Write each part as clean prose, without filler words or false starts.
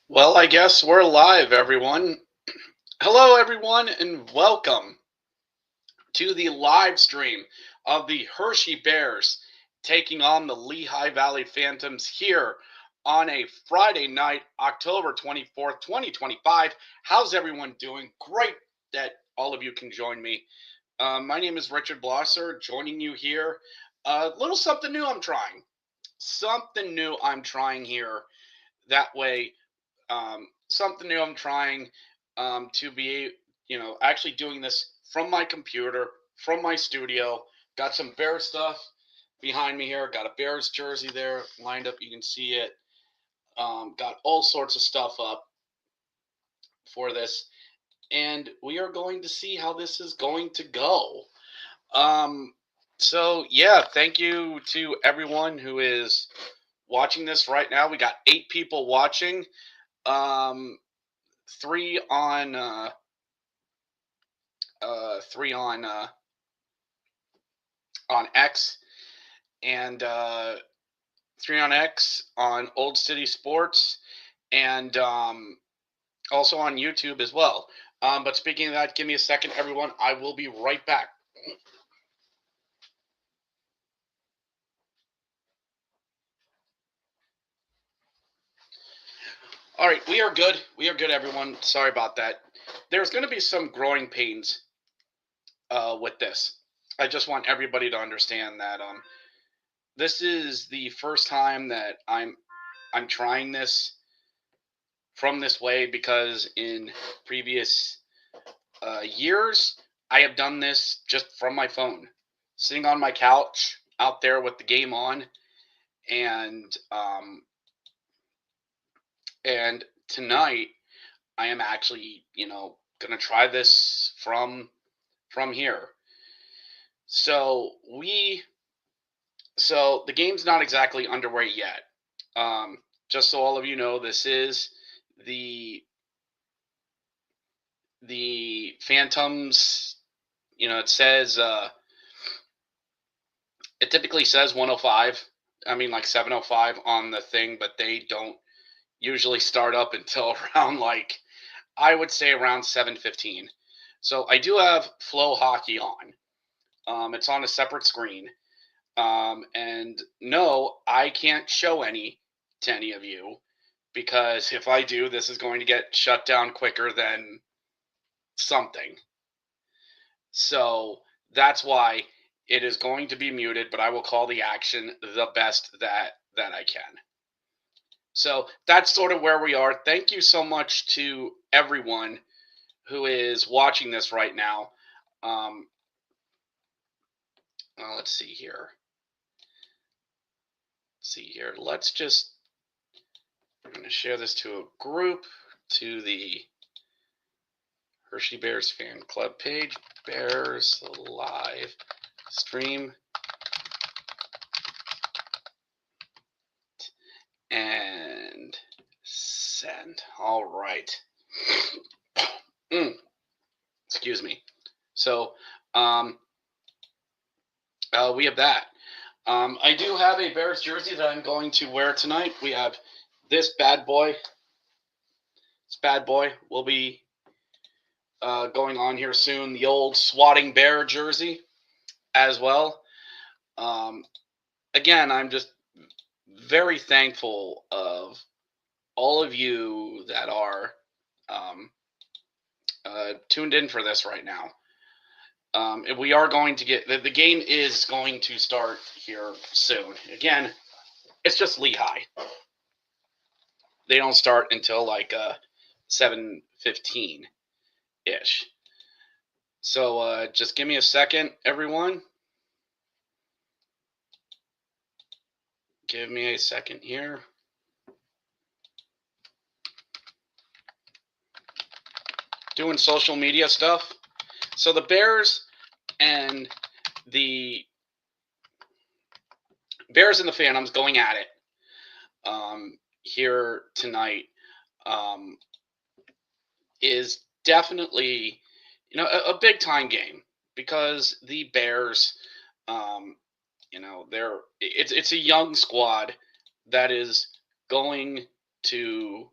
Well, I guess we're live, everyone. Hello, everyone, and welcome to the live stream of the Hershey Bears taking on the Lehigh Valley Phantoms here on a Friday night, October 24th, 2025. How's everyone doing? Great that all of you can join me. My name is Richard Blosser, joining you here. A little something new I'm trying. Something new I'm trying here. That way, something new I'm trying to be, actually doing this from my computer, from my studio. Got some Bears stuff behind me here. Got a Bears jersey there lined up. You can see it. Got all sorts of stuff up for this. And we are going to see how this is going to go. Um, yeah, thank you to everyone who is watching this right now. We got 8 people watching. Um, three on three on X and three on X on Old City Sports and also on YouTube as well. But speaking of that, give me a second, everyone. I will be right back. All right, we are good. We are good, everyone. Sorry about that. There's going to be some growing pains with this. I just want everybody to understand that this is the first time that I'm trying this from this way because in previous years I have done this just from my phone, sitting on my couch out there with the game on, and and tonight I am actually gonna try this from here. So we so the game's not exactly underway yet. Just so all of you know, this is the the Phantoms. It says it typically says 105. I mean, like 7:05 on the thing, but they don't usually start up until around like I would say around 7:15. So I do have Flow Hockey on. It's on a separate screen. And no, I can't show any to any of you because if I do, this is going to get shut down quicker than something. So that's why it is going to be muted, but I will call the action the best that I can. So that's sort of where we are. Thank you so much to everyone who is watching this right now. Um, let's see here. Let's just. I'm going to share this to a group, to the Hershey Bears fan club page, Bears live stream, and send. All right. Excuse me. So, we have that. I do have a Bears jersey that I'm going to wear tonight. We have this bad boy. This bad boy will be going on here soon. The old swatting bear jersey as well. Again, I'm just very thankful of all of you that are tuned in for this right now. We are going to get the game is going to start here soon. Again, it's just Lehigh. They don't start until like 7:15 ish. So just give me a second, everyone. Give me a second here. Doing social media stuff. So the Bears and the Phantoms going at it here tonight is definitely a big time game because the Bears, it's a young squad that is going to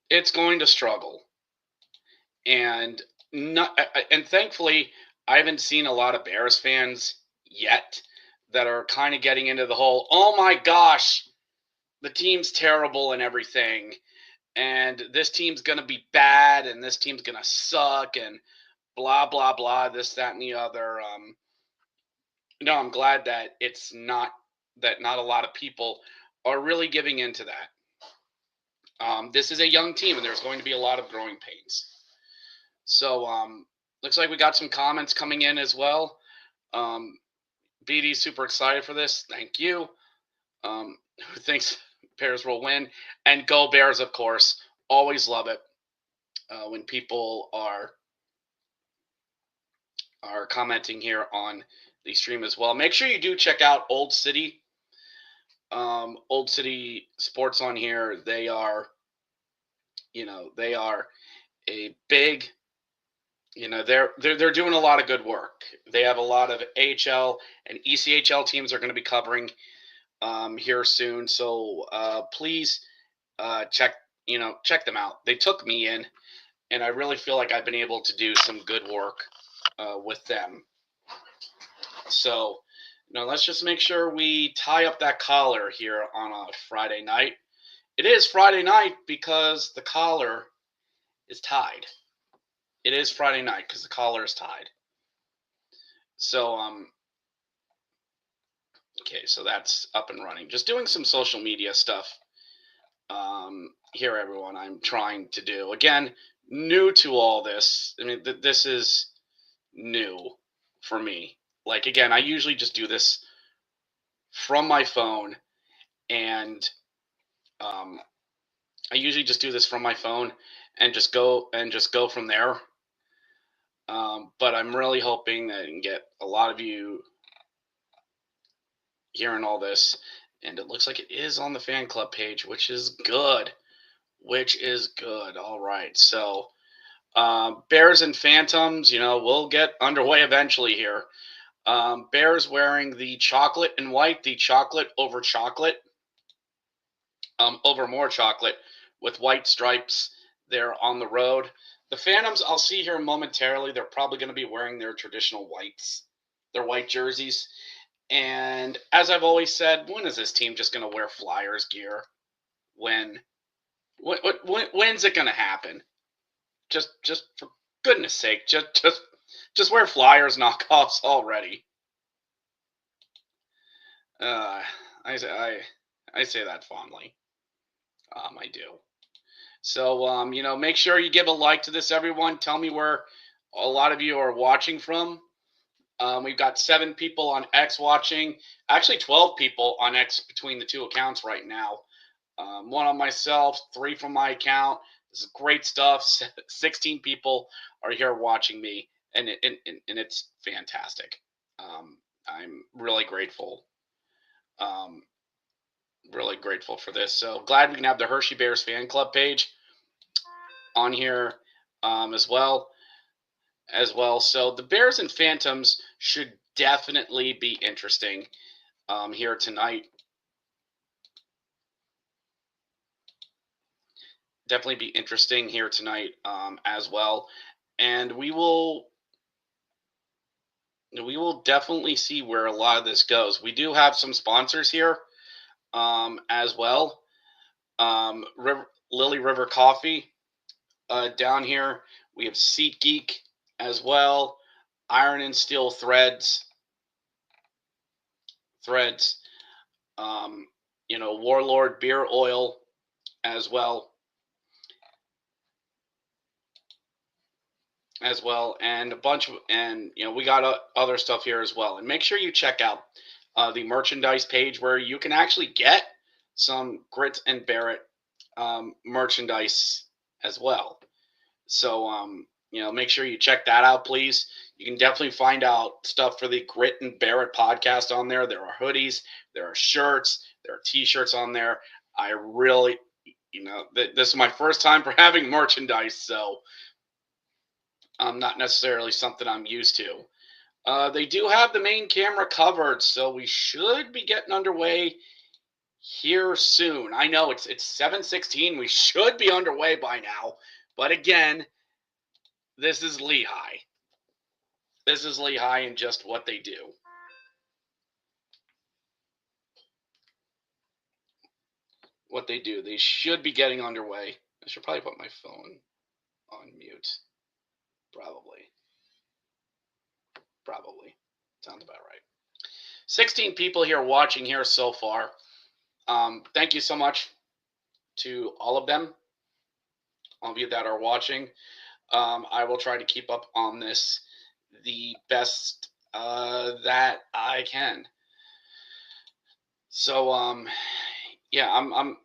it's going to struggle. And thankfully, I haven't seen a lot of Bears fans yet that are kind of getting into the whole, oh my gosh, the team's terrible and everything, and this team's going to be bad, and this team's going to suck, and blah, blah, blah, this, that, and the other. No, I'm glad that it's not, that not a lot of people are really giving into that. This is a young team, and there's going to be a lot of growing pains. So, looks like we got some comments coming in as well. BD's super excited for this. Thank you. Who thinks Bears will win? And go Bears, of course. Always love it when people are commenting here on the stream as well. Make sure you do check out Old City Sports on here. They are, they are a big, they're doing a lot of good work. They have a lot of AHL and ECHL teams are going to be covering here soon. So please check them out. They took me in, and I really feel like I've been able to do some good work with them. So, let's just make sure we tie up that collar here on a Friday night. It is Friday night because the collar is tied. It is Friday night because the collar is tied. So, okay, so that's up and running. Just doing some social media stuff here, everyone. I'm trying to do. Again, new to all this. I mean, this is new for me. Like, again, I usually just do this from my phone, and I usually just do this from my phone and just go from there. But I'm really hoping that I can get a lot of you hearing all this, and it looks like it is on the fan club page, which is good. All right, so Bears and Phantoms, we'll get underway eventually here. Bears wearing the chocolate and white, the chocolate over chocolate, over more chocolate with white stripes. They're on the road. The Phantoms, I'll see here momentarily. They're probably going to be wearing their traditional whites, their white jerseys. And as I've always said, when is this team just going to wear Flyers gear? When's it going to happen? Just for goodness sake, just wear Flyers knockoffs already. I say that fondly. I do. So, make sure you give a like to this, everyone. Tell me where a lot of you are watching from. We've got 7 people on X watching. Actually, 12 people on X between the 2 accounts right now. 1 on myself, 3 from my account. This is great stuff. 16 people are here watching me, and it's fantastic. I'm really grateful. Really grateful for this. So glad we can have the Hershey Bears fan club page on here as well. So the Bears and Phantoms should definitely be interesting here tonight. Definitely be interesting here tonight as well. And we will definitely see where a lot of this goes. We do have some sponsors here as well. Lily River Coffee down here. We have SeatGeek as well. Iron and Steel Threads. Warlord Beer Oil as well. And a bunch of, we got other stuff here as well. And make sure you check out the merchandise page where you can actually get some Grit and Barrett merchandise as well. So, make sure you check that out, please. You can definitely find out stuff for the Grit and Barrett podcast on there. There are hoodies, there are shirts, there are t-shirts on there. I really, this is my first time for having merchandise, so not necessarily something I'm used to. They do have the main camera covered, so we should be getting underway here soon. I know it's 7:16. We should be underway by now. But again, this is Lehigh. This is Lehigh and just what they do. What they do. They should be getting underway. I should probably put my phone on mute. Probably. Sounds about right. 16 people here watching here so far. Thank you so much to all of them, all of you that are watching. I will try to keep up on this the best that I can. So, yeah, I'm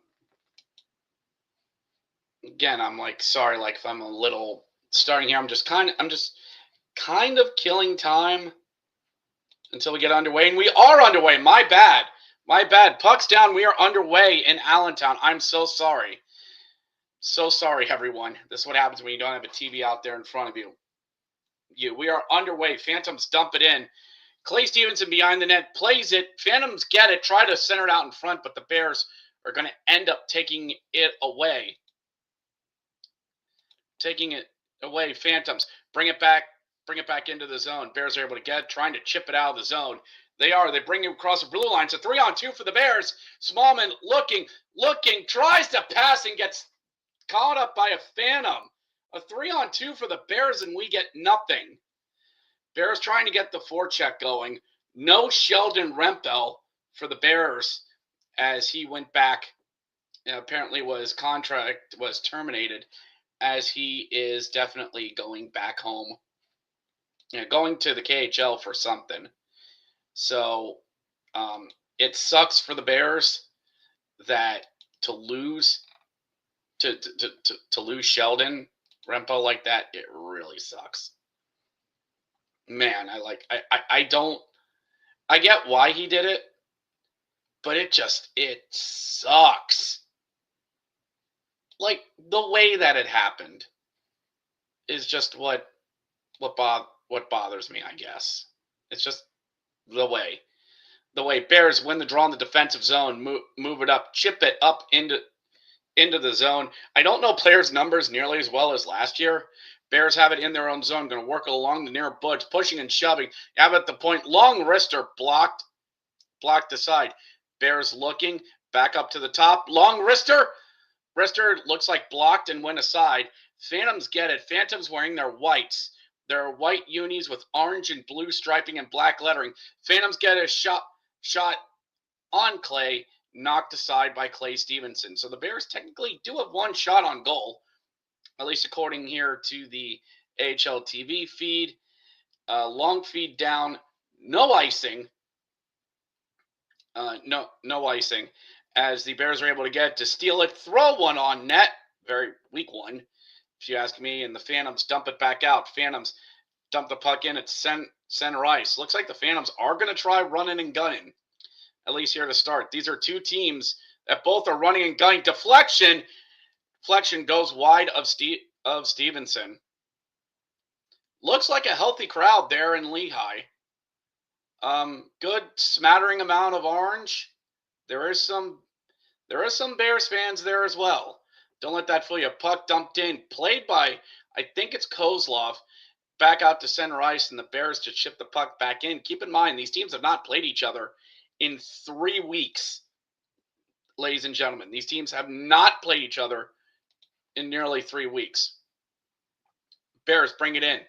like, sorry, like if I'm a little starting here, I'm just kind of killing time until we get underway, and we are underway. My bad. Puck's down. We are underway in Allentown. I'm so sorry. So sorry, everyone. This is what happens when you don't have a TV out there in front of you. We are underway. Phantoms dump it in. Clay Stevenson behind the net plays it. Phantoms get it. Try to center it out in front, but the Bears are going to end up taking it away. Phantoms bring it back into the zone. Bears are able to get it, trying to chip it out of the zone. They bring it across the blue line. It's a 3-on-2 for the Bears. Smallman looking, tries to pass and gets caught up by a Phantom. A 3-on-2 for the Bears, and we get nothing. Bears trying to get the forecheck going. No Sheldon Rempel for the Bears as he went back. Apparently his contract was terminated, as he is definitely going back home. Going to the KHL for something. So it sucks for the Bears that to lose Sheldon Rempel like that. It really sucks. Man, I get why he did it, but it sucks. Like the way that it happened is just what bothers me, I guess. It's just the way Bears win the draw in the defensive zone, move it up, chip it up into the zone. I don't know players' numbers nearly as well as last year. Bears have it in their own zone, going to work along the near boards, pushing and shoving. Have at the point, long wrister blocked aside. Bears looking back up to the top, long wrister looks like blocked and went aside. Phantoms get it. Phantoms wearing their whites. Their white unis with orange and blue striping and black lettering. Phantoms get a shot on Clay, knocked aside by Clay Stevenson. So the Bears technically do have one shot on goal, at least according here to the AHL TV feed. Long feed down, no icing. No icing. As the Bears are able to get to steal it, throw one on net. Very weak one, if you ask me. And the Phantoms dump it back out. Phantoms dump the puck in at center ice. Looks like the Phantoms are going to try running and gunning, at least here to start. These are two teams that both are running and gunning. Deflection goes wide of Stevenson. Looks like a healthy crowd there in Lehigh. Good smattering amount of orange. There is some Bears fans there as well. Don't let that fool you. Puck dumped in, played by, I think it's Kozlov, back out to center ice, and the Bears just chip the puck back in. Keep in mind, these teams have not played each other in 3 weeks, ladies and gentlemen. These teams have not played each other in nearly 3 weeks. Bears bring it in.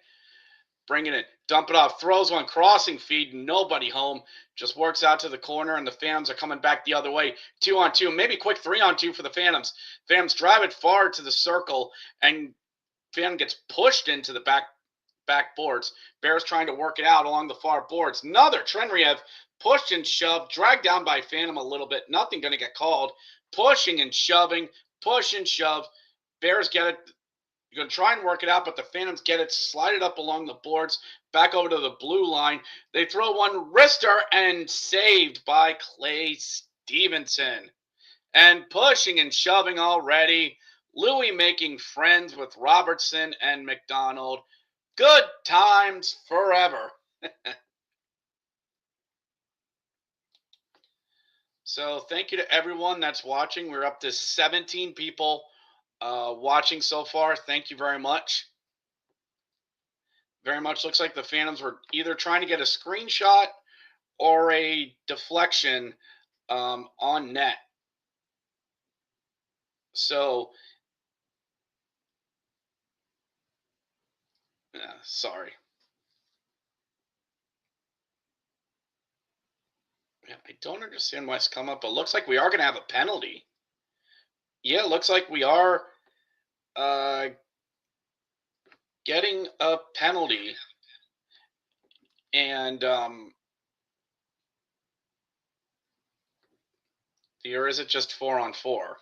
Dump it off. Throws one, crossing feed. Nobody home. Just works out to the corner, and the Phantoms are coming back the other way. 2-on-2. Maybe quick 3-on-2 for the Phantoms. Phantoms drive it far to the circle, and Phantom gets pushed into the back boards. Bears trying to work it out along the far boards. Another Trenriev pushed and shoved. Dragged down by Phantom a little bit. Nothing going to get called. Pushing and shoving. Push and shove. Bears get it. You're going to try and work it out, but the Phantoms get it, slide it up along the boards, back over to the blue line. They throw one wrister and saved by Clay Stevenson. And pushing and shoving already. Louis making friends with Robertson and McDonald. Good times forever. So thank you to everyone that's watching. We're up to 17 people watching so far. Thank you very much. Very much looks like the Phantoms were either trying to get a screenshot or a deflection on net. So, sorry. Yeah, I don't understand why it's come up, but it looks like we are going to have a penalty. Yeah, it looks like we are getting a penalty. And or is it just 4-on-4?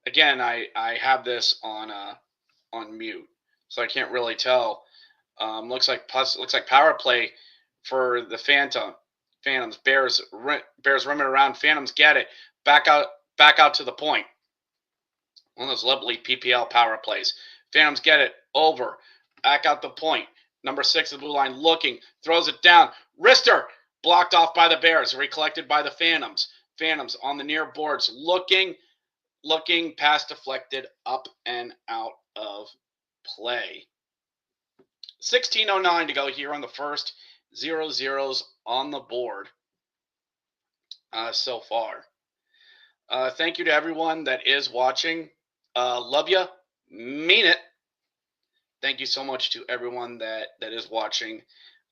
Again, I have this on mute, so I can't really tell. Looks like power play for the Phantoms. Bears roaming around. Phantoms get it. Back out to the point. One of those lovely PPL power plays. Phantoms get it over. Back out the point. Number 6 of the blue line looking. Throws it down. Wrister blocked off by the Bears. Recollected by the Phantoms. Phantoms on the near boards looking. Pass deflected up and out of play. 16:09 to go here on the first. 0-0s on the board so far. Thank you to everyone that is watching. Love you. Mean it. Thank you so much to everyone that is watching.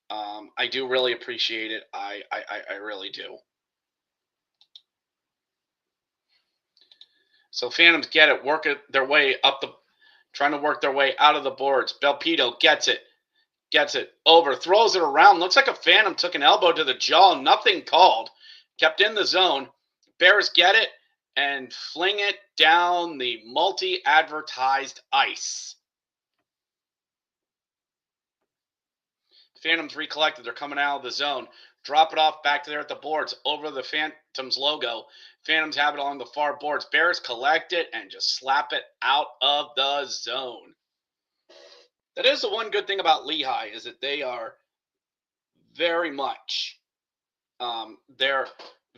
I do really appreciate it. I really do. So Phantoms get it, their way up trying to work their way out of the boards. Belpedo gets it over, throws it around. Looks like a Phantom took an elbow to the jaw. Nothing called. Kept in the zone. Bears get it and fling it down the multi-advertised ice. Phantoms recollected. They're coming out of the zone. Drop it off back there at the boards over the Phantoms logo. Phantoms have it along the far boards. Bears collect it and just slap it out of the zone. That is the one good thing about Lehigh, is that they are very much they're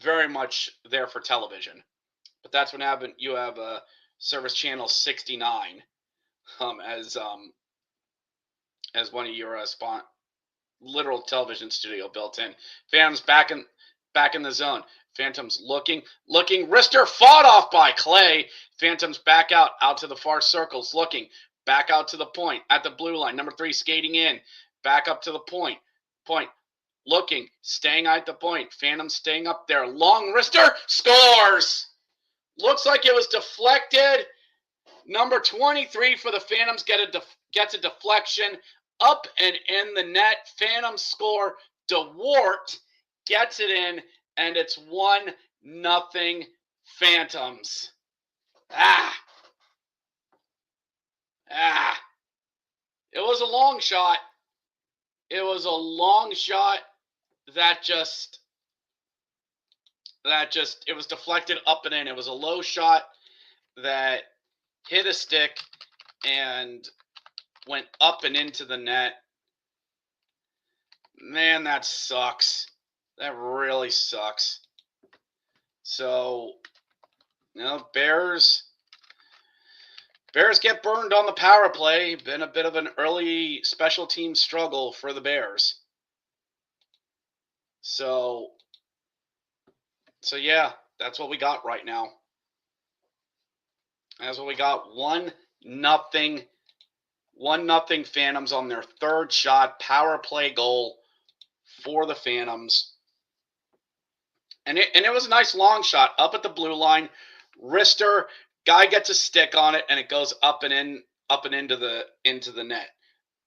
very much there for television. But that's what happened. You have Service Channel 69 as one of your literal television studio built in. Phantoms back in the zone. Phantoms looking. Wrister fought off by Clay. Phantoms back out to the far circles, looking. Back out to the point at the blue line. Number 3 skating in. Back up to the point. Looking. Staying at the point. Phantoms staying up there. Long wrister scores. Looks like it was deflected. Number 23 for the Phantoms gets a deflection up and in the net. Phantoms score. DeWart gets it in, and it's 1-0 Phantoms. It was a long shot. It was a long shot that just it was deflected up and in. It was a low shot that hit a stick and went up and into the net. Man, that sucks. That really sucks. So, Bears get burned on the power play. Been a bit of an early special team struggle for the Bears. So yeah, that's what we got right now. That's what we got. 1-0 Phantoms on their third shot. Power play goal for the Phantoms. And it was a nice long shot up at the blue line. Wrister, guy gets a stick on it, and it goes up and into the net.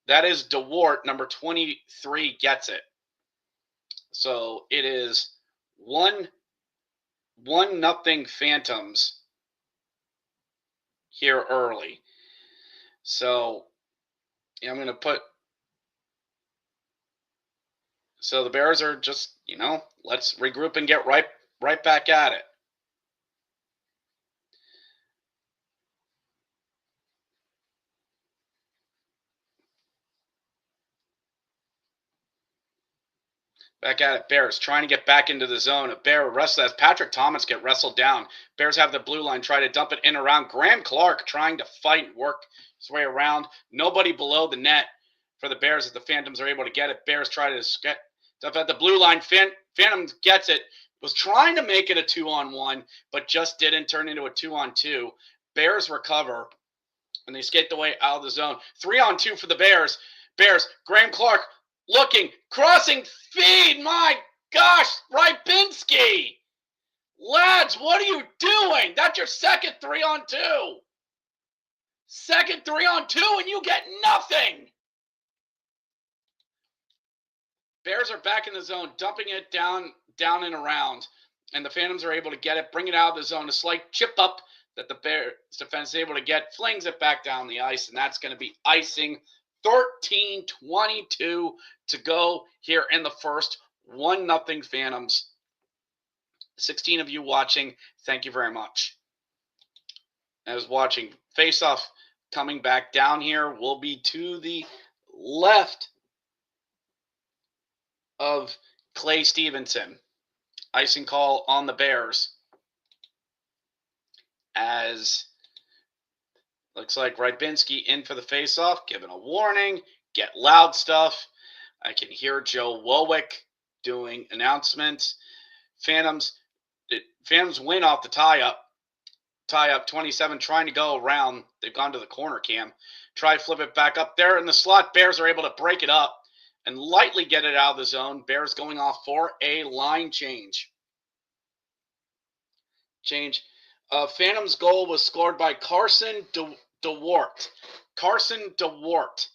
That is DeWart, number 23, gets it. So it is 1-0 Phantoms here early. So yeah, I'm going to put. So the Bears are just, let's regroup and get right back at it. Back at it. Bears trying to get back into the zone. A Bear wrestles as Patrick Thomas get wrestled down. Bears have the blue line. Try to dump it in around. Graham Clark trying to fight and work his way around. Nobody below the net for the Bears as the Phantoms are able to get it. Bears try to get stuff at the blue line. Phantoms gets it. Was trying to make it a 2-on-1, but just didn't turn into a 2-on-2. Bears recover, and they skate the way out of the zone. 3-on-2 for the Bears. Bears, Graham Clark looking, crossing feed. My gosh, Rybinski. Lads, what are you doing? That's your second 3-on-2. Second 3-on-2, and you get nothing. Bears are back in the zone, dumping it down and around, and the Phantoms are able to get it, bring it out of the zone. A slight chip up that the Bears defense is able to get, flings it back down the ice, and that's going to be icing. 13:22 to go here in the first. 1-0 Phantoms. 16 of you watching, thank you very much. As watching, face-off coming back down here will be to the left of Clay Stevenson. Icing call on the Bears. As looks like Rybinski in for the faceoff, giving a warning. Get loud stuff. I can hear Joe Wowick doing announcements. Phantoms win off the tie-up. Tie-up 27, trying to go around. They've gone to the corner cam. Try flip it back up there in the slot. Bears are able to break it up and lightly get it out of the zone. Bears going off for a line change. Phantom's goal was scored by Carson DeWart. Carson DeWart.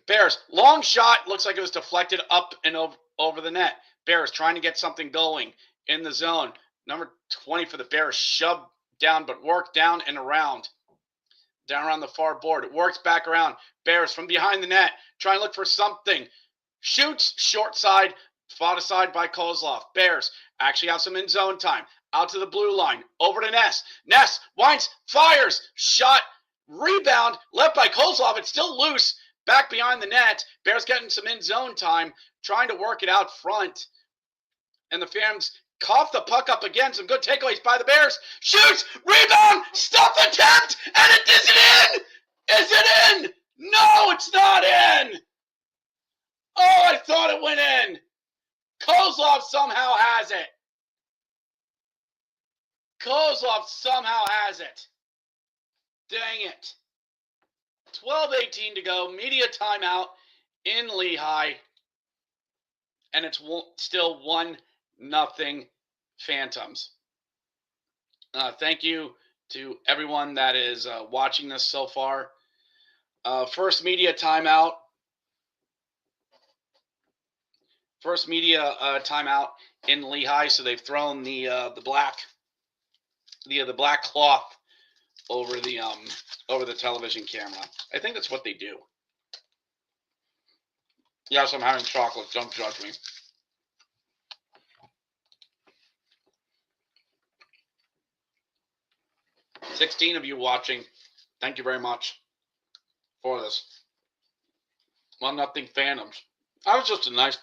Bears, long shot. Looks like it was deflected up and over the net. Bears trying to get something going in the zone. Number 20 for the Bears, shoved down, but worked down and around. Down around the far board. It works back around. Bears from behind the net. Trying to look for something. Shoots, short side. Fought aside by Kozlov. Bears actually have some in-zone time. Out to the blue line. Over to Ness. Ness winds, fires. Shot, rebound. Left by Kozlov. It's still loose. Back behind the net. Bears getting some in-zone time. Trying to work it out front. And the Phantoms cough the puck up again. Some good takeaways by the Bears. Shoots, rebound, stuff attempt, and it isn't in. Is it in? No, it's not in. Oh, I thought it went in. Kozlov somehow has it. Kozlov somehow has it. Dang it. 12:18 to go. Media timeout in Lehigh. And it's still 1-0 Phantoms. Thank you to everyone that is watching this so far. First media timeout. First media timeout in Lehigh. So they've thrown the black cloth over the television camera. I think that's what they do. Yes, I'm having chocolate. Don't judge me. 16 of you watching, thank you very much for this. 1-0 Phantoms. That was just a nice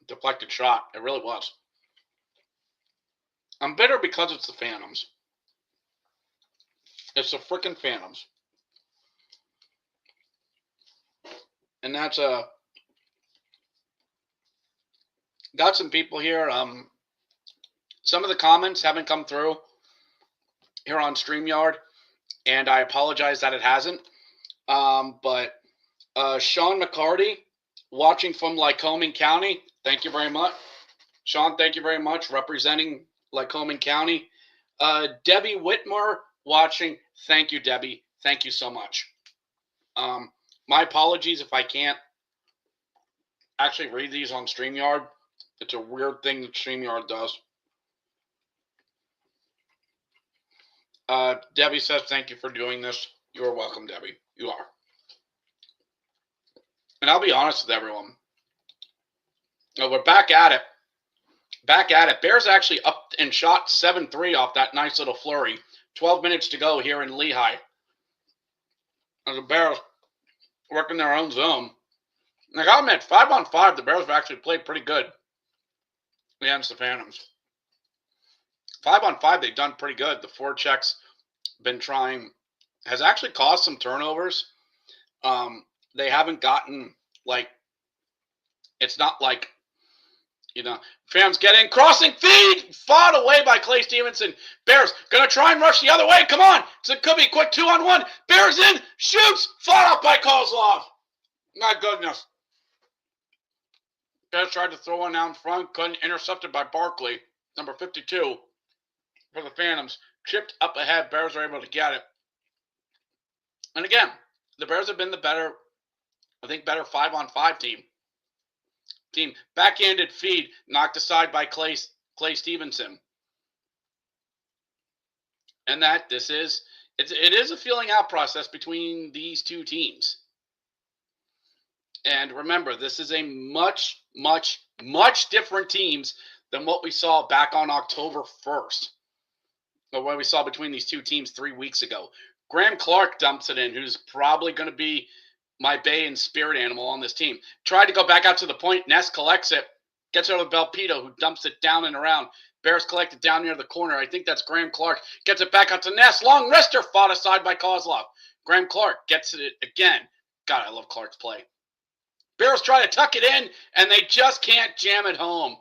deflected shot. It really was. I'm bitter because it's the Phantoms. It's the frickin' Phantoms. And that's got some people here. Some of the comments haven't come through here on StreamYard, and I apologize that it hasn't. But Sean McCarty, watching from Lycoming County, thank you very much. Sean, thank you very much, representing Lycoming County. Debbie Whitmer, watching, thank you, Debbie. Thank you so much. My apologies if I can't actually read these on StreamYard. It's a weird thing that StreamYard does. Debbie says, thank you for doing this. You are welcome, Debbie. You are. And I'll be honest with everyone. We're back at it. Back at it. Bears actually up and shot 7-3 off that nice little flurry. 12 minutes to go here in Lehigh. And the Bears working their own zone. I got them at 5-on-5. The Bears have actually played pretty good against the Phantoms. 5-on-5, they've done pretty good. The forechecks been trying, has actually caused some turnovers. They haven't gotten, like, it's not like, Phantoms get in, crossing feed, fought away by Clay Stevenson. Bears gonna try and rush the other way. Come on, it could be quick 2-on-1. Bears in, shoots, fought off by Kozlov. My goodness. Bears tried to throw one out in front, couldn't, intercepted by Barkley, number 52 for the Phantoms. Chipped up ahead, Bears are able to get it. And again, the Bears have been the better 5-on-5 team. Backhanded feed, knocked aside by Clay Stevenson. And it is a feeling out process between these two teams. And remember, this is a much, much, much different teams than what we saw back on October 1st. Or what we saw between these two teams 3 weeks ago. Graham Clark dumps it in, who's probably going to be my bay and spirit animal on this team. Tried to go back out to the point. Ness collects it. Gets it over to Belpito, who dumps it down and around. Bears collect it down near the corner. I think that's Graham Clark. Gets it back out to Ness. Long wrister fought aside by Kozlov. Graham Clark gets it again. God, I love Clark's play. Bears try to tuck it in, and they just can't jam it home.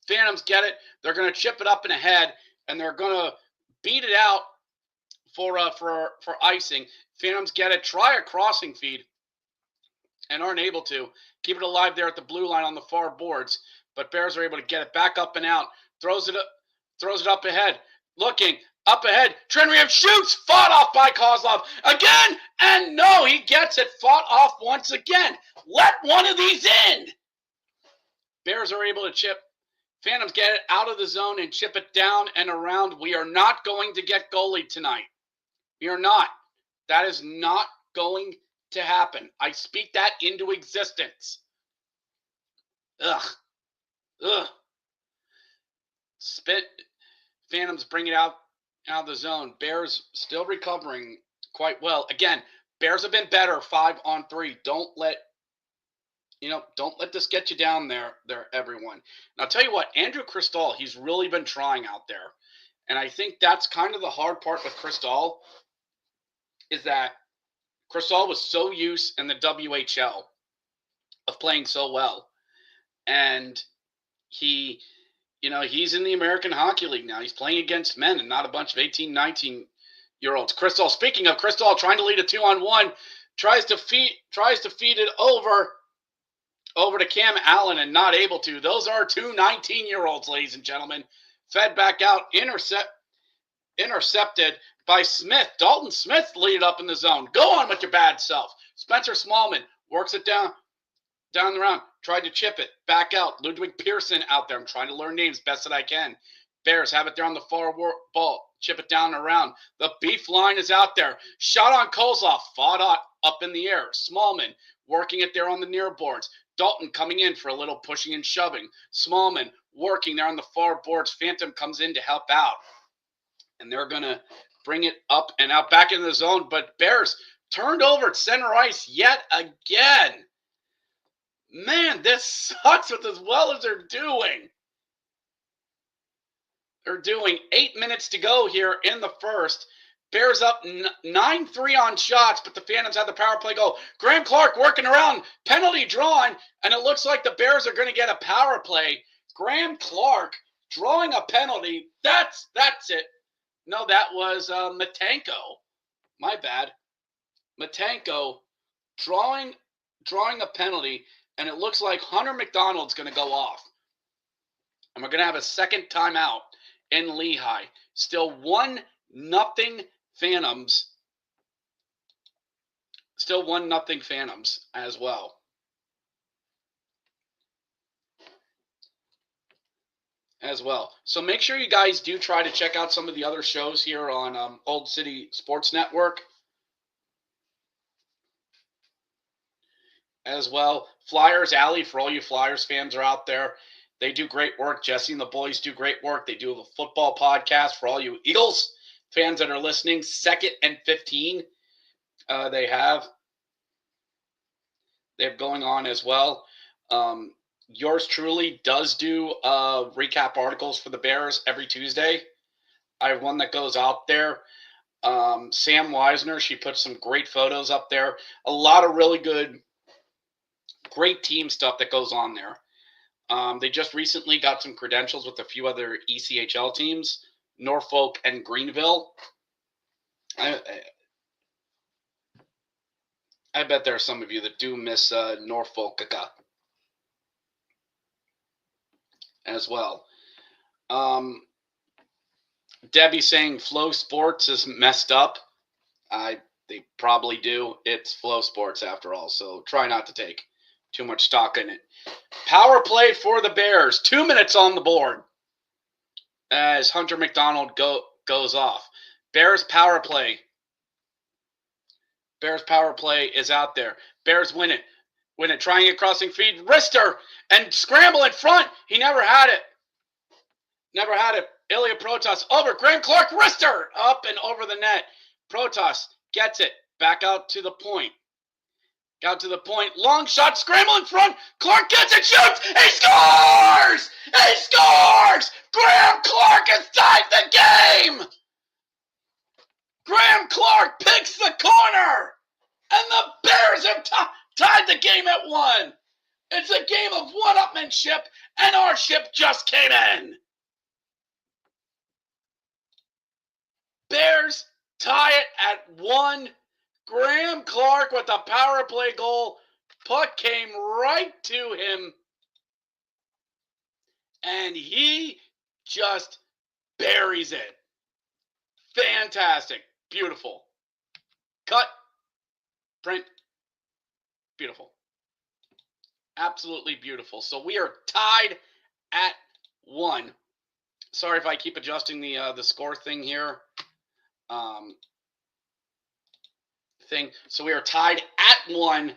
Phantoms get it. They're going to chip it up and ahead, and they're going to beat it out for icing. Phantoms get it. Try a crossing feed and aren't able to. Keep it alive there at the blue line on the far boards. But Bears are able to get it back up and out. Throws it up ahead. Looking up ahead. Trenriam shoots. Fought off by Kozlov. Again. And no, he gets it. Fought off once again. Let one of these in. Bears are able to chip. Phantoms get it out of the zone and chip it down and around. We are not going to get goalie tonight. We are not. That is not going to happen. I speak that into existence. Ugh. Spit. Phantoms bring it out of the zone. Bears still recovering quite well. Again, Bears have been better 5-on-3. Don't let this get you down there, everyone. And I'll tell you what, Andrew Cristall, he's really been trying out there. And I think that's kind of the hard part with Cristall, is that Cristall was so used in the WHL of playing so well. And he's in the American Hockey League now. He's playing against men and not a bunch of 18, 19-year-olds. Cristall, speaking of Cristall, trying to lead a 2-on-1, tries to feed it over to Cam Allen and not able to. Those are two 19-year-olds, ladies and gentlemen. Fed back out, intercepted by Smith. Dalton Smith lead up in the zone. Go on with your bad self. Spencer Smallman works it down the round. Tried to chip it. Back out. Ludwig Pearson out there. I'm trying to learn names best that I can. Bears have it there on the far ball. Chip it down and around. The beef line is out there. Shot on Kozlov. Fought up in the air. Smallman working it there on the near boards. Dalton coming in for a little pushing and shoving. Smallman working there on the far boards. Phantom comes in to help out. And they're going to bring it up and out back into the zone. But Bears turned over at center ice yet again. Man, this sucks with as well as they're doing. They're doing 8 minutes to go here in the first. Bears up 9-3 on shots, but the Phantoms had the power play goal. Graham Clark working around, penalty drawn, and it looks like the Bears are going to get a power play. Graham Clark drawing a penalty. That's it. No, that was Matenko. My bad. Matenko drawing a penalty, and it looks like Hunter McDonald's going to go off. And we're going to have a second timeout in Lehigh. Still 1-0 Phantoms. Still 1-0 Phantoms as well. So make sure you guys do try to check out some of the other shows here on Old City Sports Network. As well. Flyers Alley, for all you Flyers fans are out there. They do great work. Jesse and the boys do great work. They do a football podcast for all you Eagles fans that are listening. 2nd and 15 they have. they have going on as well. Yours truly does do recap articles for the Bears every Tuesday. I have one that goes out there. Sam Weisner, she puts some great photos up there. A lot of really good, great team stuff that goes on there. They just recently got some credentials with a few other ECHL teams, Norfolk and Greenville. I bet there are some of you that do miss Norfolk as well. Debbie saying Flow Sports is messed up. They probably do. It's Flow Sports after all, so try not to take too much stock in it. Power play for the Bears. 2 minutes on the board as Hunter McDonald goes off. Bears power play. Bears power play is out there. Bears win it. Win it. Trying a crossing feed. Wrister and scramble in front. He never had it. Never had it. Ilya Protas over. Graham Clark. Wrister up and over the net. Protas gets it. Back out to the point. Got to the point. Long shot. Scramble in front. Clark gets it. Shoots. He scores! He scores! Graham Clark has tied the game! Graham Clark picks the corner! And the Bears have tied the game at 1. It's a game of one-upmanship, and our ship just came in. Bears tie it at 1. Graham Clark with a power play goal. Puck came right to him. And he just buries it. Fantastic. Beautiful. Cut. Print. Beautiful. Absolutely beautiful. So we are tied at 1. Sorry if I keep adjusting the score thing here. So we are tied at 1.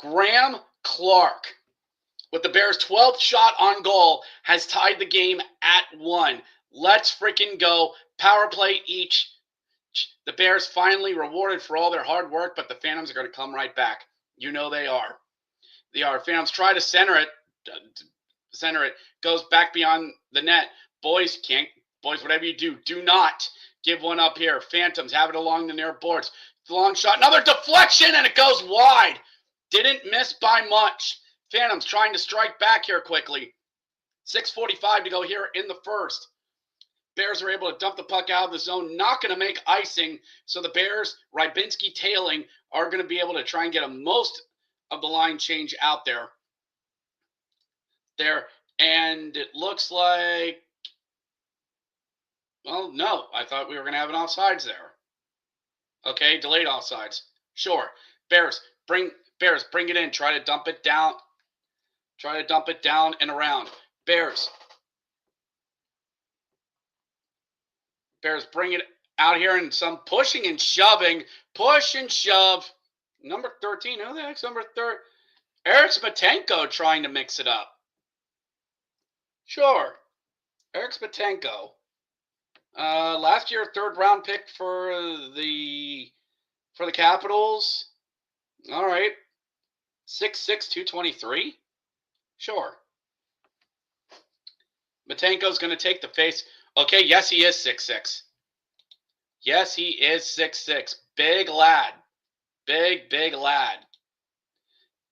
Graham Clark, with the Bears' 12th shot on goal, has tied the game at 1. Let's freaking go. Power play each. The Bears finally rewarded for all their hard work, but the Phantoms are going to come right back. You know they are. They are. Phantoms try to center it. Goes back beyond the net. Boys, whatever you do, do not give one up here. Phantoms have it along the near boards. Long shot. Another deflection, and it goes wide. Didn't miss by much. Phantoms trying to strike back here quickly. 6:45 to go here in the first. Bears are able to dump the puck out of the zone. Not going to make icing. So the Bears, Rybinski tailing, are going to be able to try and get a most of the line change out there. And it looks like, well, no. I thought we were going to have an offsides there. Okay, delayed offsides. Sure. Bears, bring it in. Try to dump it down. And around. Bears bring it out here and some pushing and shoving. Push and shove. Number 13. Who the heck's number 13? Eric Smetenko trying to mix it up. Sure. Eric Smetenko. Last year, 3rd round pick for the Capitals. All right. 6'6", 223. Sure. Matenko's going to take the face. Okay, yes, he is 6'6". Yes, he is 6'6". Big lad. Big lad.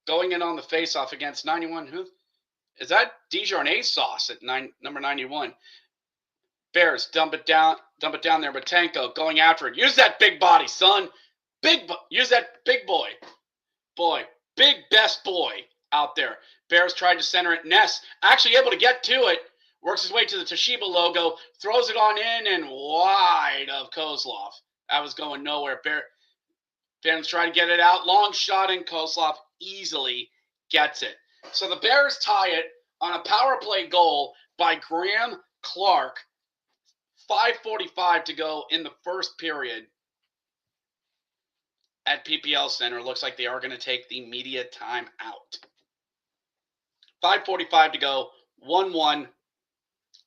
Going in on the face-off against 91. Who? Is that Dijournet sauce at number 91? Bears, dump it down there. Matenko going after it. Use that big body, son. Use that big boy. Big best boy out there. Bears tried to center it. Ness actually able to get to it. Works his way to the Toshiba logo. Throws it on in and wide of Kozlov. That was going nowhere. Fans try to get it out. Long shot, and Kozlov easily gets it. So the Bears tie it on a power play goal by Graham Clark. 5:45 to go in the first period at PPL Center. Looks like they are going to take the media time out. 5:45 to go. 1-1.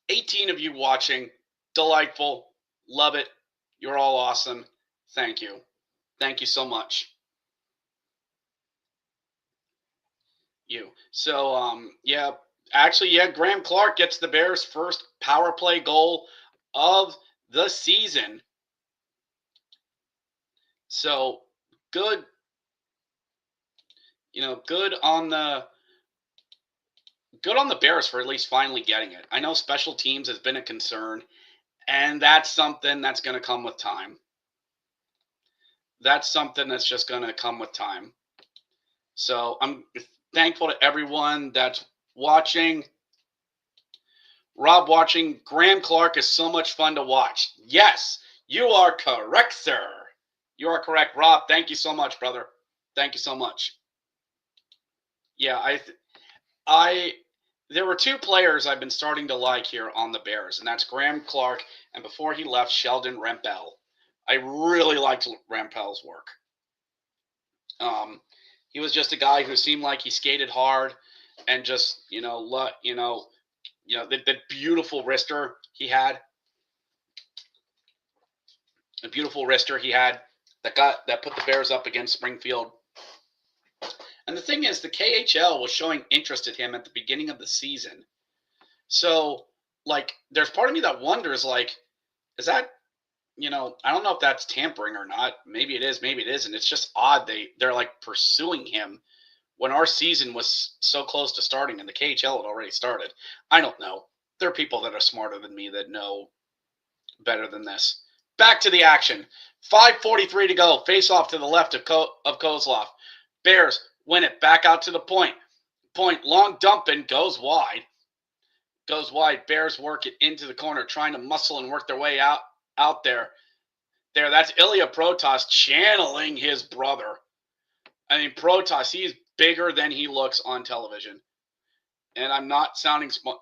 18 of you watching. Delightful. Love it. You're all awesome. Thank you. Thank you so much. So, yeah, actually, yeah, Graham Clark gets the Bears' first power play goal of the season. So good, good on the Bears for at least finally getting it. I know special teams has been a concern, and that's something that's going to come with time. That's something that's just going to come with time. So I'm thankful to everyone that's watching. Rob watching, Graham Clark is so much fun to watch. Yes, you are correct, sir. You are correct, Rob. Thank you so much, brother. Thank you so much. Yeah, there were two players I've been starting to like here on the Bears, and that's Graham Clark, and before he left, Sheldon Rempel. I really liked Rempel's work. He was just a guy who seemed like he skated hard, and just the beautiful wrister he had, the beautiful wrister he had that put the Bears up against Springfield. And the thing is, the KHL was showing interest in him at the beginning of the season. So, like, there's part of me that wonders, like, is that, I don't know if that's tampering or not. Maybe it is, maybe it isn't. It's just odd they're like pursuing him when our season was so close to starting and the KHL had already started. I don't know. There are people that are smarter than me that know better than this. Back to the action. 5:43 to go. Face off to the left of Kozlov. Bears win it back out to the point. Point long dumping goes wide. Goes wide. Bears work it into the corner, trying to muscle and work their way out there. That's Ilya Protas channeling his brother. I mean, Protas, he's bigger than he looks on television. And I'm not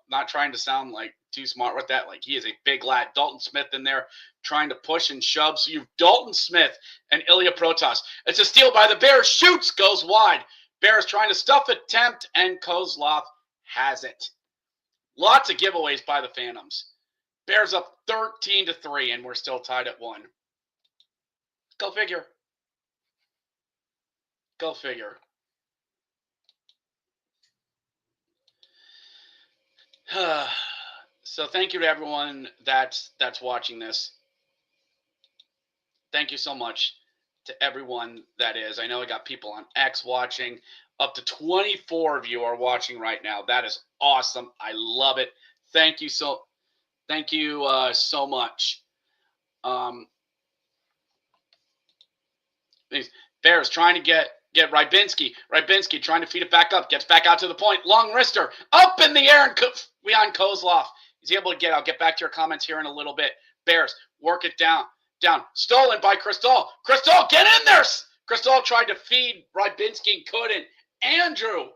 not trying to sound like too smart with that. Like, he is a big lad. Dalton Smith in there trying to push and shove. So you've Dalton Smith and Ilya Protas. It's a steal by the Bears. Shoots, goes wide. Bears trying to stuff attempt, and Kozlov has it. Lots of giveaways by the Phantoms. Bears up 13-3, and we're still tied at 1. Go figure. Go figure. So thank you to everyone that's watching this. Thank you so much to everyone that is. I know I got people on X watching. Up to 24 of you are watching right now. That is awesome. I love it. Thank you so much. Bears trying to get Rybinski. Rybinski trying to feed it back up. Gets back out to the point. Long wrister. Up in the air and behind Kozlov. He's able to get. I'll get back to your comments here in a little bit. Bears work it down. Stolen by Cristall. Cristall, get in there. Cristall tried to feed Rybinski and couldn't. Andrew,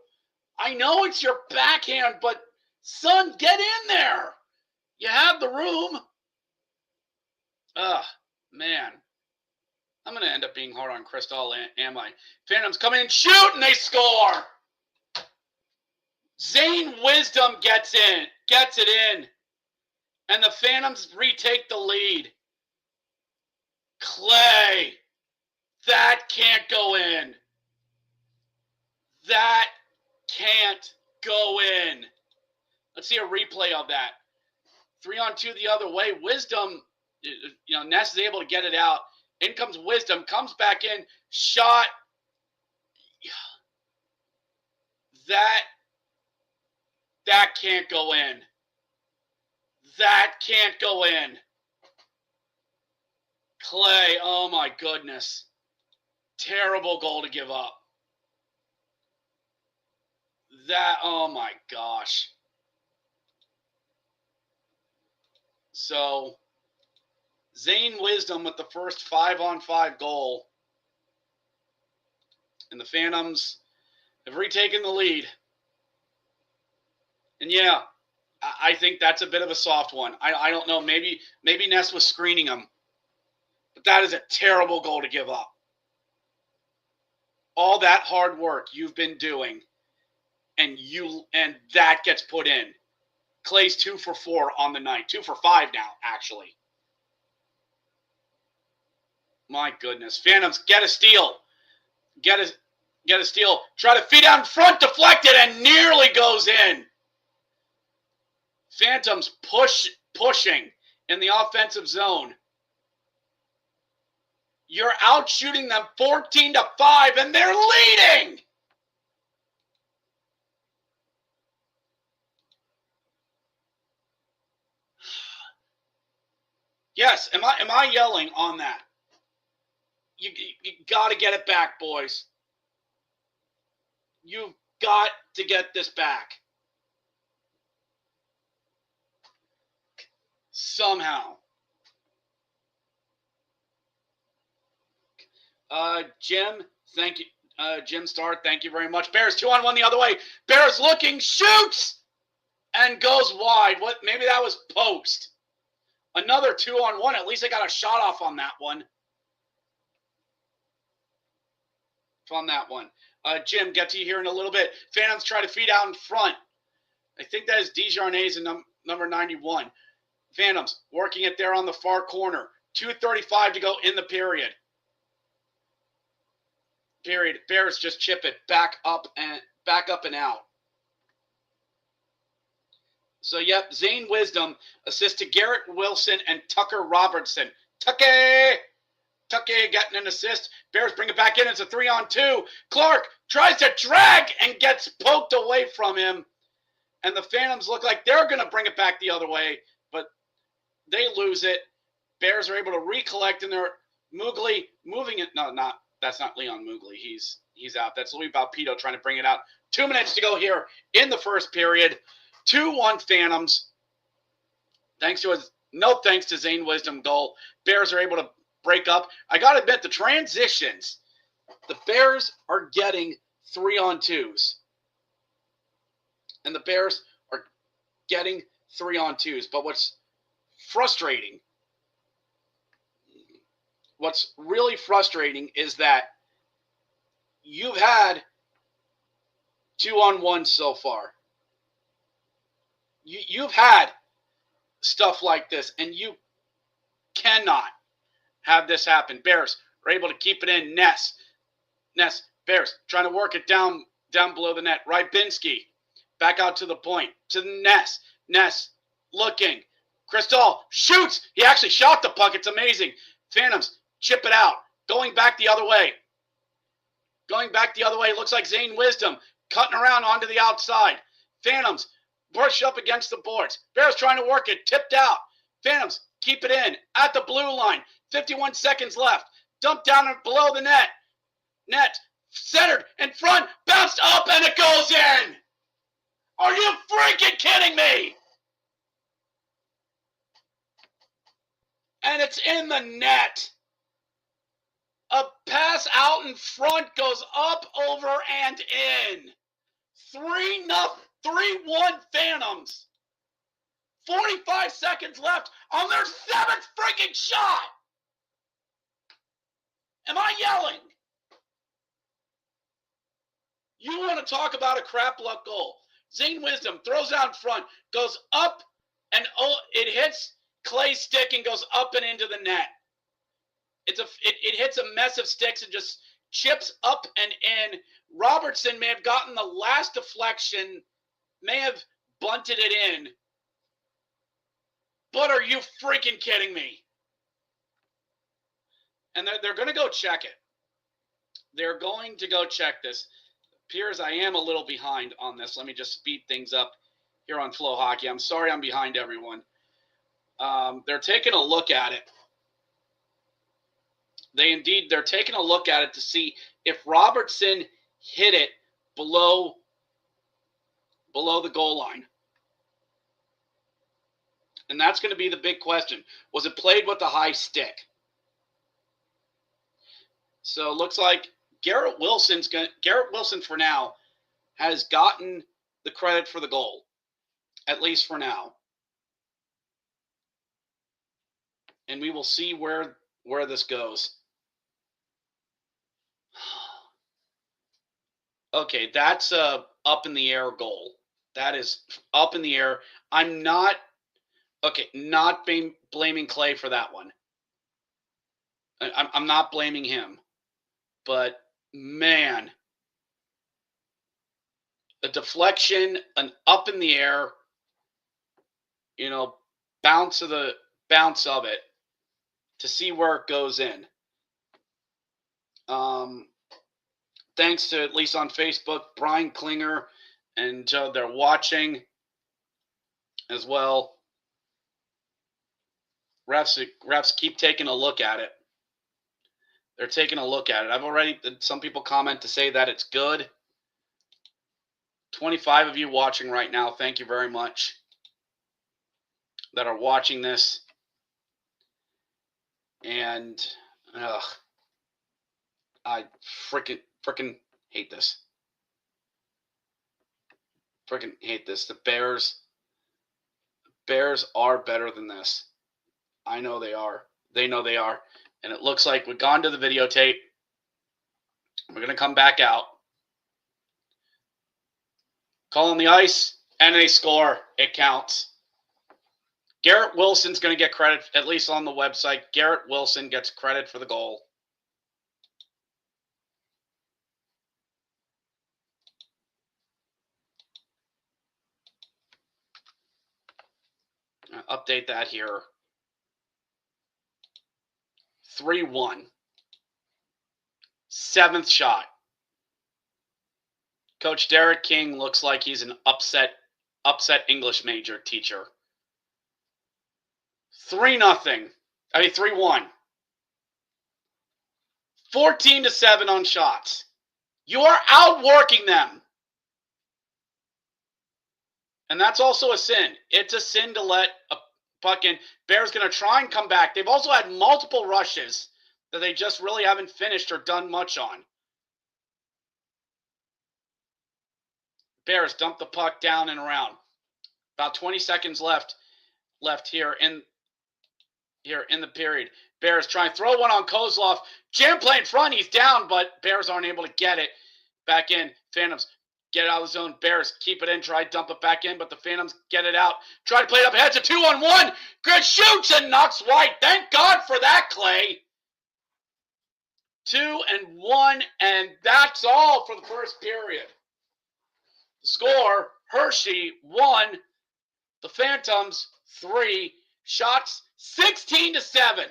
I know it's your backhand, but son, get in there. You have the room. Man. I'm going to end up being hard on Cristall, am I? Phantoms come in and shoot, and they score. Zane Wisdom gets it in. And the Phantoms retake the lead. Clay, that can't go in. That can't go in. Let's see a replay of that. 3-on-2 the other way. Wisdom, Ness is able to get it out. In comes Wisdom, comes back in, shot. That can't go in. That can't go in. Clay, oh my goodness. Terrible goal to give up. Oh my gosh. So, Zane Wisdom with the first 5-on-5 goal. And the Phantoms have retaken the lead. And yeah, I think that's a bit of a soft one. I don't know. Maybe Ness was screening him. But that is a terrible goal to give up. All that hard work you've been doing, and that gets put in. Clay's 2 for 4 on the night. 2 for 5 now, actually. My goodness. Phantoms get a steal. Get a steal. Try to feed out in front. Deflected and nearly goes in. Phantoms pushing in the offensive zone. You're out shooting them 14-5, and they're leading. Yes, am I yelling on that? You got to get it back, boys. You've got to get this back. Somehow. Jim, thank you. Jim Starr, thank you very much. Bears 2-on-1 the other way. Bears looking, shoots, and goes wide. What? Maybe that was post. Another 2-on-1. At least I got a shot off on that one. Jim, get to you here in a little bit. Phantoms try to feed out in front. I think that is Desjarnais and number 91. Phantoms working it there on the far corner. 2:35 to go in the period. Bears just chip it back up and out. So, yep, Zane Wisdom assists to Garrett Wilson and Tucker Robertson. Tucker getting an assist. Bears bring it back in. It's a 3-on-2. Clark tries to drag and gets poked away from him. And the Phantoms look like they're going to bring it back the other way, but they lose it. Bears are able to recollect, and they're Mugli moving it. No, that's not Leon Mugli. He's out. That's Louis Valpito trying to bring it out. 2 minutes to go here in the first period. 2-1 Phantoms. No thanks to Zane Wisdom goal. Bears are able to break up. I got to admit, the transitions, the Bears are getting 3-on-2s. And the Bears are getting 3-on-2s. But what's really frustrating is that you've had 2-on-1 so far. You've had stuff like this, and you cannot have this happen. Bears are able to keep it in. Ness, Bears trying to work it down below the net. Rybinski back out to the point. To Ness. Ness looking. Crystal shoots. He actually shot the puck. It's amazing. Phantoms chip it out. Going back the other way. Looks like Zane Wisdom cutting around onto the outside. Phantoms brush up against the boards. Bears trying to work it. Tipped out. Phantoms keep it in at the blue line. 51 seconds left. Dumped down below the net. Net centered in front. Bounced up and it goes in. Are you freaking kidding me? And it's in the net. A pass out in front goes up, over, and in. 3-1 Phantoms. 45 seconds left on their 7th freaking shot. Am I yelling? You want to talk about a crap luck goal. Zane Wisdom throws out front, goes up, and it hits Clay's stick and goes up and into the net. It hits a mess of sticks and just chips up and in. Robertson may have gotten the last deflection, may have bunted it in. But are you freaking kidding me? And they're going to go check it. They're going to go check this. Appears I am a little behind on this. Let me just speed things up here on Flow Hockey. I'm sorry I'm behind everyone. They're taking a look at it. They're taking a look at it to see if Robertson hit it below the goal line. And that's going to be the big question. Was it played with a high stick? So it looks like Garrett Wilson for now has gotten the credit for the goal, at least for now. And we will see where this goes. Okay, that's a up in the air goal. That is up in the air. I'm not blaming Clay for that one. I'm not blaming him. But man, a deflection, an up in the air, bounce of it to see where it goes in. Thanks to, at least on Facebook, Brian Klinger, and they're watching as well. Refs keep taking a look at it. They're taking a look at it. I've already, some people comment to say that it's good. 25 of you watching right now. Thank you very much that are watching this. And I freaking hate this. Freaking hate this. The Bears are better than this. I know they are. They know they are. And it looks like we've gone to the videotape. We're going to come back out. Call on the ice, and they score. It counts. Garrett Wilson's going to get credit, at least on the website. Garrett Wilson gets credit for the goal. I'll update that here. 3-1. 7th shot. Coach Derek King looks like he's an upset English major teacher. 3-0. 3-1. 14-7 on shots. You are outworking them. And that's also a sin. It's a sin to let a puck in. Bears going to try and come back. They've also had multiple rushes that they just really haven't finished or done much on. Bears dump the puck down and around. About 20 seconds left here in the period. Bears try and throw one on Kozlov. Jam play in front. He's down, but Bears aren't able to get it back in. Phantoms get out of the zone. Bears keep it in. Try to dump it back in, but the Phantoms get it out. Try to play it up ahead. It's a 2-on-1. Good shoots and knocks White. Thank God for that, Clay. 2-1, and that's all for the first period. Score, Hershey 1, the Phantoms 3, shots 16-7.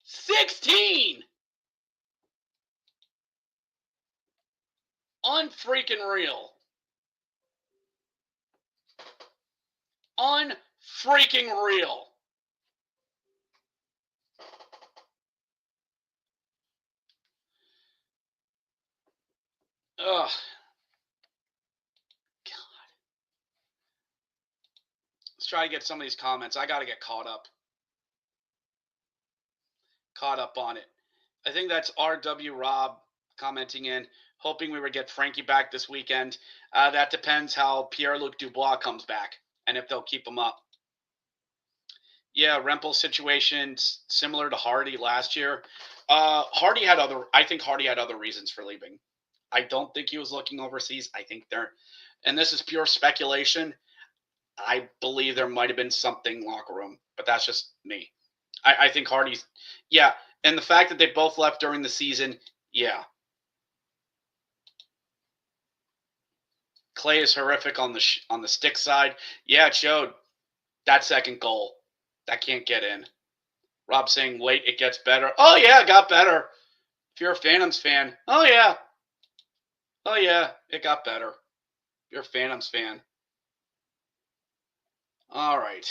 16! Unfreaking real. Unfreaking real. Ugh. God. Let's try to get some of these comments. I got to get caught up on it. I think that's RW Rob commenting in, hoping we would get Frankie back this weekend. That depends how Pierre-Luc Dubois comes back and if they'll keep him up. Yeah, Rempel's situation similar to Hardy last year. I think Hardy had other reasons for leaving. I don't think he was looking overseas. I think and this is pure speculation, I believe there might have been something locker room, but that's just me. I think Hardy's, yeah, and the fact that they both left during the season, yeah. Clay is horrific on the stick side. Yeah, it showed. That second goal, that can't get in. Rob saying, wait, it gets better. Oh, yeah, it got better. If you're a Phantoms fan, oh, yeah. Oh, yeah, it got better. If you're a Phantoms fan. All right.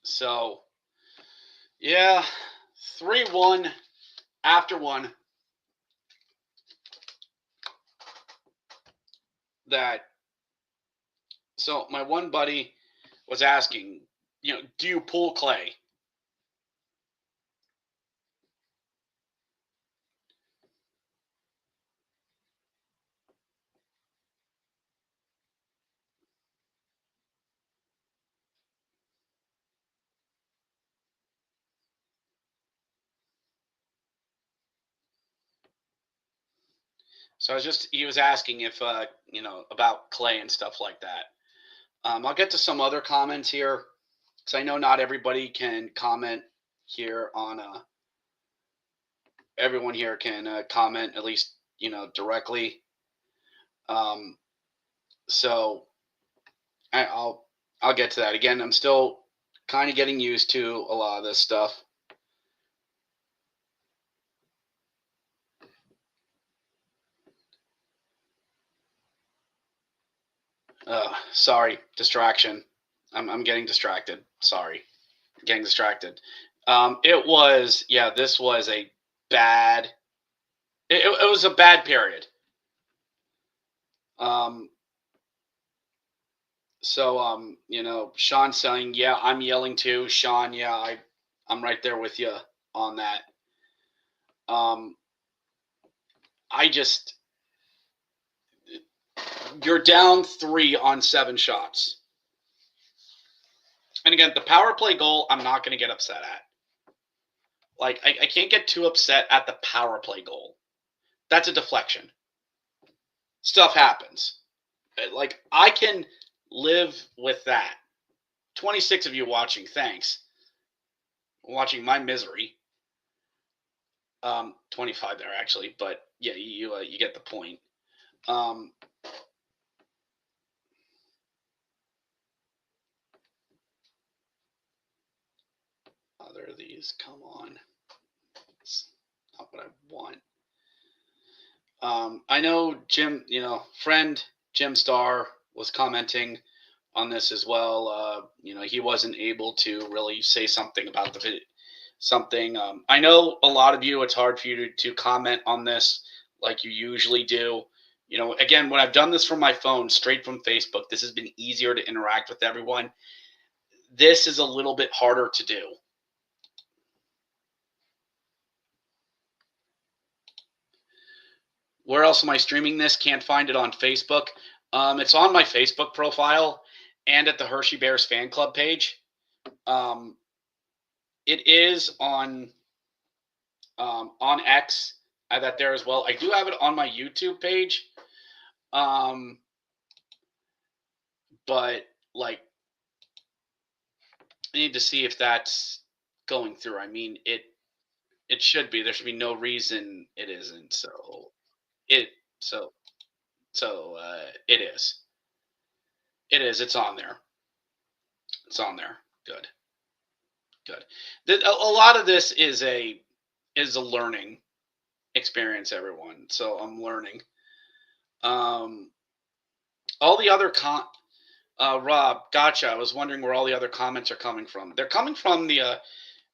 So, yeah, 3-1 after one. So my one buddy was asking, do you pull Clay? So he was asking if, about Clay and stuff like that. I'll get to some other comments here, because I know not everybody can comment here on everyone here can comment at least, directly. Um, so I'll get to that again. I'm still kind of getting used to a lot of this stuff. Sorry, distraction. I'm getting distracted. Sorry, getting distracted. This was a bad. It was a bad period. Um, Sean saying, yeah, I'm yelling too. Sean, yeah, I'm right there with you on that. I just, you're down 3 on 7 shots. And again, the power play goal, I'm not going to get upset at. Like, I can't get too upset at the power play goal. That's a deflection. Stuff happens. Like, I can live with that. 26 of you watching, thanks. Watching my misery. 25 there, actually. But, yeah, you get the point. Other of these, come on. It's not what I want. I know Jim, friend Jim Starr was commenting on this as well. He wasn't able to really say something about the video. I know a lot of you, it's hard for you to comment on this like you usually do. Again, when I've done this from my phone, straight from Facebook, this has been easier to interact with everyone. This is a little bit harder to do. Where else am I streaming this? Can't find it on Facebook. It's on my Facebook profile and at the Hershey Bears fan club page. It is on X. I have that there as well. I do have it on my YouTube page. But like, I need to see if that's going through. I mean, it should be. There should be no reason it isn't. So it it is. It is. It's on there. It's on there. Good. A lot of this is a learning experience, everyone. So I'm learning. All the other Rob, gotcha. I was wondering where all the other comments are coming from. They're coming from the.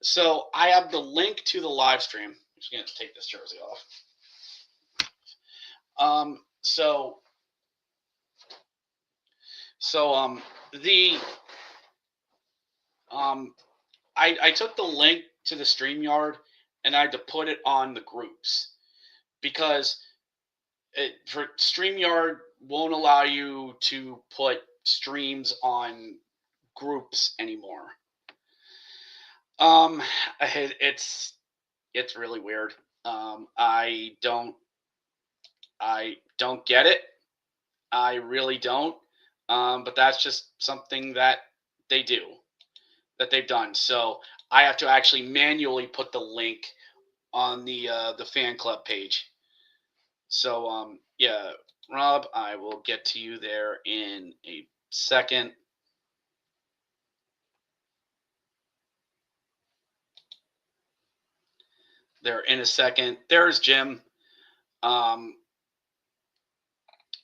So I have the link to the live stream. I'm just gonna take this jersey off. I took the link to the StreamYard and I had to put it on the groups because for StreamYard won't allow you to put streams on groups anymore. It's really weird. I don't get it. I really don't. But that's just something that they do, that they've done. So I have to actually manually put the link on the fan club page. So yeah, Rob, I will get to you there in a second. There in a second. There's Jim.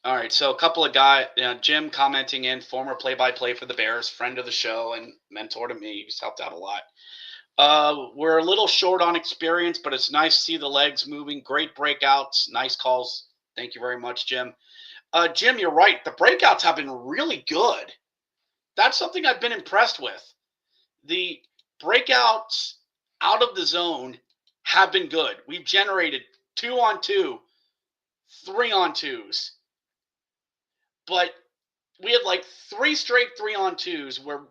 All right, so a couple of guys, Jim commenting in, former play-by-play for the Bears, friend of the show and mentor to me. He's helped out a lot. We're a little short on experience, but it's nice to see the legs moving. Great breakouts, nice calls. Thank you very much, Jim. Jim, you're right. The breakouts have been really good. That's something I've been impressed with. The breakouts out of the zone have been good. We've generated 2-on-2, 3-on-2s. But we had like 3 straight 3-on-2s where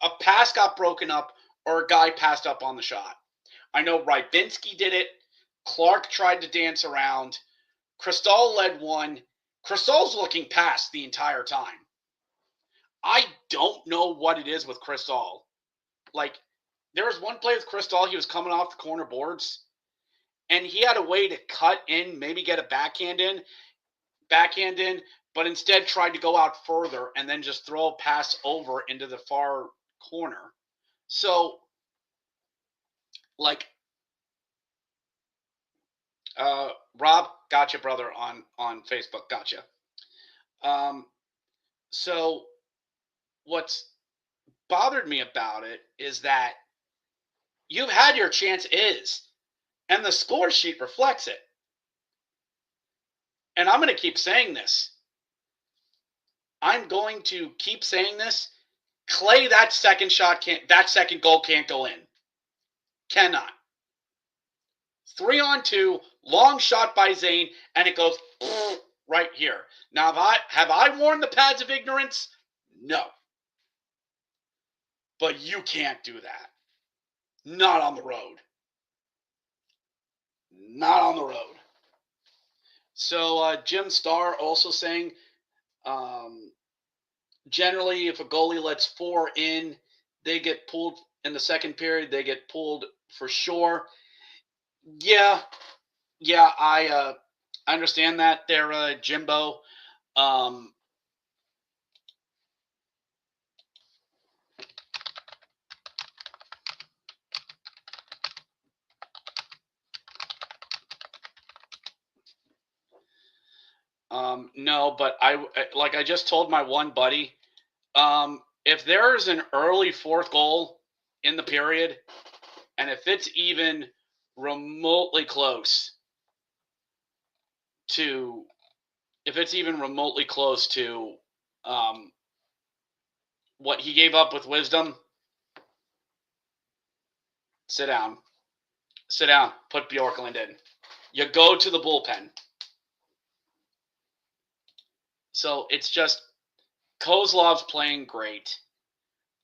a pass got broken up or a guy passed up on the shot. I know Rybinski did it. Clark tried to dance around. Cristal led one. Cristal's looking past the entire time. I don't know what it is with Cristal. Like, there was one play with Cristal. He was coming off the corner boards, and he had a way to cut in, maybe get a backhand in, but instead tried to go out further and then just throw a pass over into the far corner. So, like, Rob, gotcha, brother, on Facebook, gotcha. So what's bothered me about it is that you've had your chance and the score sheet reflects it. And I'm going to keep saying this. I'm going to keep saying this. Clay, that second goal can't go in. Cannot. 3-on-2, long shot by Zane, and it goes right here. Now, have I worn the pads of ignorance? No. But you can't do that. Not on the road. Not on the road. So Jim Starr also saying, generally, if a goalie lets 4 in, they get pulled in the second period. They get pulled for sure. Yeah, I understand that there, Jimbo. No, but I just told my one buddy, if there's an early fourth goal in the period, and if it's even remotely close to what he gave up with Wisdom, sit down, put Bjorklund in. You go to the bullpen. So it's just Kozlov's playing great.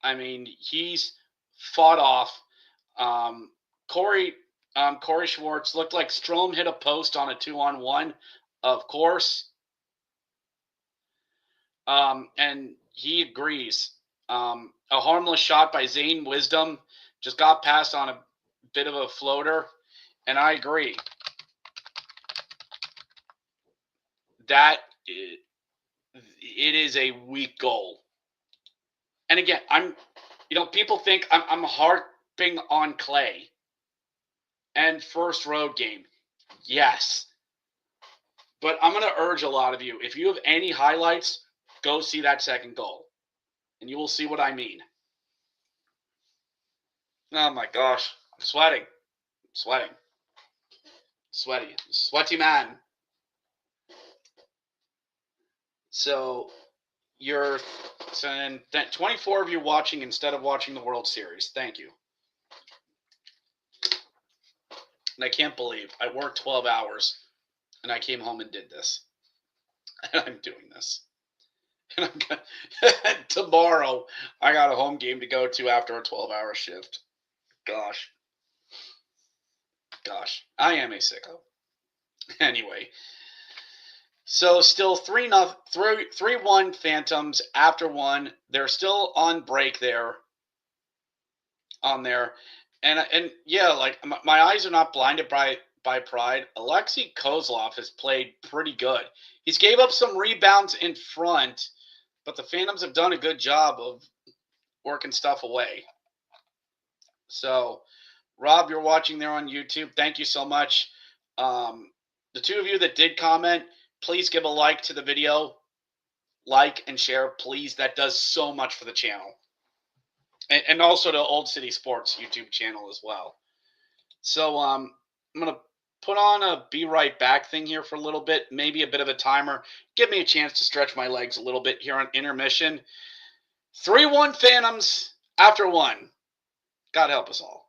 I mean, he's fought off. Corey Schwartz looked like Strome hit a post on a 2-on-1, of course. And he agrees. A harmless shot by Zane Wisdom just got passed on a bit of a floater, and I agree. That it is a weak goal. And again, people think I'm harping on Clay and first road game. Yes. But I'm going to urge a lot of you, if you have any highlights, go see that second goal. And you will see what I mean. Oh my gosh. I'm sweating. Sweaty man. So you're 24 of you watching instead of watching the World Series. Thank you. And I can't believe I worked 12 hours and I came home and did this. And I'm doing this. And tomorrow I got a home game to go to after a 12-hour shift. Gosh, I am a sicko. Anyway, so still 3-1 Phantoms after 1. They're still on break there. And yeah, like my eyes are not blinded by pride. Alexei Kozlov has played pretty good. He's gave up some rebounds in front, but the Phantoms have done a good job of working stuff away. So, Rob, you're watching there on YouTube. Thank you so much. The two of you that did comment, please give a like to the video. Like and share, please. That does so much for the channel. And also to Old City Sports YouTube channel as well. So I'm going to put on a be right back thing here for a little bit, maybe a bit of a timer. Give me a chance to stretch my legs a little bit here on intermission. 3-1 Phantoms after 1. God help us all.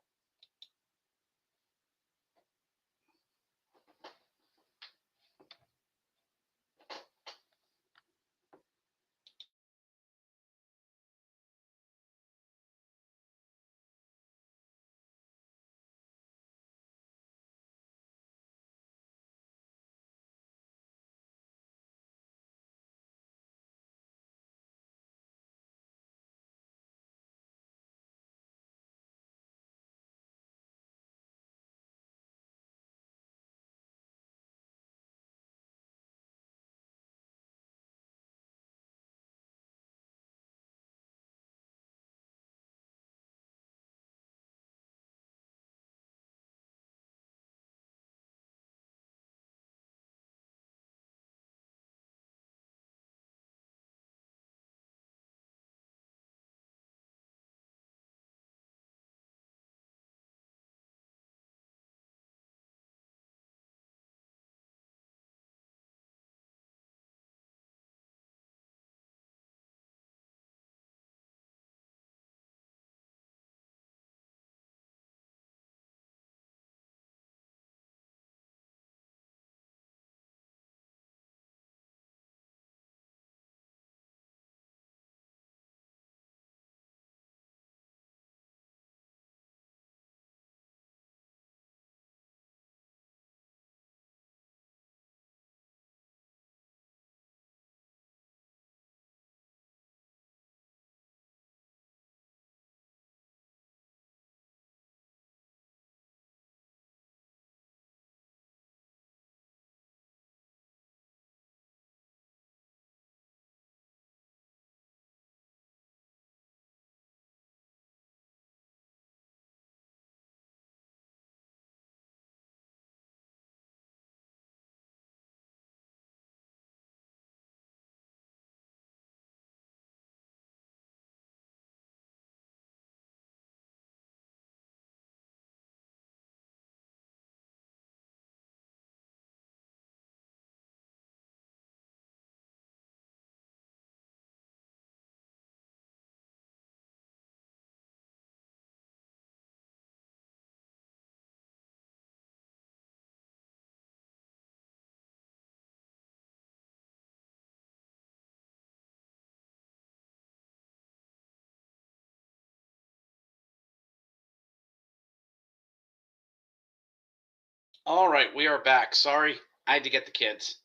All right, we are back. Sorry, I had to get the kids.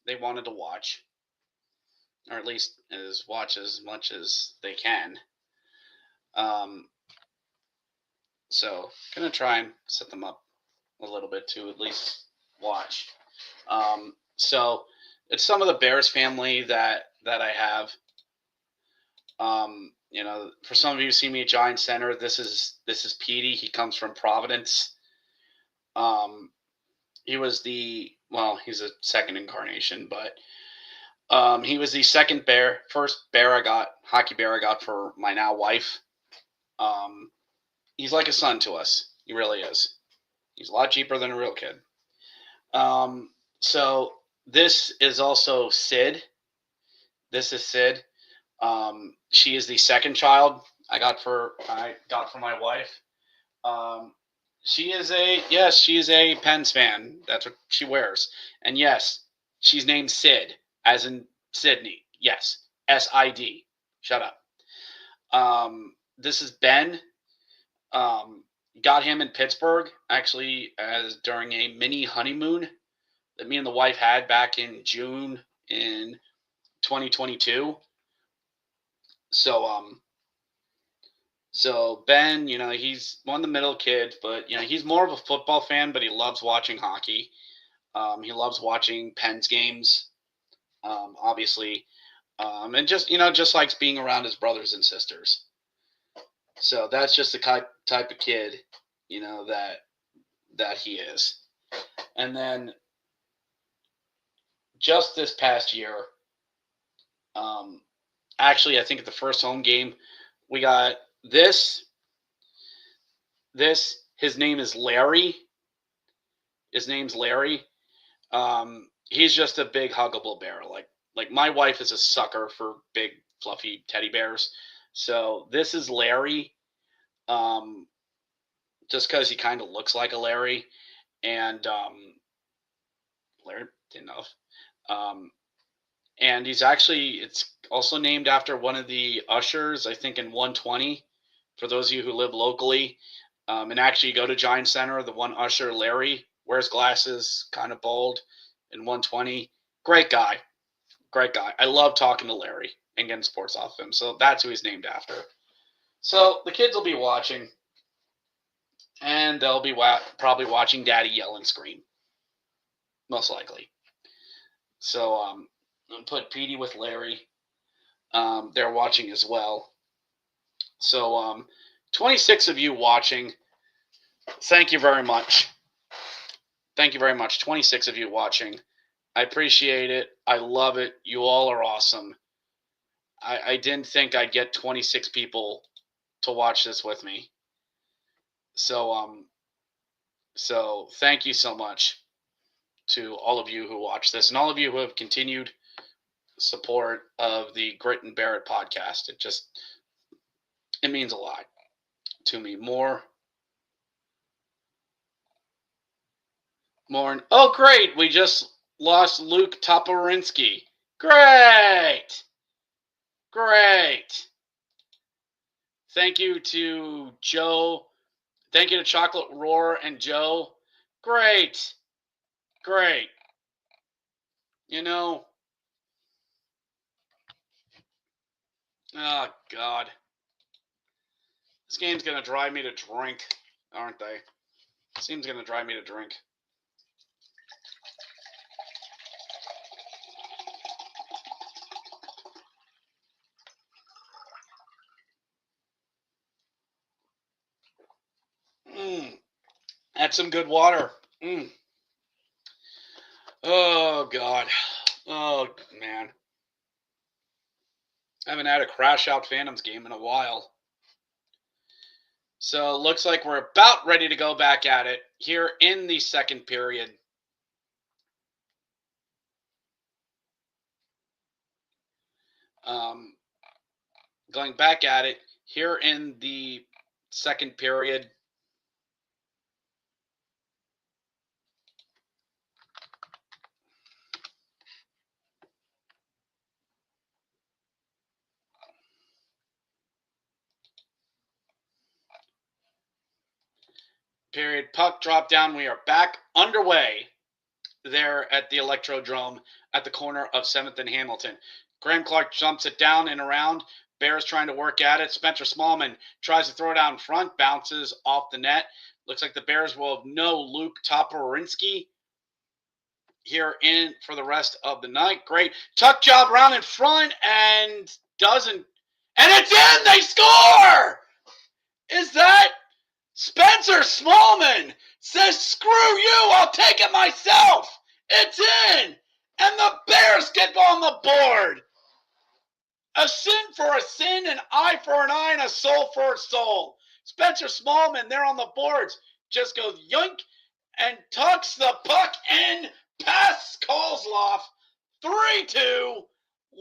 They wanted to watch, or at least watch as much as they can. Um, so gonna try and set them up a little bit to at least watch. So it's some of the Bears family that I have. For some of you who see me at Giant Center, this is Petey. He comes from Providence. Um, he was he's a second incarnation, but he was the first bear I got, hockey bear I got for my now wife. He's like a son to us. He really is. He's a lot cheaper than a real kid. So this is also Sid. This is Sid. She is the second child I got for my wife. She is a Pens fan. That's what she wears. And yes, she's named Sid, as in Sydney. Yes, SID. Shut up. This is Ben. Got him in Pittsburgh, actually, as during a mini honeymoon that me and the wife had back in June in 2022. So Ben, he's one of the middle kids, but he's more of a football fan, but he loves watching hockey. He loves watching Pens games, obviously, and just likes being around his brothers and sisters. So that's just the type of kid, that he is. And then just this past year, actually, I think at the first home game, we got this. His name is Larry. His name's Larry. He's just a big huggable bear. Like my wife is a sucker for big fluffy teddy bears. So this is Larry. Just because he kind of looks like a Larry, and Larry enough. And it's also named after one of the ushers, I think in 120. For those of you who live locally, and actually go to Giant Center, the one usher, Larry, wears glasses, kind of bald, in 120. Great guy. I love talking to Larry and getting sports off him. So that's who he's named after. So the kids will be watching, and they'll be probably watching Daddy yell and scream, most likely. So I'll put Petey with Larry. They're watching as well. So 26 of you watching. Thank you very much. 26 of you watching. I appreciate it. I love it. You all are awesome. I didn't think I'd get 26 people to watch this with me. So thank you so much to all of you who watch this and all of you who have continued support of the Grit and Barrett podcast. It means a lot to me. More. Oh, great. We just lost Luke Toporinsky. Great. Thank you to Joe. Thank you to Chocolate Roar and Joe. Great. Oh, God. This game's going to drive me to drink, aren't they? Seems going to drive me to drink. That's some good water. Oh, God. Oh, man. I haven't had a Crash Out Phantoms game in a while. So it looks like we're about ready to go back at it here in the second period. Going back at it here in the second period. Period. Puck drop down. We are back underway there at the Electrodrome at the corner of 7th and Hamilton. Graham Clark jumps it down and around. Bears trying to work at it. Spencer Smallman tries to throw it out in front. Bounces off the net. Looks like the Bears will have no Luke Toporinsky here in for the rest of the night. Great tuck job around in front and doesn't. And it's in! They score! Is that Spencer Smallman? Says, screw you, I'll take it myself. It's in. And the Bears get on the board. A sin for a sin, an eye for an eye, and a soul for a soul. Spencer Smallman there on the boards just goes yoink and tucks the puck in past Kozlov. 3-2.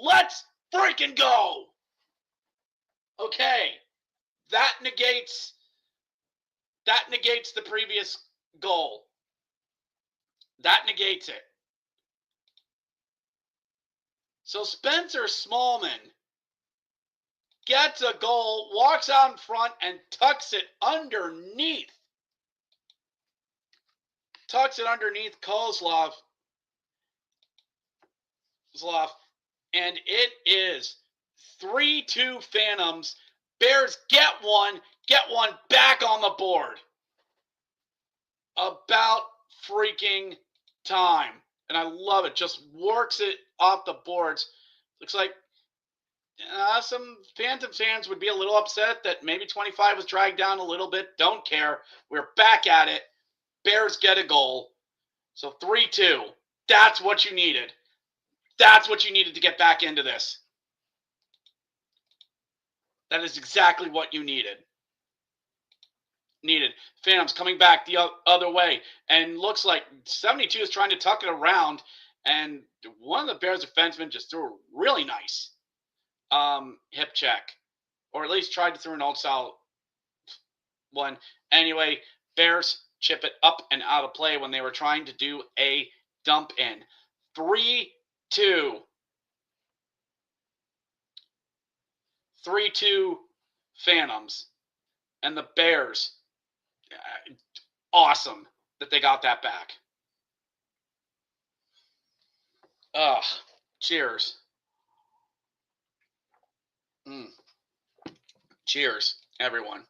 Let's freaking go. Okay. That negates the previous goal. That negates it. So Spencer Smallman gets a goal, walks out in front, and tucks it underneath. Tucks it underneath Kozlov. And it is 3-2 Phantoms. Bears get one back on the board. About freaking time. And I love it. Just works it off the boards. Looks like some Phantom fans would be a little upset that maybe 25 was dragged down a little bit. Don't care. We're back at it. Bears get a goal. So 3-2. That's what you needed. That's what you needed to get back into this. That is exactly what you needed. Phantoms coming back the other way. And looks like 72 is trying to tuck it around. And one of the Bears defensemen just threw a really nice hip check. Or at least tried to throw an old style one. Anyway, Bears chip it up and out of play when they were trying to do a dump in. 3-2. 3-2 Phantoms. And the Bears, awesome that they got that back. Cheers. Cheers, everyone.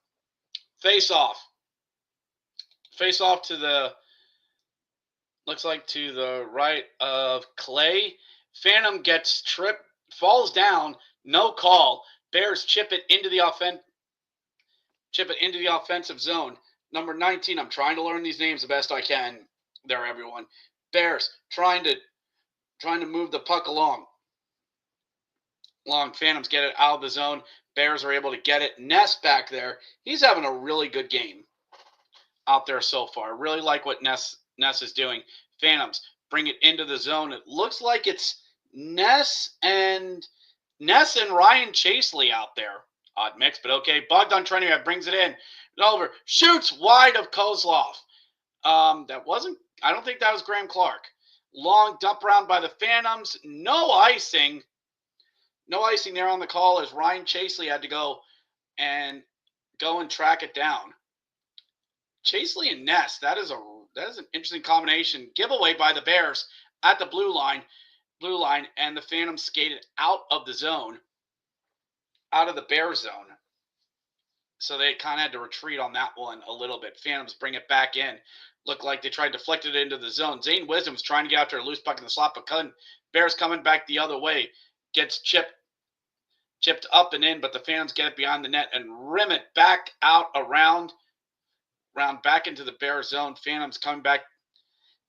Face off. Face off to the, looks like to the right of Clay. Phantom gets tripped, falls down, no call. Bears chip it into the offensive zone. Number 19, I'm trying to learn these names the best I can there, everyone. Bears trying to move the puck along. Phantoms get it out of the zone. Bears are able to get it. Ness back there. He's having a really good game out there so far. Really like what Ness is doing. Phantoms bring it into the zone. It looks like it's Ness and Ryan Chaseley out there. Odd mix, but okay. Bogdan Treneyev brings it in. Over. Shoots wide of Kozlov. I don't think that was Graham Clark. Long dump around by the Phantoms. No icing. No icing there on the call as Ryan Chaseley had to go and track it down. Chaseley and Ness. That is an interesting combination. Giveaway by the Bears at the blue line, and the Phantoms skated out of the zone, out of the Bear zone. So they kind of had to retreat on that one a little bit. Phantoms bring it back in. Looked like they tried to deflect it into the zone. Zane Wisdom's trying to get after a loose puck in the slot, but couldn't. Bears coming back the other way. Gets chipped up and in, but the Phantoms get it behind the net and rim it back out around back into the Bear zone. Phantoms coming back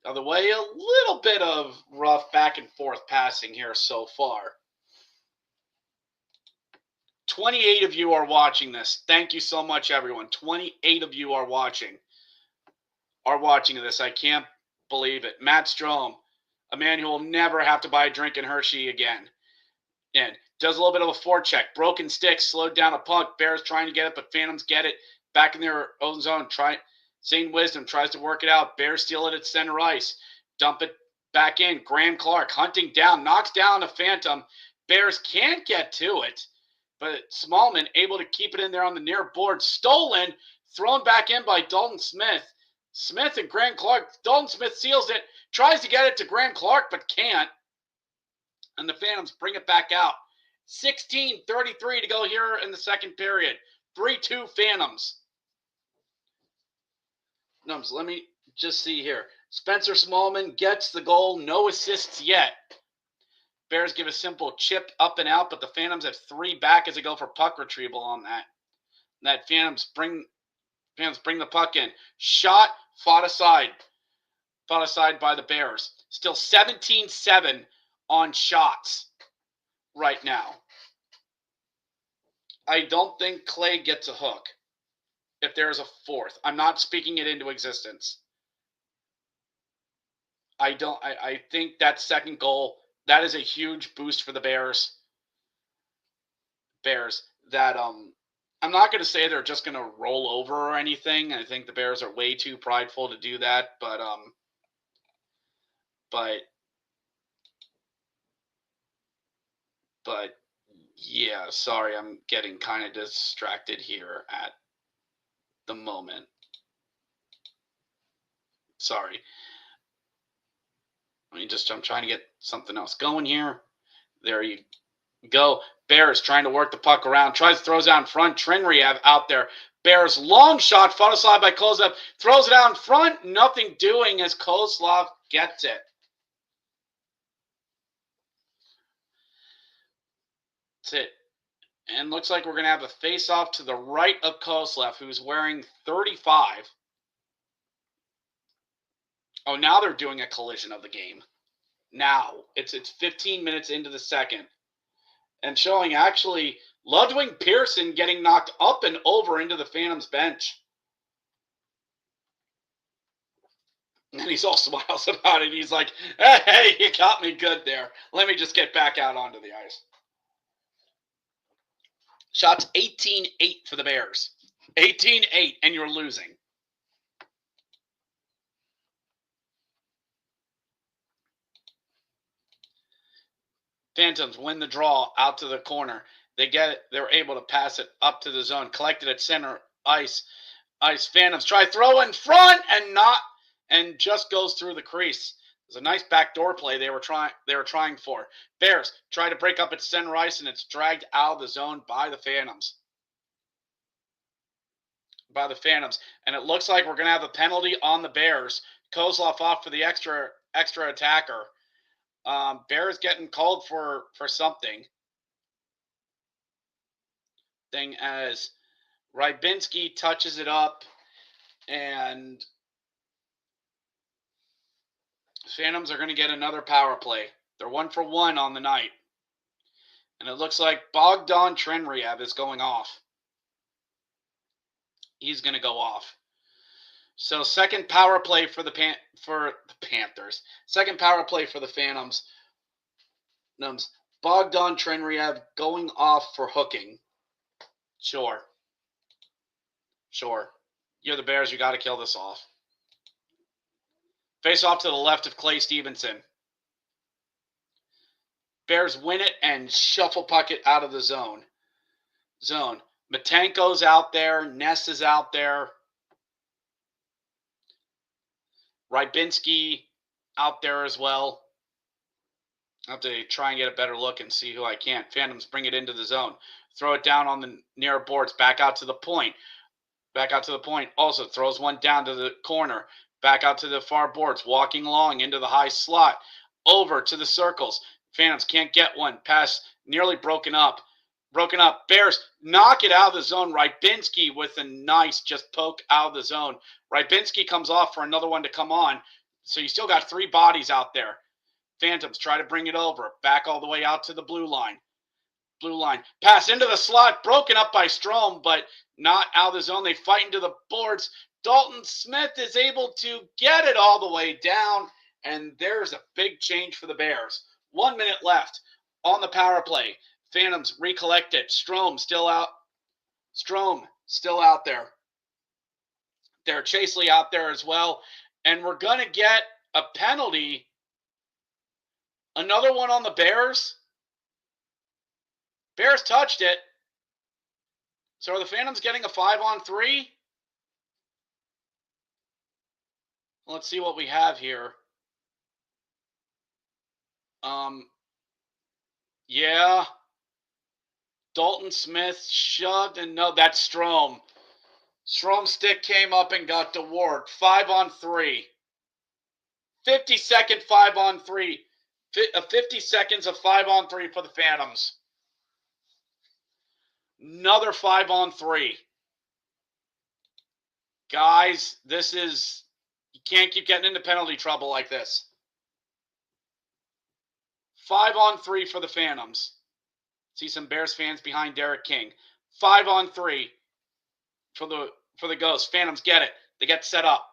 the other way. A little bit of rough back and forth passing here so far. 28 of you are watching this. Thank you so much, everyone. 28 of you are watching this. I can't believe it. Matt Strom, a man who will never have to buy a drink in Hershey again. And does a little bit of a forecheck. Broken stick, slowed down a puck. Bears trying to get it, but Phantoms get it back in their own zone. Zane Wisdom tries to work it out. Bears steal it at center ice. Dump it back in. Graham Clark hunting down. Knocks down a Phantom. Bears can't get to it. But Smallman able to keep it in there on the near board. Stolen. Thrown back in by Dalton Smith. Smith and Graham Clark. Dalton Smith seals it. Tries to get it to Graham Clark, but can't. And the Phantoms bring it back out. 16:33 to go here in the second period. 3-2 Phantoms. Nums, let me just see here. Spencer Smallman gets the goal. No assists yet. Bears give a simple chip up and out, but the Phantoms have 3 back as they go for puck retrieval on that. That Phantoms bring the puck in. Shot, fought aside. Fought aside by the Bears. Still 17-7 on shots right now. I don't think Clay gets a hook if there's a fourth. I'm not speaking it into existence. I think that second goal, that is a huge boost for the Bears. That I'm not going to say they're just going to roll over or anything. I think the Bears are way too prideful to do that, but yeah, sorry, I'm getting kind of distracted here at the moment. Sorry. I'm trying to get something else going here. There you go. Bears trying to work the puck around. Throws out in front. Trinrehab out there. Bears long shot. Fought aside by Kozlov. Throws it out in front. Nothing doing as Kozlov gets it. That's it. And looks like we're going to have a face-off to the right of Kozlov, who's wearing 35. Oh, now they're doing a collision of the game. Now. It's 15 minutes into the second. And showing actually Ludwig Pearson getting knocked up and over into the Phantoms bench. And he's all smiles about it. He's like, hey, you got me good there. Let me just get back out onto the ice. Shots 18-8 for the Bears. 18-8, and you're losing. Phantoms win the draw out to the corner. They get it. They're able to pass it up to the zone. Collected at center ice. Phantoms try throw in front and just goes through the crease. It was a nice backdoor play they were trying for. Bears try to break up at center ice, and it's dragged out of the zone by the Phantoms. And it looks like we're going to have a penalty on the Bears. Kozlov off for the extra attacker. Bears getting called for something. As Rybinski touches it up, and Phantoms are going to get another power play. They're 1 for 1 on the night. And it looks like Bogdan Trinrehab is going off. He's going to go off. So second power play for the Panthers. Second power play for the Phantoms. Bogdan Trinrehab going off for hooking. Sure. You're the Bears. You got to kill this off. Face off to the left of Clay Stevenson. Bears win it and shuffle puck it out of the zone. Matenko's out there. Ness is out there. Rybinski out there as well. I'll have to try and get a better look and see who I can. Phantoms bring it into the zone. Throw it down on the near boards. Back out to the point. Also throws one down to the corner. Back out to the far boards. Walking along into the high slot. Over to the circles. Phantoms can't get one. Pass nearly broken up. Bears knock it out of the zone. Rybinski with a nice just poke out of the zone. Rybinski comes off for another one to come on. So you still got 3 bodies out there. Phantoms try to bring it over. Back all the way out to the blue line. Pass into the slot. Broken up by Strome, but not out of the zone. They fight into the boards. Dalton Smith is able to get it all the way down. And there's a big change for the Bears. 1 minute left on the power play. Phantoms recollect it. Strome still out there. They're Chaseley out there as well. And we're going to get a penalty. Another one on the Bears. Bears touched it. So are the Phantoms getting a 5-on-3? Let's see what we have here. Yeah. Dalton Smith shoved, and no, that's Strom. Strom's stick came up and got DeWard. 5-on-3. 50-second 5-on-3. 50 seconds of 5-on-3 for the Phantoms. Another 5-on-3. Guys, this is... You can't keep getting into penalty trouble like this. 5-on-3 for the Phantoms. See some Bears fans behind Derek King. 5-on-3 for the Ghosts. Phantoms get it. They get set up.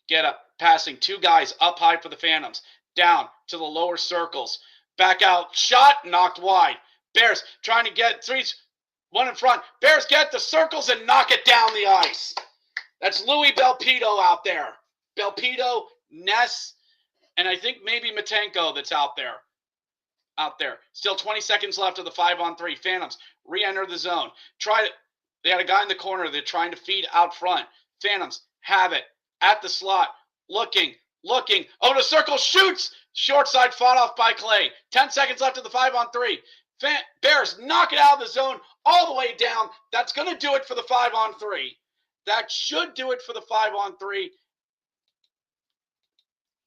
Get up. Passing. 2 guys up high for the Phantoms. Down to the lower circles. Back out. Shot. Knocked wide. Bears trying to get 3. 1 in front. Bears get the circles and knock it down the ice. That's Louis Belpedo out there. Belpedo, Ness, and I think maybe Matenko that's out there. Still 20 seconds left of the 5-on-3. Phantoms re-enter the zone. They had a guy in the corner. They're trying to feed out front. Phantoms have it at the slot. Looking. Oh, the circle shoots. Short side fought off by Clay. 10 seconds left of the 5-on-3. Bears knock it out of the zone all the way down. That's going to do it for the 5-on-3. That should do it for the 5-on-3.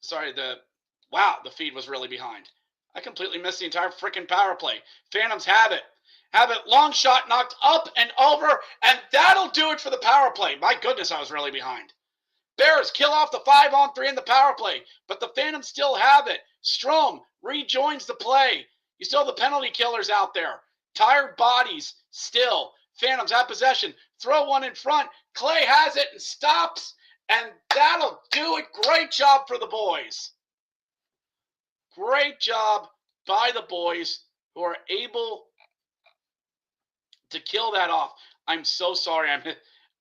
Sorry, the feed was really behind. I completely missed the entire freaking power play. Phantoms have it. Long shot knocked up and over, and that'll do it for the power play. My goodness, I was really behind. Bears kill off the 5-on-3 in the power play, but the Phantoms still have it. Strom rejoins the play. You still have the penalty killers out there. Tired bodies still. Phantoms have possession. Throw one in front. Clay has it and stops, and that'll do it. Great job for the boys. Great job by the boys who are able to kill that off. I'm so sorry. I'm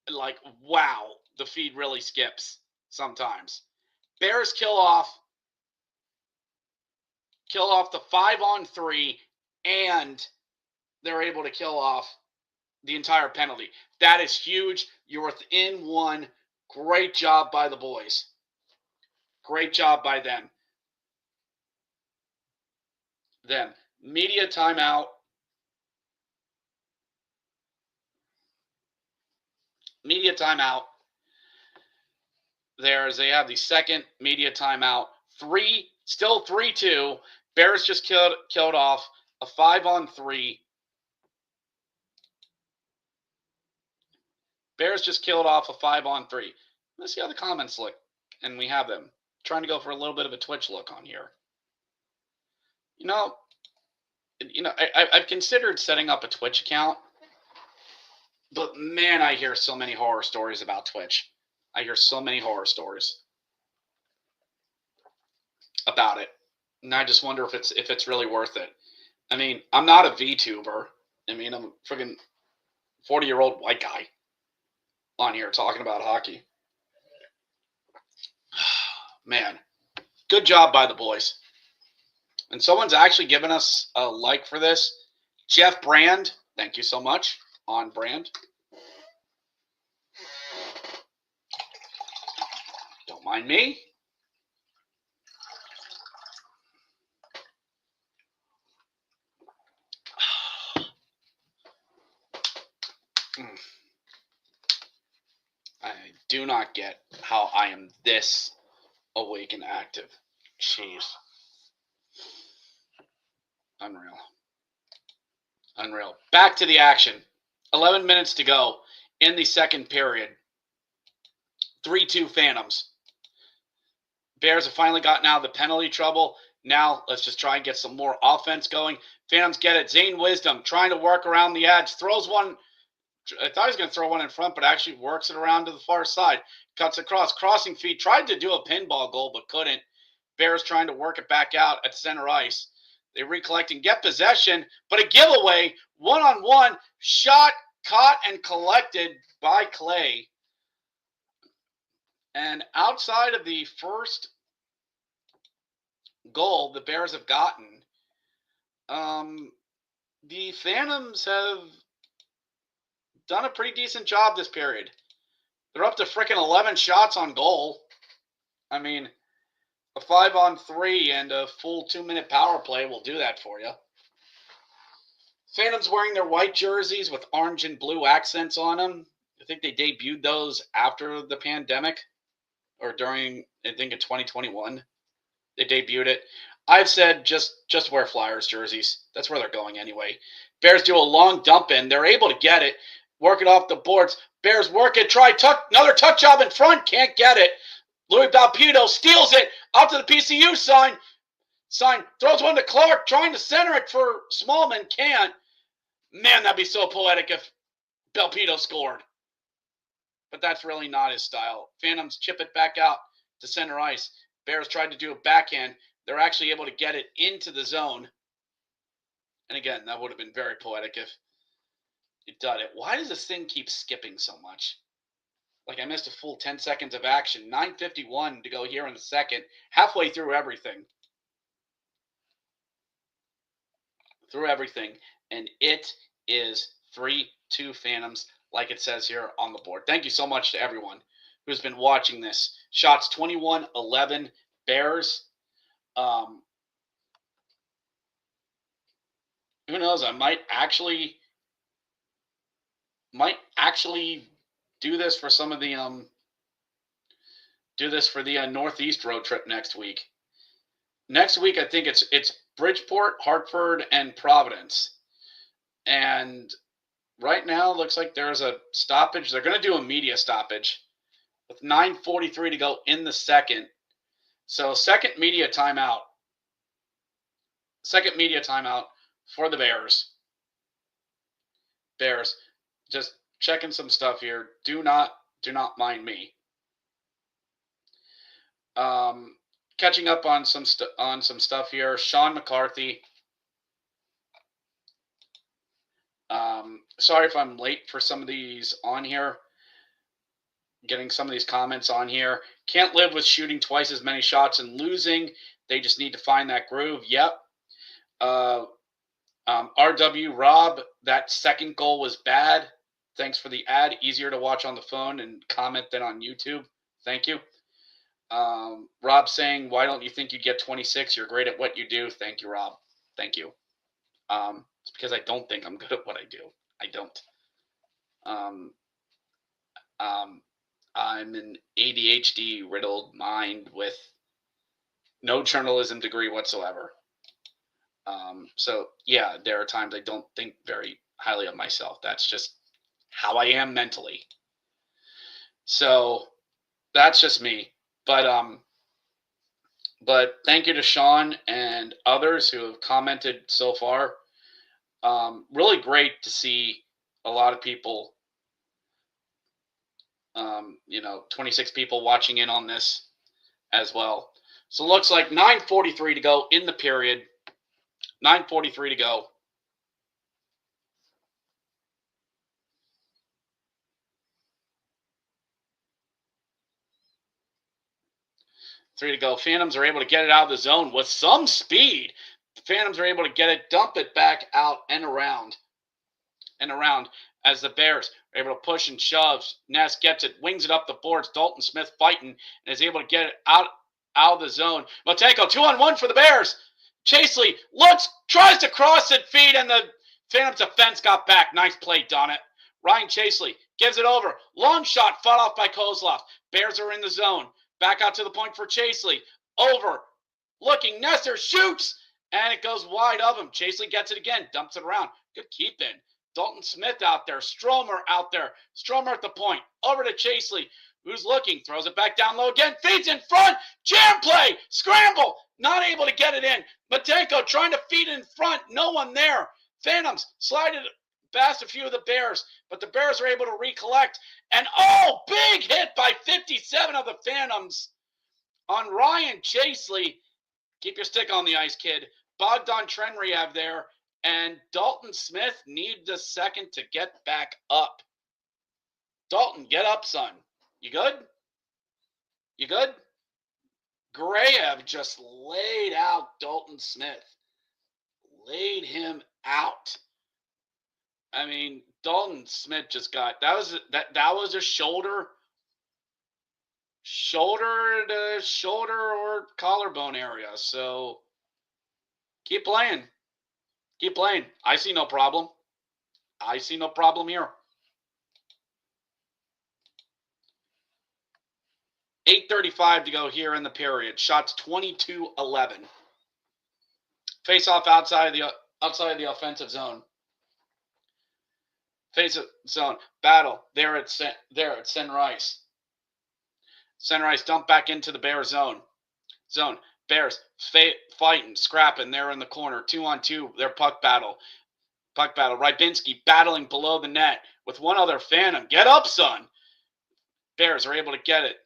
like, wow, the feed really skips sometimes. Bears kill off the 5-on-3, and they're able to kill off the entire penalty. That is huge. You're within 1. Great job by the boys. Great job by them. Media timeout. Media timeout. They have the second media timeout. Still 3-2. Bears just killed off a 5-on-3. Bears just killed off a 5-on-3. Let's see how the comments look. And we have them. Trying to go for a little bit of a Twitch look on here. I've considered setting up a Twitch account. But man, I hear so many horror stories about Twitch. I hear so many horror stories about it. And I just wonder if it's really worth it. I mean, I'm not a VTuber. I mean, I'm a friggin' 40-year-old white guy on here talking about hockey. Man, good job by the boys. And someone's actually given us a like for this. Jeff Brand, thank you so much. On brand. Don't mind me. I do not get how I am this awake and active. Jeez. Unreal. Back to the action. 11 minutes to go in the second period. 3-2 Phantoms. Bears have finally gotten out of the penalty trouble. Now let's just try and get some more offense going. Phantoms get it. Zane Wisdom trying to work around the edge. Throws one. I thought he was going to throw one in front, but actually works it around to the far side. Cuts across. Crossing feed. Tried to do a pinball goal, but couldn't. Bears trying to work it back out at center ice. They recollect and get possession, but a giveaway. 1-on-1. Shot, caught, and collected by Clay. And outside of the first goal the Bears have gotten, the Phantoms have done a pretty decent job this period. They're up to freaking 11 shots on goal. I mean, a 5-on-3 and a full 2-minute power play will do that for you. Phantoms wearing their white jerseys with orange and blue accents on them. I think they debuted those after the pandemic or during, I think, in 2021. They debuted it. I've said just wear Flyers jerseys. That's where they're going anyway. Bears do a long dump in. They're able to get it. Work it off the boards. Bears work it. Try another tuck job in front. Can't get it. Louis Balpito steals it out to the PCU sign. Throws one to Clark, trying to center it for Smallman. Can't. Man, that'd be so poetic if Balpito scored. But that's really not his style. Phantoms chip it back out to center ice. Bears tried to do a backhand. They're actually able to get it into the zone. And again, that would have been very poetic if it done it. Why does this thing keep skipping so much? Like I missed a full 10 seconds of action. 9:51 to go here in the second. Halfway through everything. And it is 3-2 Phantoms, like it says here on the board. Thank you so much to everyone who's been watching this. Shots 21-11 Bears. Who knows? I might actually do this for some of the Northeast road trip next week. Next week, I think it's Bridgeport, Hartford, and Providence. And right now, it looks like there's a stoppage. They're going to do a media stoppage with 9:43 to go in the second. So second media timeout for the Bears. Just checking some stuff here. Do not mind me. Catching up on some stuff here. Sean McCarthy. Sorry if I'm late for some of these on here. Getting some of these comments on here. Can't live with shooting twice as many shots and losing. They just need to find that groove. Yep. RW Rob, that second goal was bad. Thanks for the ad. Easier to watch on the phone and comment than on YouTube. Thank you. Rob saying, why don't you think you get 26? You're great at what you do. Thank you, Rob. Thank you. It's because I don't think I'm good at what I do. I don't. I'm an ADHD-riddled mind with no journalism degree whatsoever. So, yeah, there are times I don't think very highly of myself. That's just how I am mentally. So, that's just me. But thank you to Sean and others who have commented so far. Really great to see a lot of people, 26 people watching in on this as well. So it looks like 9:43 to go in the period. 9:43 to go. Three to go. Phantoms are able to get it out of the zone with some speed. The Phantoms are able to get it, dump it back out and around as the Bears are able to push and shove. Ness gets it, wings it up the boards. Dalton Smith fighting and is able to get it out of the zone. Matejko 2-on-1 for the Bears. Chaseley tries to cross it, feed, and the Phantoms defense got back. Nice play, Donnett. Ryan Chaseley gives it over. Long shot fought off by Kozlov. Bears are in the zone. Back out to the point for Chaseley. Over. Looking. Nesser shoots. And it goes wide of him. Chaseley gets it again. Dumps it around. Good keep in. Dalton Smith out there. Stromer out there. Stromer at the point. Over to Chaseley, who's looking. Throws it back down low again. Feeds in front. Jam play. Scramble. Not able to get it in. Matejko trying to feed in front. No one there. Phantoms slide it past a few of the Bears, but the Bears are able to recollect. And big hit by 57 of the Phantoms on Ryan Chaseley. Keep your stick on the ice, kid. Bogdan Trenriev there, and Dalton Smith need the second to get back up. Dalton, get up, son. You good? You good? Grayev just laid out Dalton Smith. Laid him out. I mean, Dalton Smith just got that was a shoulder. shoulder to shoulder or collarbone area. So keep playing. Keep playing. I see no problem. I see no problem here. 8:35 to go here in the period. Shots 22-11. Face off outside of the offensive zone. Face zone battle there at Sen Rice. Sen Rice dump back into the Bear zone. Bears fighting, scrapping there in the corner. 2-on-2. Their puck battle. Rybinski battling below the net with one other Phantom. Get up, son. Bears are able to get it.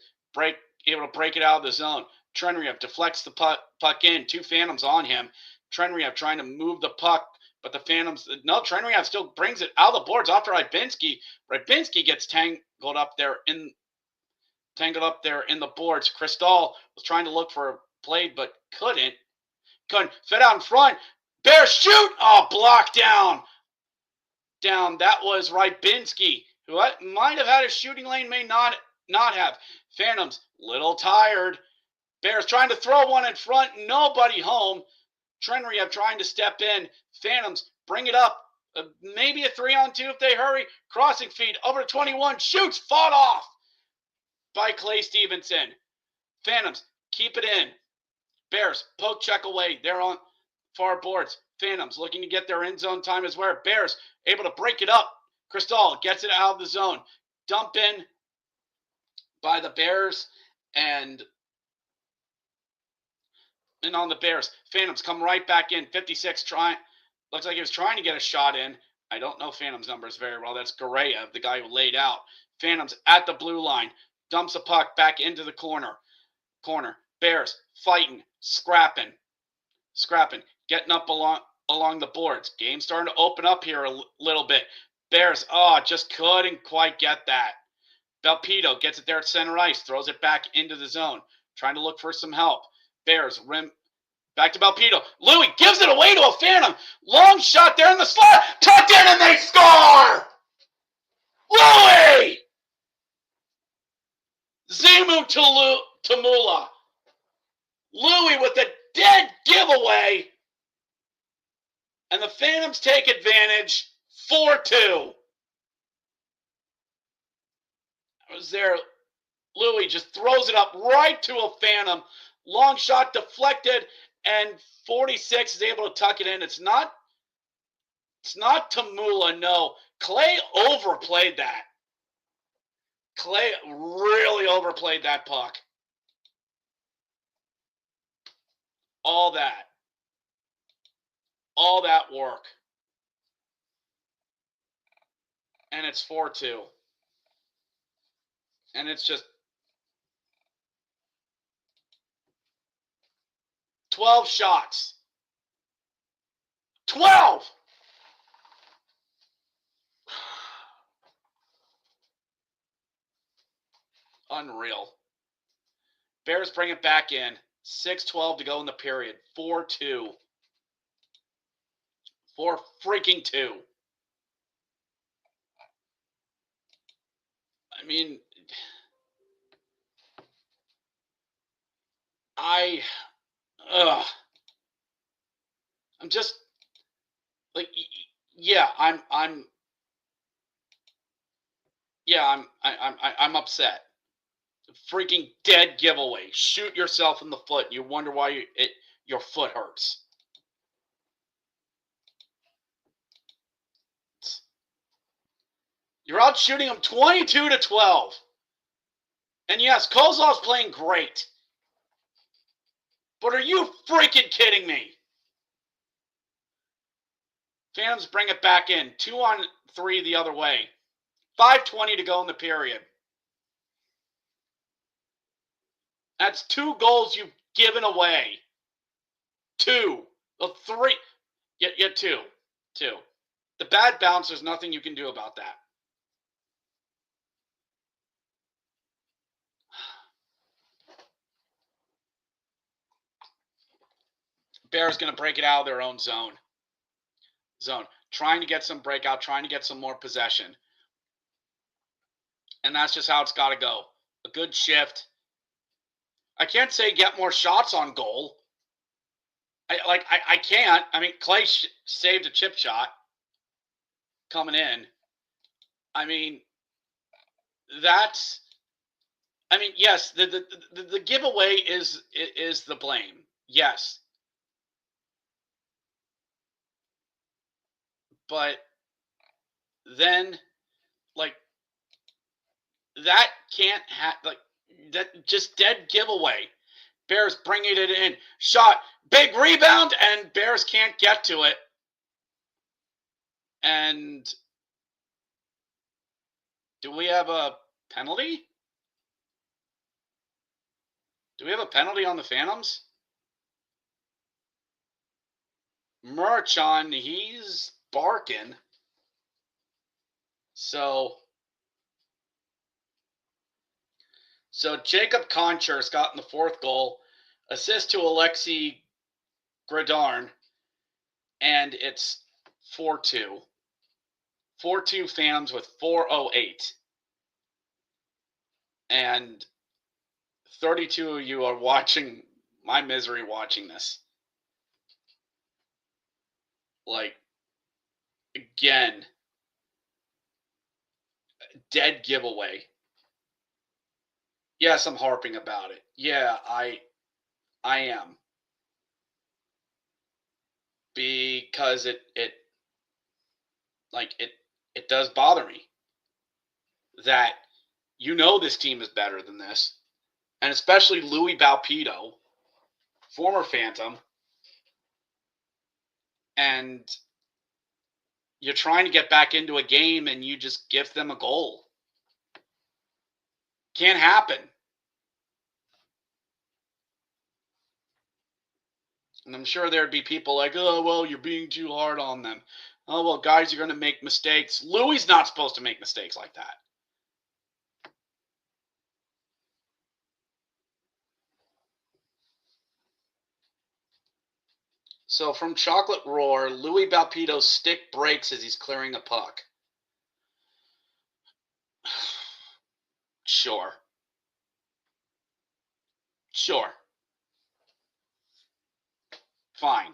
Able to break it out of the zone. Trenriev deflects the puck in. 2 Phantoms on him. Trenriev trying to move the puck, but the Phantoms, no, Trenriev still brings it out of the boards after Rybinski. Rybinski gets tangled up there in the boards. Cristal was trying to look for a play, but couldn't. Fed out in front. Bears shoot. Oh, blocked down. That was Rybinski, who might have had a shooting lane, may not have. Phantoms, little tired. Bears trying to throw one in front. Nobody home. Trenriev trying to step in. Phantoms bring it up. Maybe a 3-on-2 if they hurry. Crossing feed over to 21. Shoots. Fought off by Clay Stevenson. Phantoms keep it in. Bears poke check away. They're on far boards. Phantoms looking to get their end zone time as well. Bears able to break it up. Cristal gets it out of the zone. Dump in by the Bears and on the Bears. Phantoms come right back in. 56 looks like he was trying to get a shot in. I don't know Phantoms numbers very well. That's Gareyev, the guy who laid out. Phantoms at the blue line. Dumps a puck back into the corner. Bears fighting, scrapping, getting up along the boards. Game starting to open up here a little bit. Bears, just couldn't quite get that. Belpido gets it there at center ice, throws it back into the zone, trying to look for some help. Bears rim back to Belpido. Louis gives it away to a Phantom. Long shot there in the slot. Tucked in and they score! Louis! Zimu Tamula. Louis with a dead giveaway. And the Phantoms take advantage. 4-2. I was there. Louis just throws it up right to a Phantom. Long shot deflected, and 46 is able to tuck it in. It's not Tamula, no. Clay overplayed that. Clay really overplayed that puck. All that work. And it's 4-2. And it's just 12 shots. 12! Unreal. Bears bring it back in. 6:12 to go in the period. 4-2. 4-2. I mean, I'm just like, I'm upset. Freaking dead giveaway. Shoot yourself in the foot. You wonder why your foot hurts. You're out shooting them 22-12. And yes, Kozlov's playing great. But are you freaking kidding me? Phantoms bring it back in. 2-on-3 the other way. 5:20 to go in the period. That's 2 goals you've given away. 2. The 3. Yeah, 2. The bad bounce, there's nothing you can do about that. Bears going to break it out of their own zone. Trying to get some breakout, trying to get some more possession. And that's just how it's got to go. A good shift. I can't say get more shots on goal. I can't. I mean, Clay saved a chip shot coming in. I mean, that's. I mean, yes, the giveaway is the blame. Yes, but then like that can't like that just dead giveaway. Bears bringing it in, shot, big rebound, and Bears can't get to it. And do we have a penalty? Do we have a penalty on the Phantoms? Merchon, he's barking. So Jacob Concher's gotten the fourth goal, assist to Alexei Gradarn, and it's 4-2. 4-2 Phantoms with 4:08. And 32 of you are watching my misery watching this. Like, again, dead giveaway. Yes, I'm harping about it. Yeah, I am. Because it does bother me that this team is better than this. And especially Louis Balpito, former Phantom, and you're trying to get back into a game and you just give them a goal. Can't happen. And I'm sure there'd be people like, oh, well, you're being too hard on them. Oh, well, guys are going to make mistakes. Louis not supposed to make mistakes like that. So from Chocolate Roar, Louis Balpito's stick breaks as he's clearing a puck. Sure. Fine.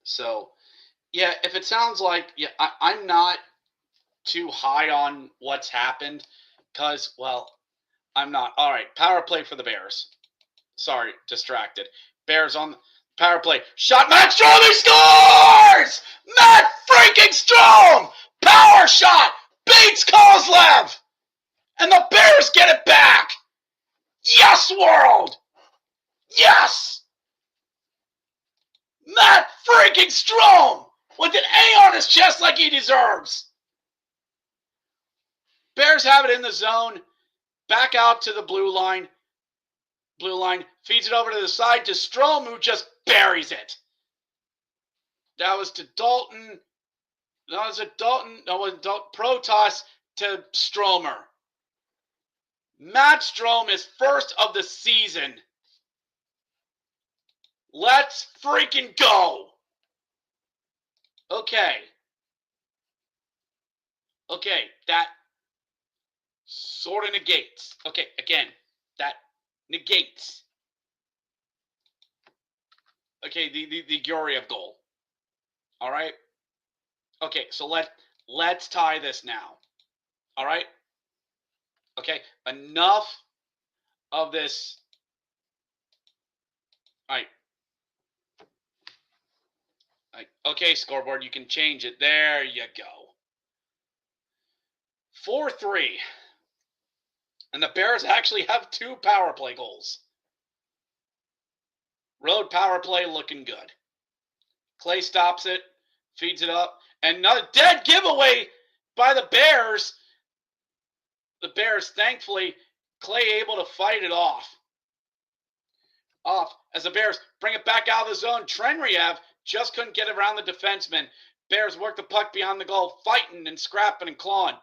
So, yeah, if it sounds like, yeah, I'm not too high on what's happened because, well, I'm not. All right, power play for the Bears. Sorry, distracted. Bears on power play. Shot, Matt Strome, he scores! Matt freaking Strome! Power shot! Beats Kozlev! And the Bears get it back! Yes, world! Yes! Matt freaking Strome! With an A on his chest like he deserves! Bears have it in the zone. Back out to the blue line. Blue line feeds it over to the side to Strome, who just buries it. That was to Dalton. That was a Dalton. No, it was Protas to Stromer. Matt Strome is first of the season. Let's freaking go. Okay, that sort of negates. Okay, again, that negates. Okay, the Guriev goal. All right. Okay, so let's tie this now. All right. Okay, enough of this. All right. Okay, scoreboard, you can change it. There you go. 4-3. And the Bears actually have 2 power play goals. Road power play looking good. Clay stops it, feeds it up, and another dead giveaway by the Bears. The Bears, thankfully, Clay able to fight it off. As the Bears bring it back out of the zone. Trenriev just couldn't get around the defenseman. Bears work the puck beyond the goal, fighting and scrapping and clawing.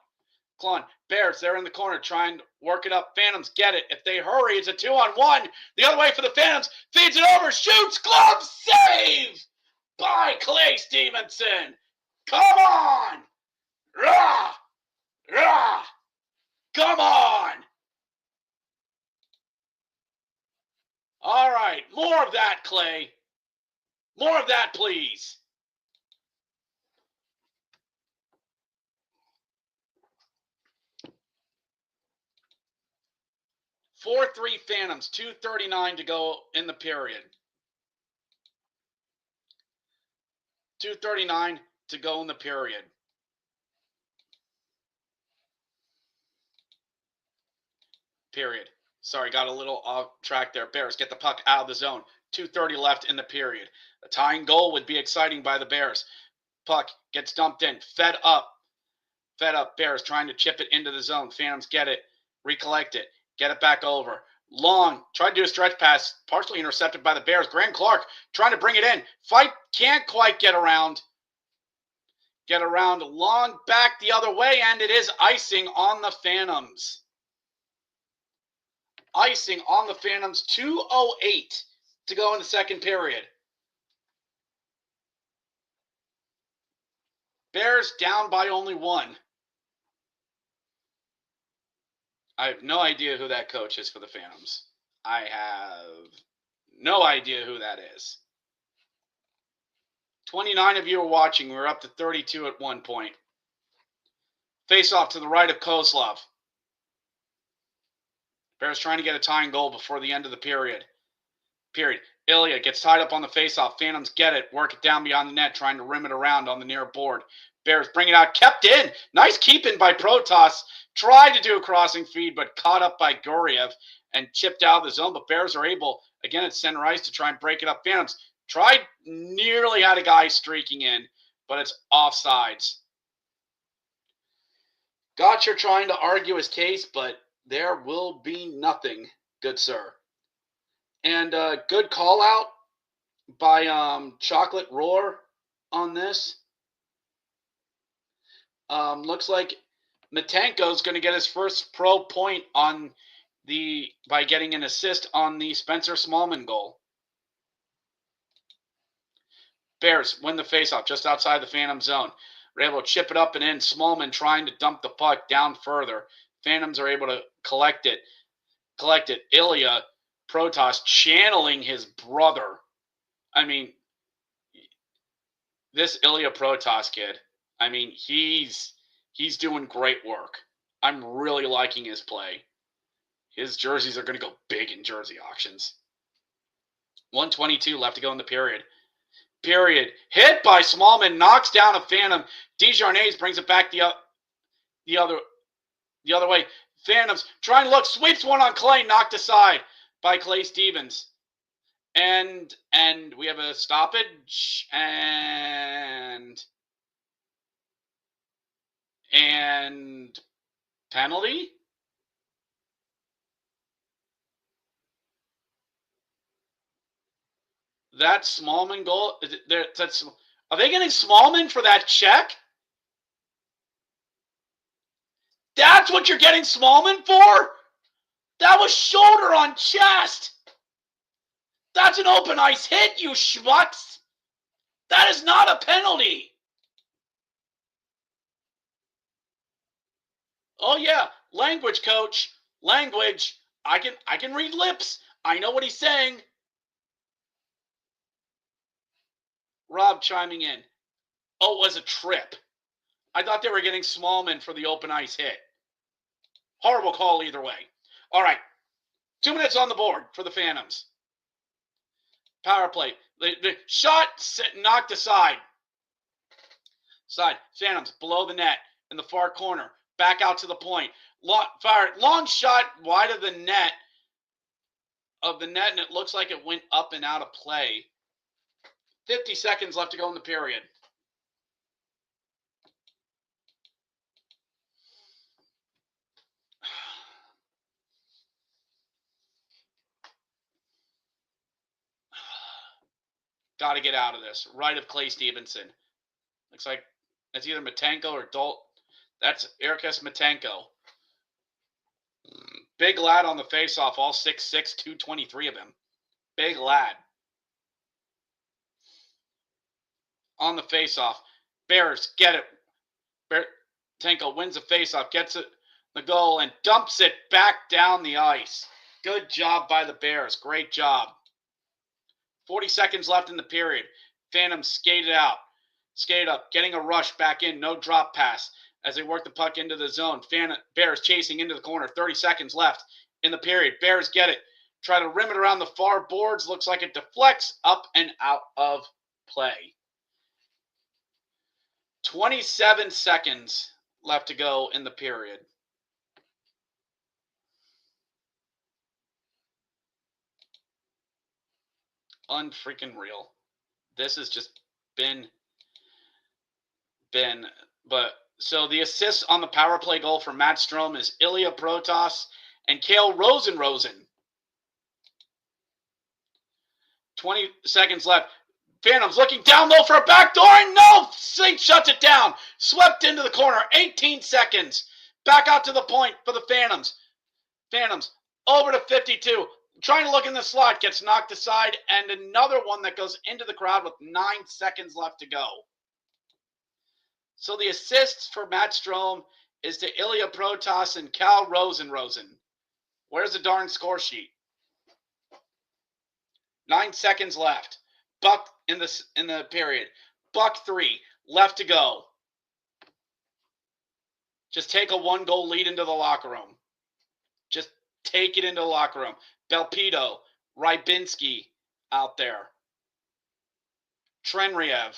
Bears, they're in the corner trying to work it up. Phantoms get it. If they hurry, it's a 2-on-1. The other way for the Phantoms. Feeds it over, shoots, glove, save by Clay Stevenson. Come on! Rah! Ah! Come on! All right, more of that, Clay. More of that, please. Four-three Phantoms, 2:39 to go in the period. 2:39 to go in the period. Period. Sorry, got a little off track there. Bears get the puck out of the zone. 2:30 left in the period. A tying goal would be exciting by the Bears. Puck gets dumped in. Fed up. Bears trying to chip it into the zone. Phantoms get it. Recollect it. Get it back over. Long. Tried to do a stretch pass. Partially intercepted by the Bears. Graham Clark trying to bring it in. Fight. Can't quite get around. Long back the other way. And it is icing on the Phantoms. Icing on the Phantoms. 2:08 to go in the second period. Bears down by only one. I have no idea who that coach is for the Phantoms. I have no idea who that is. 29 of you are watching. We're up to 32 at one point. Face off to the right of Kozlov. Bears trying to get a tying goal before the end of the period. Ilya gets tied up on the face-off. Phantoms get it. Work it down beyond the net, trying to rim it around on the near board. Bears bring it out. Kept in. Nice keep-in by Protas. Tried to do a crossing feed, but caught up by Guriev and chipped out of the zone. But Bears are able, again at center ice, to try and break it up. Phantoms nearly had a guy streaking in, but it's offsides. Gotcher trying to argue his case, but there will be nothing, good sir. And good call out by Chocolate Roar on this. Looks like Matenko's going to get his first pro point by getting an assist on the Spencer Smallman goal. Bears win the faceoff just outside the Phantom zone. We're able to chip it up and in. Smallman trying to dump the puck down further. Phantoms are able to collect it. Ilya Protas channeling his brother. I mean, this Ilya Protas kid, I mean, he's doing great work. I'm really liking his play. His jerseys are going to go big in jersey auctions. 1:22 left to go in the period. Hit by Smallman, knocks down a Phantom. Desjarnais brings it back the other way. Phantoms trying to look, sweeps one on Clay, knocked aside by Clay Stevens. And we have a stoppage and penalty. That Smallman goal, are they getting Smallman for that check? That's what you're getting Smallman for? That was shoulder on chest. That's an open ice hit, you schmucks. That is not a penalty. Oh yeah, language, coach. Language. I can read lips. I know what he's saying. Rob chiming in. Oh, it was a trip. I thought they were getting Smallman for the open ice hit. Horrible call either way. All right. 2 minutes on the board for the Phantoms. Power play. The shot knocked aside. Phantoms below the net in the far corner. Back out to the point. Long shot wide of the net. And it looks like it went up and out of play. 50 seconds left to go in the period. Got to get out of this. Right of Clay Stevenson. Looks like it's either Matenko or Dolt. That's Erkes Matenko. Big lad on the faceoff. All 6'6", 223 of him. Big lad. On the faceoff. Bears get it. Tenko wins the faceoff, gets it the goal, and dumps it back down the ice. Good job by the Bears. Great job. 40 seconds left in the period. Phantoms skated out. Skate up, getting a rush back in. No drop pass as they work the puck into the zone. Bears chasing into the corner. 30 seconds left in the period. Bears get it. Try to rim it around the far boards. Looks like it deflects up and out of play. 27 seconds left to go in the period. Unfreaking real. This has just been. But so the assists on the power play goal for Matt Strome is Ilya Protas and Kale Rosen. 20 seconds left. Phantoms looking down low for a backdoor, and no! Saint shuts it down. Swept into the corner. 18 seconds. Back out to the point for the Phantoms. Phantoms over to 52. Trying to look in the slot. Gets knocked aside, and another one that goes into the crowd with 9 seconds left to go. So the assists for Matt Strome is to Ilya Protas and Cal Rosen. Where's the darn score sheet? 9 seconds left. Buck in the period. Buck 3 left to go. Just take a 1-goal lead into the locker room. Just take it into the locker room. Belpido, Rybinski out there. Trenriev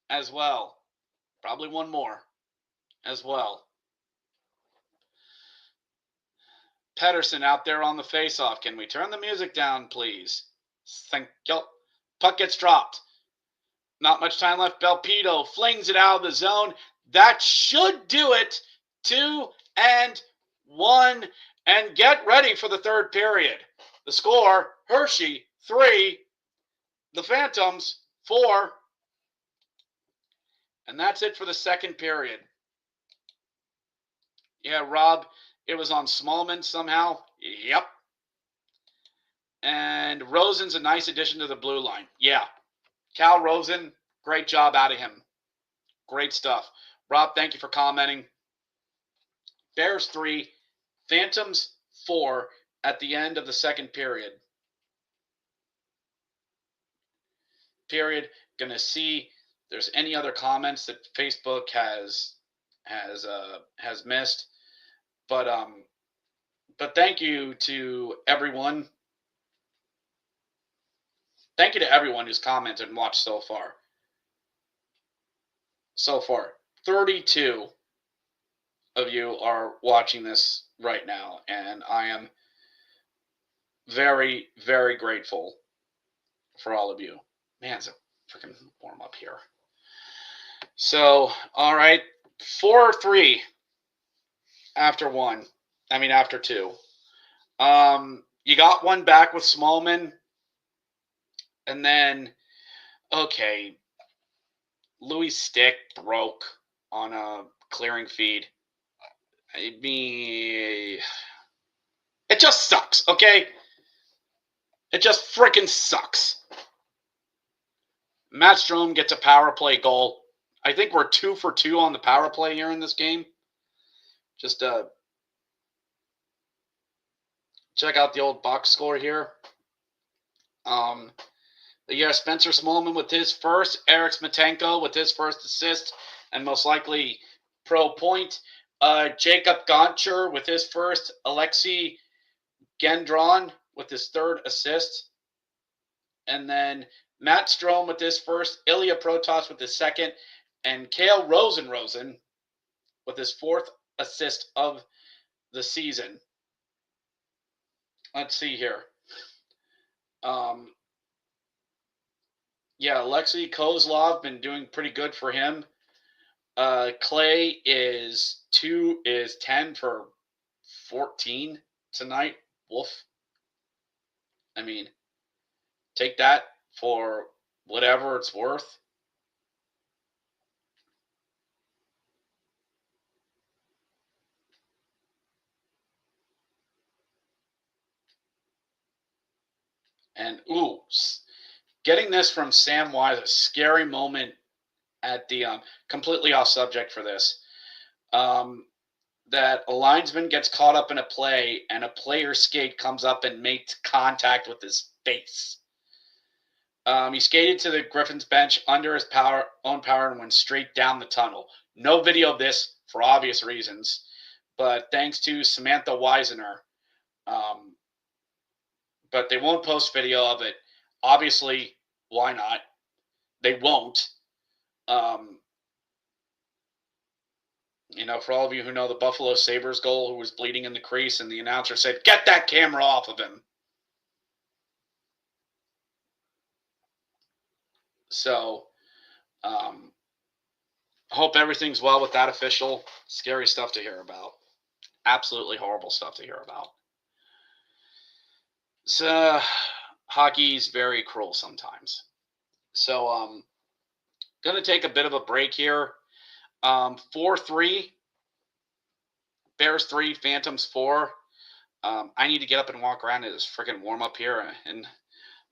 as well. Probably one more as well. Pedersen out there on the faceoff. Can we turn the music down, please? Thank you. Puck gets dropped. Not much time left. Belpido flings it out of the zone. That should do it. 2-1. And get ready for the third period. The score, Hershey 3, the Phantoms 4. And that's it for the second period. Yeah, Rob, it was on Smallman somehow. Yep. And Rosen's a nice addition to the blue line. Yeah. Cal Rosen, great job out of him. Great stuff. Rob, thank you for commenting. Bears 3, Phantoms 4 at the end of the second period. Gonna see if there's any other comments that Facebook has missed. But thank you to everyone. Thank you to everyone who's commented and watched so far. 32 of you are watching this right now, and I am very, very grateful for all of you. Man, it's a freaking warm up here. So, all right, 4-3 after 2. You got one back with Smallman, and then, okay, Louis' stick broke on a clearing feed. I mean, it just sucks, okay? It just freaking sucks. Matt Strome gets a power play goal. I think we're 2 for 2 on the power play here in this game. Just check out the old box score here. Yeah, Spencer Smallman with his first, Eric Smetanko with his first assist, and most likely pro point. Jacob Goncher with his first, Alexei Gendron with his third assist, and then Matt Strome with his first, Ilya Protas with his second, and Kale Rosen with his fourth assist of the season. Let's see here. Yeah, Alexei Kozlov been doing pretty good for him. Clay is 10 for 14 tonight. Woof. I mean, take that for whatever it's worth. And getting this from Sam Wise, a scary moment at the completely off subject for this. that a linesman gets caught up in a play and a player's skate comes up and makes contact with his face. He skated to the Griffins bench under his own power and went straight down the tunnel. No video of this for obvious reasons, but thanks to Samantha Weisener. But they won't post video of it. Obviously, why not? They won't. For all of you who know the Buffalo Sabres goal who was bleeding in the crease, and the announcer said, "Get that camera off of him." So, hope everything's well with that official. Scary stuff to hear about. Absolutely horrible stuff to hear about. So, hockey's very cruel sometimes. So, going to take a bit of a break here. 4-3. Bears 3, Phantoms 4. I need to get up and walk around. It is freaking warm up here, and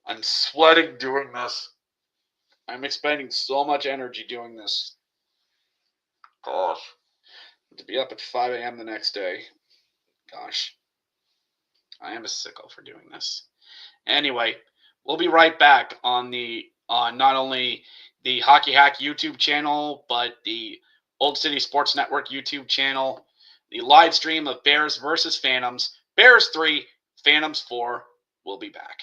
I'm sweating doing this. I'm expending so much energy doing this. Gosh. To be up at 5 a.m. the next day. Gosh. I am a sicko for doing this. Anyway, we'll be right back on not only the Hockey Hack YouTube channel, but the Old City Sports Network YouTube channel, the live stream of Bears versus Phantoms. Bears 3, Phantoms 4. We'll be back.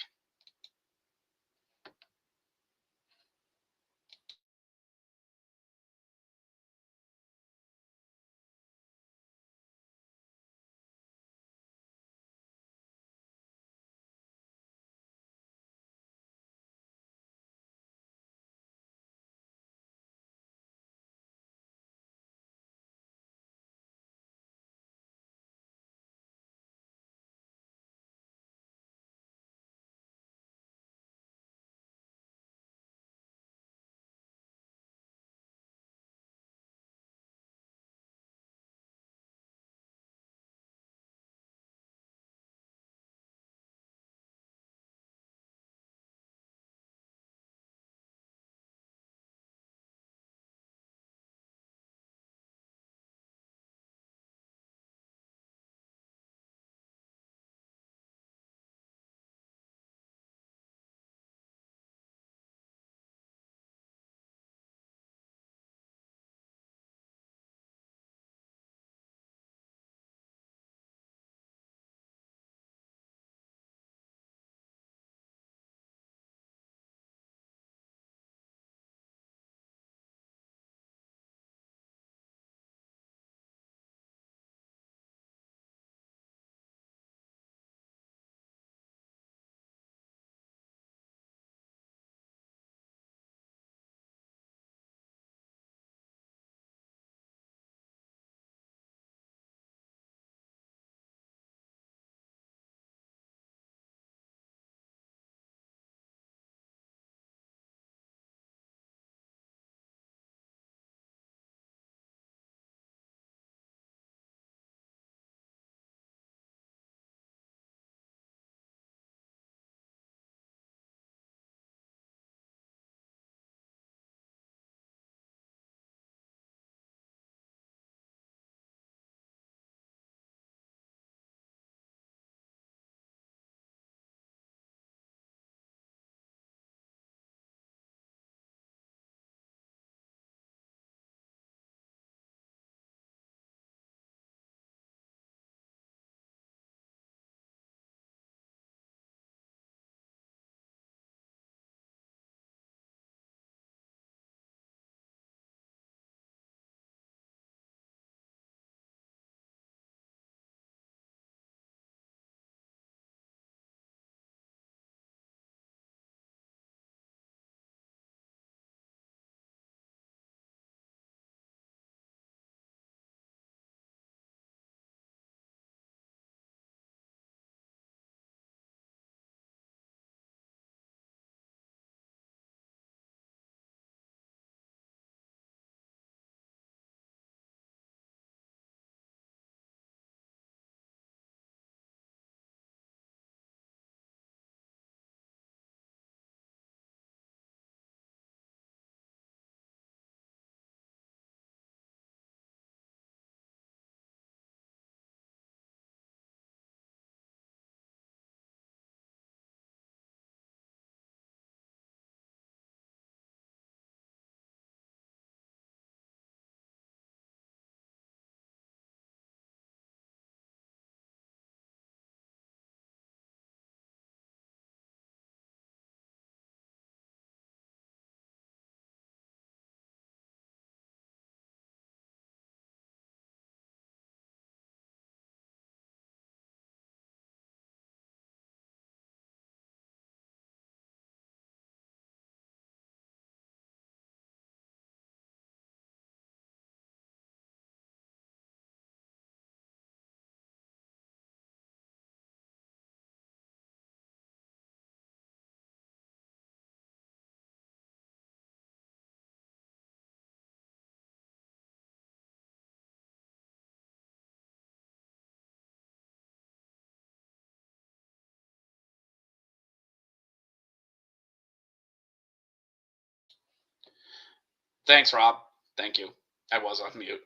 Thanks, Rob. Thank you. I was on mute.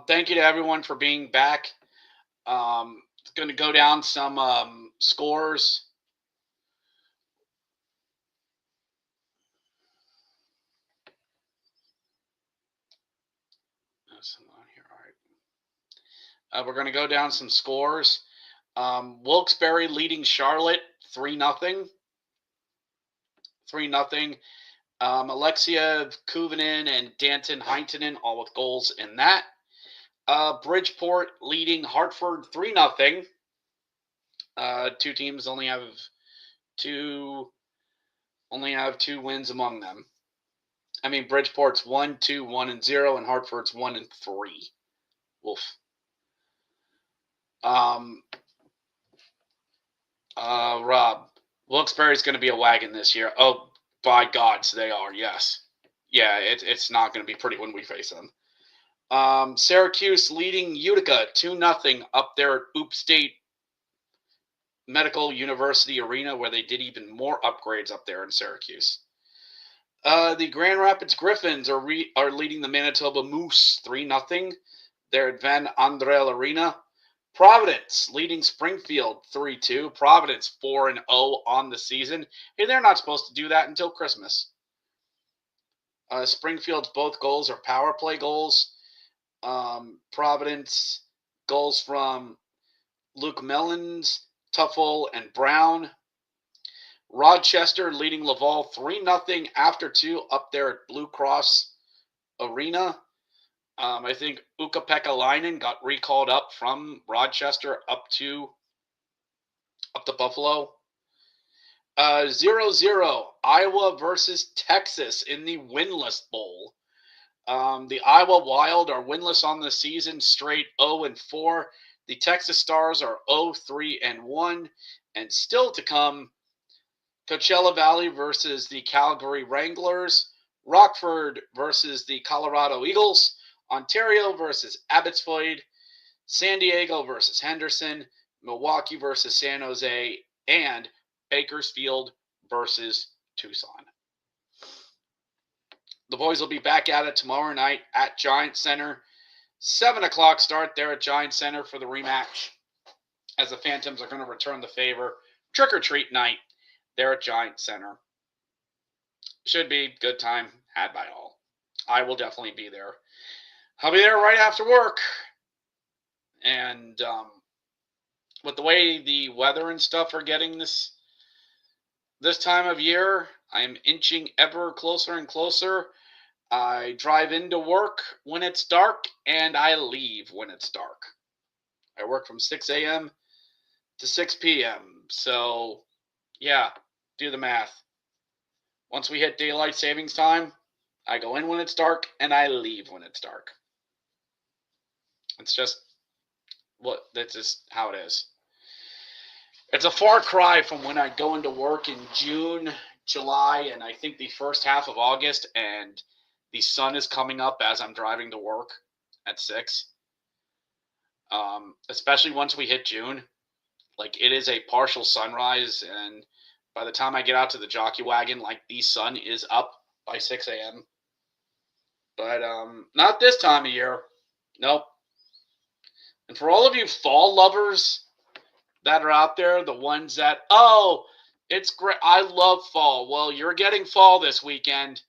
Thank you to everyone for being back. It's going to go down some scores. All right. We're going to go down some scores. Wilkes-Barre leading Charlotte 3-0. 3-0. Alexia Kuvanen and Danton Heintonen all with goals in that. Bridgeport leading Hartford 3-0. Two teams only have two wins among them. I mean, Bridgeport's 1-2, 1-0, and Hartford's 1-3. Wolf. Rob, Wilkes-Barre's going to be a wagon this year. Oh, by God, so they are. Yes. Yeah, it's not going to be pretty when we face them. Syracuse leading Utica 2-0 up there at Oop State Medical University Arena, where they did even more upgrades up there in Syracuse. The Grand Rapids Griffins are leading the Manitoba Moose 3-0. They're at Van Andrel Arena. Providence leading Springfield 3-2. Providence 4-0 on the season. Hey, they're not supposed to do that until Christmas. Springfield's both goals are power play goals. Providence goals from Luke Mellons, Tuffle, and Brown. Rochester leading Laval 3-0 after 2 up there at Blue Cross Arena. I think Ukko-Pekka Laine got recalled up from Rochester up to Buffalo. 0-0 Iowa versus Texas in the winless bowl. The Iowa Wild are winless on the season, straight 0-4. The Texas Stars are 0-3-1, and still to come, Coachella Valley versus the Calgary Wranglers, Rockford versus the Colorado Eagles, Ontario versus Abbotsford, San Diego versus Henderson, Milwaukee versus San Jose, and Bakersfield versus Tucson. The boys will be back at it tomorrow night at Giant Center. 7 o'clock start there at Giant Center for the rematch, as the Phantoms are going to return the favor. Trick-or-treat night there at Giant Center. Should be a good time had by all. I will definitely be there. I'll be there right after work. And with the way the weather and stuff are getting this time of year, I am inching ever closer and closer. I drive into work when it's dark, and I leave when it's dark. I work from 6 a.m. to 6 p.m. So, yeah, do the math. Once we hit daylight savings time, I go in when it's dark, and I leave when it's dark. That's just how it is. It's a far cry from when I go into work in June, July, and I think the first half of August, and the sun is coming up as I'm driving to work at 6. Especially once we hit June. Like, it is a partial sunrise, and by the time I get out to the jockey wagon, like, the sun is up by 6 a.m. But not this time of year. Nope. And for all of you fall lovers that are out there, the ones that, oh, it's great, I love fall. Well, you're getting fall this weekend.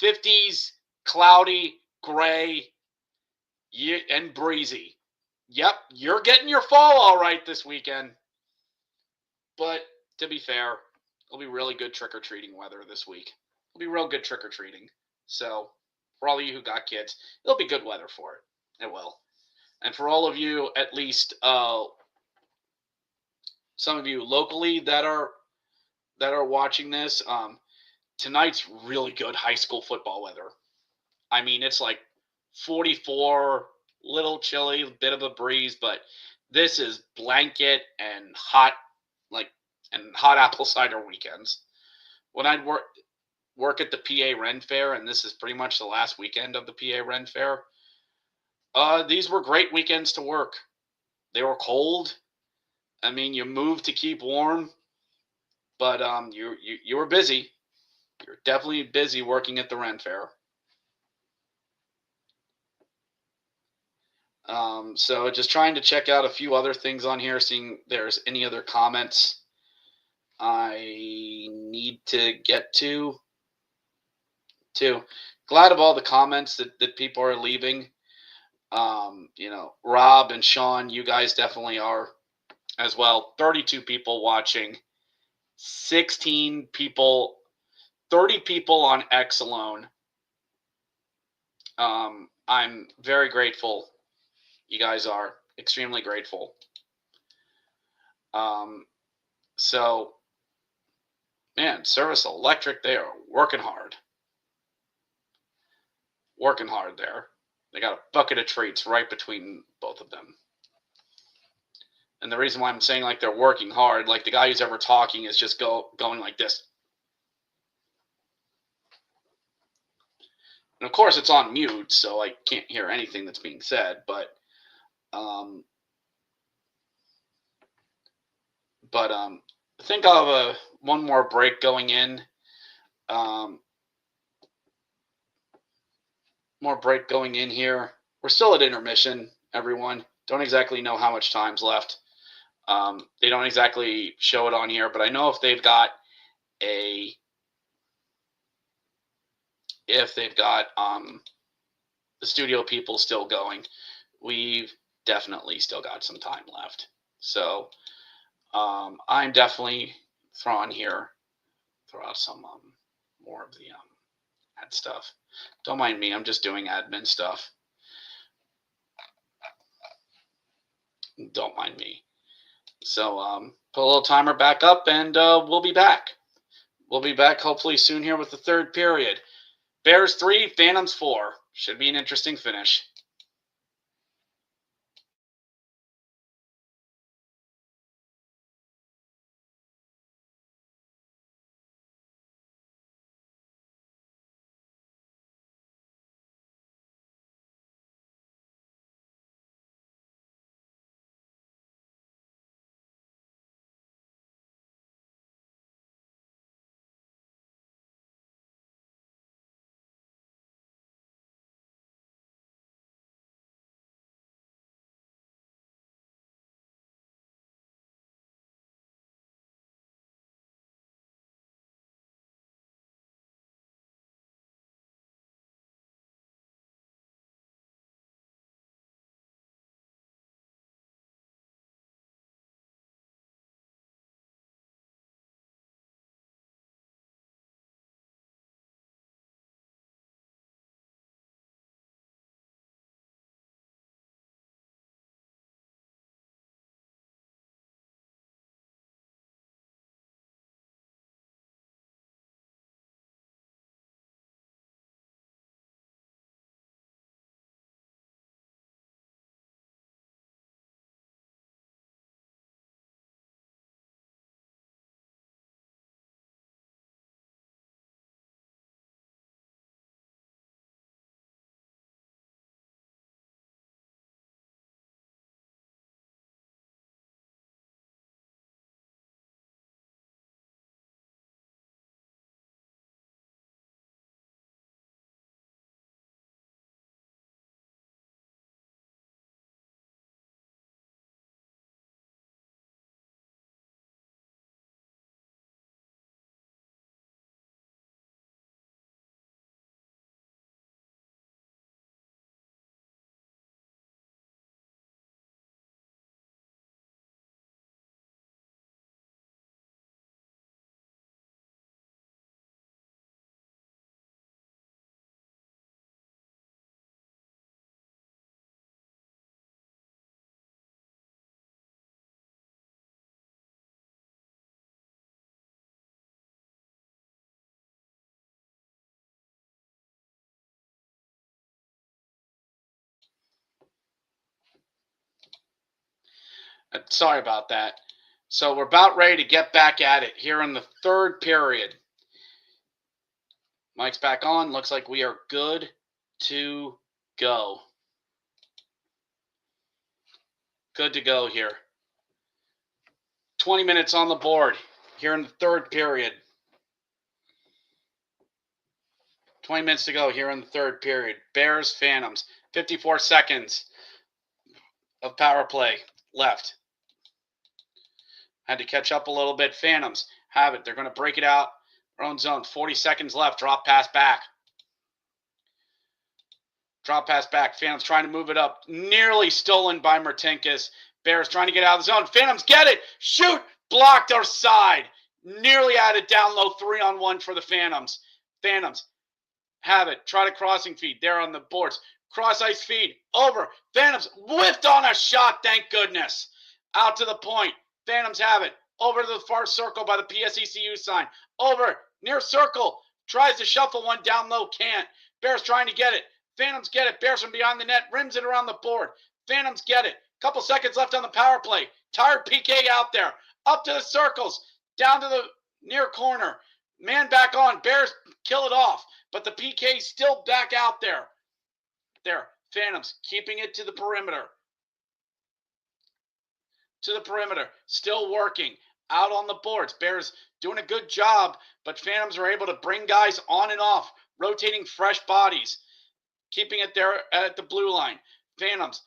50s, cloudy, gray, and breezy. Yep, you're getting your fall all right this weekend. But to be fair, it'll be really good trick-or-treating weather this week. It'll be real good trick-or-treating. So, for all of you who got kids, it'll be good weather for it. It will. And for all of you, at least some of you locally that are watching this, tonight's really good high school football weather. I mean, it's like 44, little chilly, bit of a breeze, but this is blanket and hot, hot apple cider weekends. When I'd work at the PA Ren Fair, and this is pretty much the last weekend of the PA Ren Fair, these were great weekends to work. They were cold. I mean, you moved to keep warm, but you were busy. You're definitely busy working at the Ren Fair. So just trying to check out a few other things on here, seeing if there's any other comments I need to get to. Glad of all the comments that people are leaving. Rob and Sean, you guys definitely are as well. 32 people watching, 16 people, 30 people on X alone. I'm very grateful. You guys are extremely grateful. So, man, Service Electric, they are working hard. Working hard there. They got a bucket of treats right between both of them. And the reason why I'm saying like they're working hard, like the guy who's ever talking is just going like this. And of course it's on mute, so I can't hear anything that's being said, but I think I'll have one more break going in. More break going in here. We're still at intermission, everyone. Don't exactly know how much time's left. They don't exactly show it on here, but I know if they've got the studio people still going, we've definitely still got some time left. So I'm definitely throw out some more of the ad stuff. Don't mind me, I'm just doing admin stuff. Don't mind me. So put a little timer back up, and we'll be back. We'll be back hopefully soon here with the third period. Bears 3, Phantoms 4. Should be an interesting finish. Sorry about that. So we're about ready to get back at it here in the third period. Mic's back on. Looks like we are good to go. Good to go here. 20 minutes on the board here in the third period. 20 minutes to go here in the third period. Bears, Phantoms. 54 seconds. of power play left. Had to catch up a little bit. Phantoms have it. They're going to break it out. Their own zone. 40 seconds left. Drop pass back. Drop pass back. Phantoms trying to move it up. Nearly stolen by Martinkus. Bears trying to get out of the zone. Phantoms get it. Shoot. Blocked our side. Nearly had it down low. 3-on-1 for the Phantoms. Phantoms have it. Try to crossing feed. There on the boards. Cross ice feed. Over. Phantoms whiffed on a shot. Thank goodness. Out to the point. Phantoms have it. Over to the far circle by the PSECU sign. Over. Near circle. Tries to shuffle one down low. Can't. Bears trying to get it. Phantoms get it. Bears from behind the net. Rims it around the board. Phantoms get it. Couple seconds left on the power play. Tired PK out there. Up to the circles. Down to the near corner. Man back on. Bears kill it off. But the PK is still back out there. There. Phantoms keeping it to the perimeter. To the perimeter. Still working. Out on the boards. Bears doing a good job. But Phantoms are able to bring guys on and off. Rotating fresh bodies. Keeping it there at the blue line. Phantoms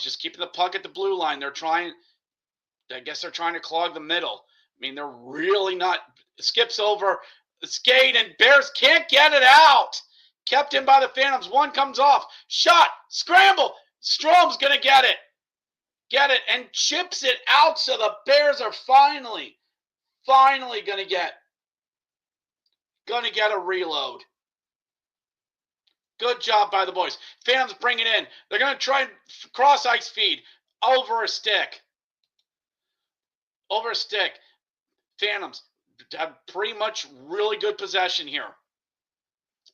just keeping the puck at the blue line. They're trying, I guess they're trying to clog the middle. I mean, they're really not, skips over the skate and Bears can't get it out. Kept in by the Phantoms. One comes off. Shot. Scramble. Strom's going to get it. Get it and chips it out so the Bears are finally going to get a reload. Good job by the boys. Phantoms bring it in. They're going to try and cross ice feed. Over a stick. Over a stick. Phantoms have pretty much really good possession here.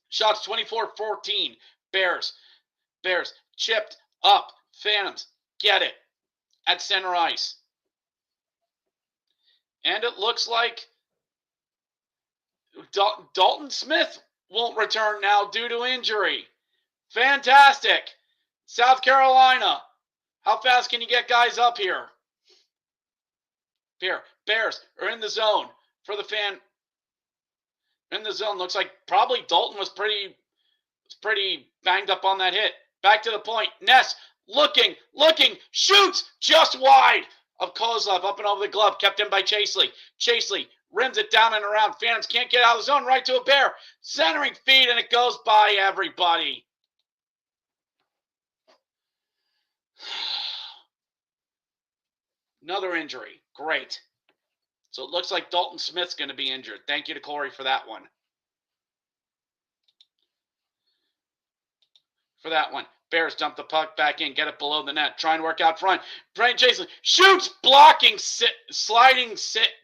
Shots 24-14. Bears chipped up. Phantoms get it at center ice. And it looks like Dalton Smith won't return now due to injury. Fantastic. South Carolina. How fast can you get guys up here? Here. Bears are in the zone for the fan. In the zone. Looks like probably Dalton was pretty banged up on that hit. Back to the point. Ness looking. Shoots just wide of Kozlov. Up and over the glove. Kept in by Chaseley. Chaseley rims it down and around. Phantoms can't get out of the zone. Right to a Bear. Centering feed, and it goes by everybody. Another injury. Great. So it looks like Dalton Smith's going to be injured. Thank you to Corey for that one. Bears dump the puck back in. Get it below the net. Try and work out front. Brian Chaseley shoots. Blocking. Sliding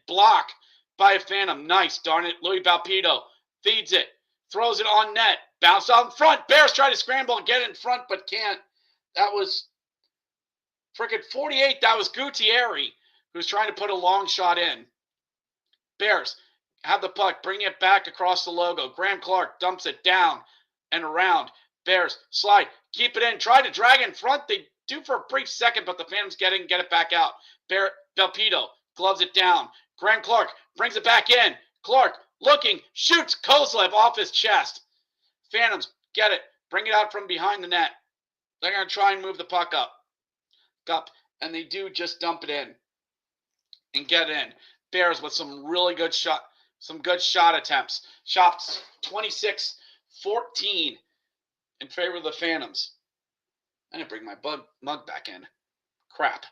block by a Phantom. Nice. Darn it. Louis Balpito feeds it. Throws it on net. Bounced out in front. Bears try to scramble and get in front, but can't. That was frickin' 48. That was Gutierrez, who's trying to put a long shot in. Bears have the puck. Bring it back across the logo. Graham Clark dumps it down and around. Bears slide. Keep it in. Try to drag in front. They do for a brief second, but the Phantoms get it back out. Belpito gloves it down. Graham Clark brings it back in. Clark looking. Shoots Kozlev off his chest. Phantoms get it. Bring it out from behind the net. They're going to try and move the puck up. And they do just dump it in and get in. Bears with some really good shot attempts. Shots 26-14 in favor of the Phantoms. I didn't bring my mug back in. Crap.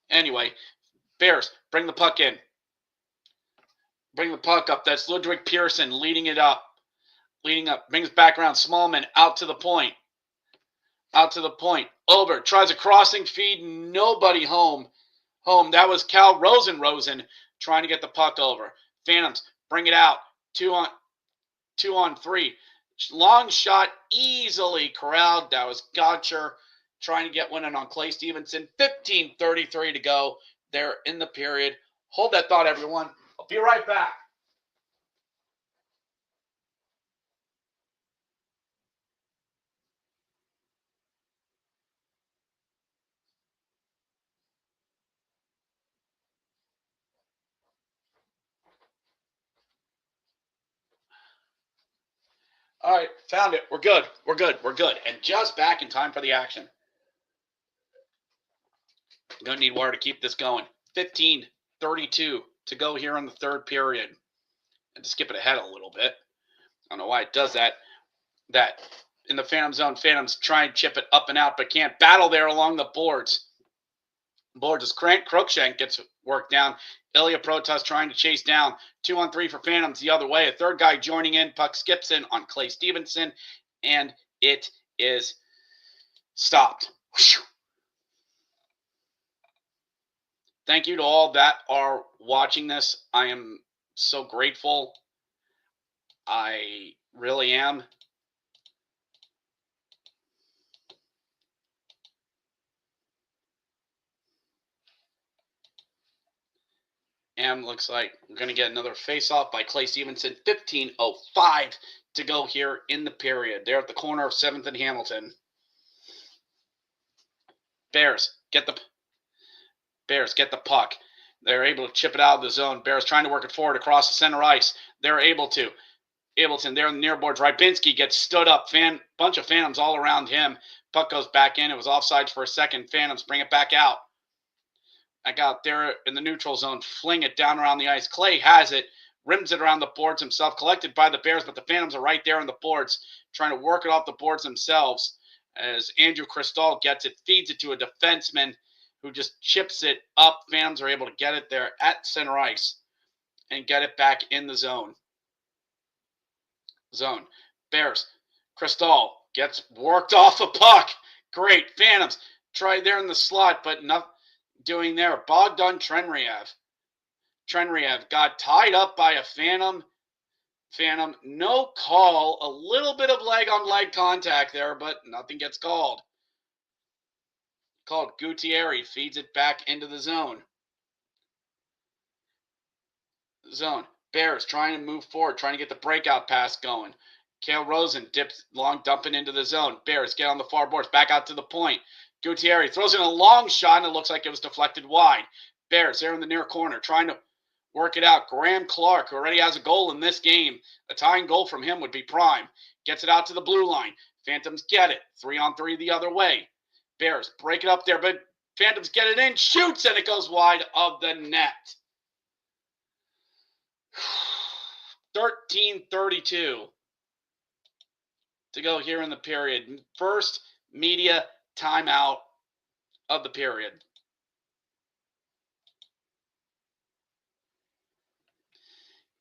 Anyway, Bears bring the puck in. Bring the puck up. That's Ludwig Pearson leading it up. Leading up. Brings it back around. Smallman out to the point. Over. Tries a crossing feed. Nobody home. That was Cal Rosen trying to get the puck over. Phantoms bring it out. 2-on-3. Long shot easily corralled. That was Gotcher trying to get one in on Clay Stevenson. 15:33 to go there in the period. Hold that thought, everyone. I'll be right back. All right, found it. We're good. And just back in time for the action. Gonna need water to keep this going. 15:32 to go here in the third period. And to skip it ahead a little bit. I don't know why it does that. That in the Phantom zone, Phantoms try and chip it up and out, but can't battle there along the boards. Boards as Crookshank gets worked down. Ilya Protas trying to chase down. 2-on-3 for Phantoms the other way. A third guy joining in. Puck skips in on Clay Stevenson, and it is stopped. Thank you to all that are watching this. I am so grateful. I really am. And looks like we're going to get another face-off by Clay Stevenson. 15:05 to go here in the period. They're at the corner of 7th and Hamilton. Bears get the puck. They're able to chip it out of the zone. Bears trying to work it forward across the center ice. They're able to. Ableton there in the near boards. Rybinski gets stood up. Bunch of Phantoms all around him. Puck goes back in. It was offsides for a second. Phantoms bring it back out. Back out there in the neutral zone. Fling it down around the ice. Clay has it. Rims it around the boards himself. Collected by the Bears, but the Phantoms are right there on the boards, trying to work it off the boards themselves. As Andrew Cristal gets it, feeds it to a defenseman who just chips it up. Phantoms are able to get it there at center ice and get it back in the zone. Bears. Cristal gets worked off a puck. Great. Phantoms try there in the slot, but nothing doing there. Bogdan Trenriev. Trenriev got tied up by a Phantom. No call. A little bit of leg-on-leg contact there, but nothing gets called. Gutierrez feeds it back into the zone. Bears trying to move forward, trying to get the breakout pass going. Cale Rosen dips long, dumping into the zone. Bears get on the far boards, back out to the point. Gutierrez throws in a long shot, and it looks like it was deflected wide. Bears there in the near corner, trying to work it out. Graham Clark, who already has a goal in this game. A tying goal from him would be prime. Gets it out to the blue line. Phantoms get it. 3-on-3 the other way. Bears break it up there, but Phantoms get it in. Shoots, and it goes wide of the net. 13:32 to go here in the period. First media timeout of the period.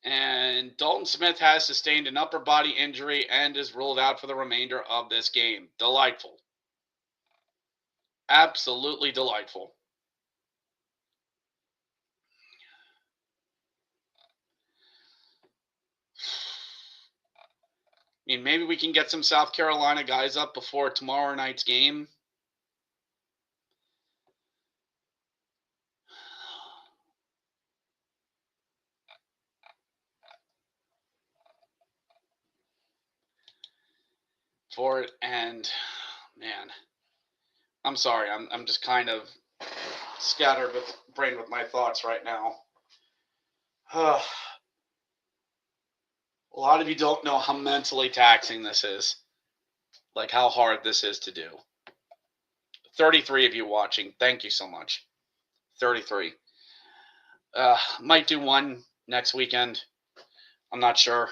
And Dalton Smith has sustained an upper body injury and is ruled out for the remainder of this game. Delightful. Absolutely delightful. I mean, maybe we can get some South Carolina guys up before tomorrow night's game. For it, and man, I'm sorry, I'm just kind of scattered with my thoughts right now. A lot of you don't know how mentally taxing this is, like how hard this is to do. 33 of you watching, thank you so much. 33. Might do one next weekend. I'm not sure.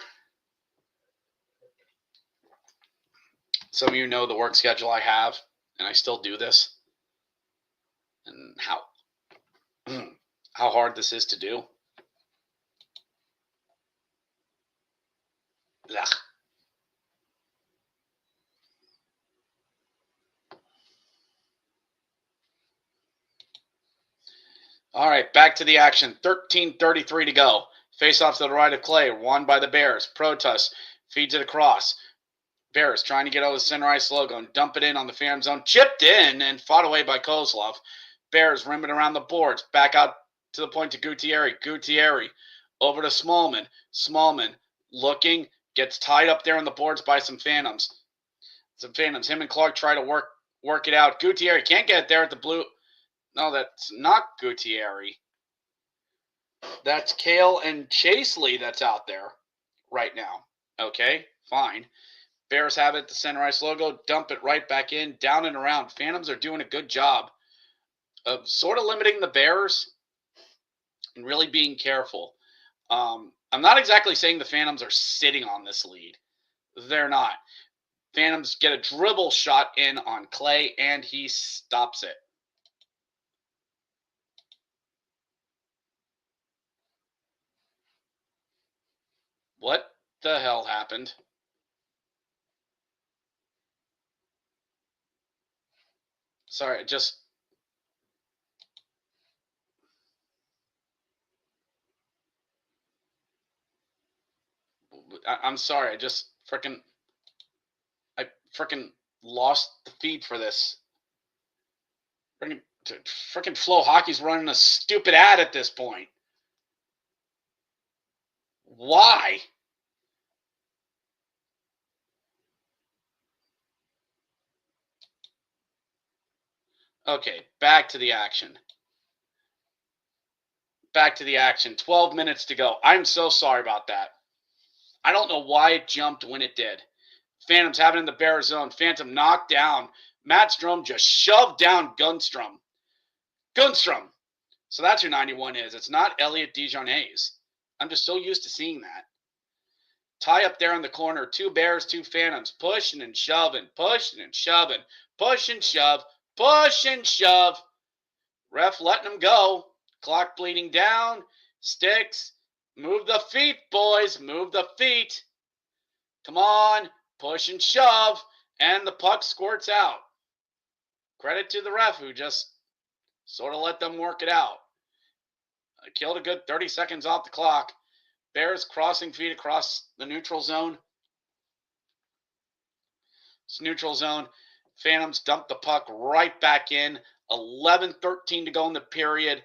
Some of you know the work schedule I have, and I still do this, and how hard this is to do. Ugh. All right, back to the action. 13:33 to go. Face-off to the right of Clay, won by the Bears. Protas feeds it across. Bears trying to get over the center ice logo and dump it in on the Phantom zone. Chipped in and fought away by Kozlov. Bears rimming around the boards. Back out to the point to Gutierrez. Gutierrez over to Smallman. Smallman looking, gets tied up there on the boards by some Phantoms. Him and Clark try to work it out. Gutierrez can't get it there at the blue. No, that's not Gutierrez. That's Cale and Chaseley that's out there right now. Okay, fine. Bears have it, the center ice logo, dump it right back in, down and around. Phantoms are doing a good job of sort of limiting the Bears and really being careful. I'm not exactly saying the Phantoms are sitting on this lead. They're not. Phantoms get a dribble shot in on Clay, and he stops it. What the hell happened? Sorry, I'm sorry. I freaking lost the feed for this. Freaking Flow Hockey's running a stupid ad at this point. Why? Okay, back to the action. 12 minutes to go. I'm so sorry about that. I don't know why it jumped when it did. Phantoms have it in the Bear zone. Phantom knocked down. Matt Strom just shoved down Gunstrom. So that's who 91 is. It's not Elliot Dijonais. I'm just so used to seeing that. Tie up there in the corner. 2 Bears, 2 Phantoms. Pushing and shoving. Pushing and shoving. Push and shove. Push and shove. Ref letting them go. Clock bleeding down. Sticks. Move the feet, boys. Move the feet. Come on. Push and shove. And the puck squirts out. Credit to the ref who just sort of let them work it out. Killed a good 30 seconds off the clock. Bears crossing feet across the neutral zone. It's neutral zone. Phantoms dump the puck right back in. 11:13 to go in the period.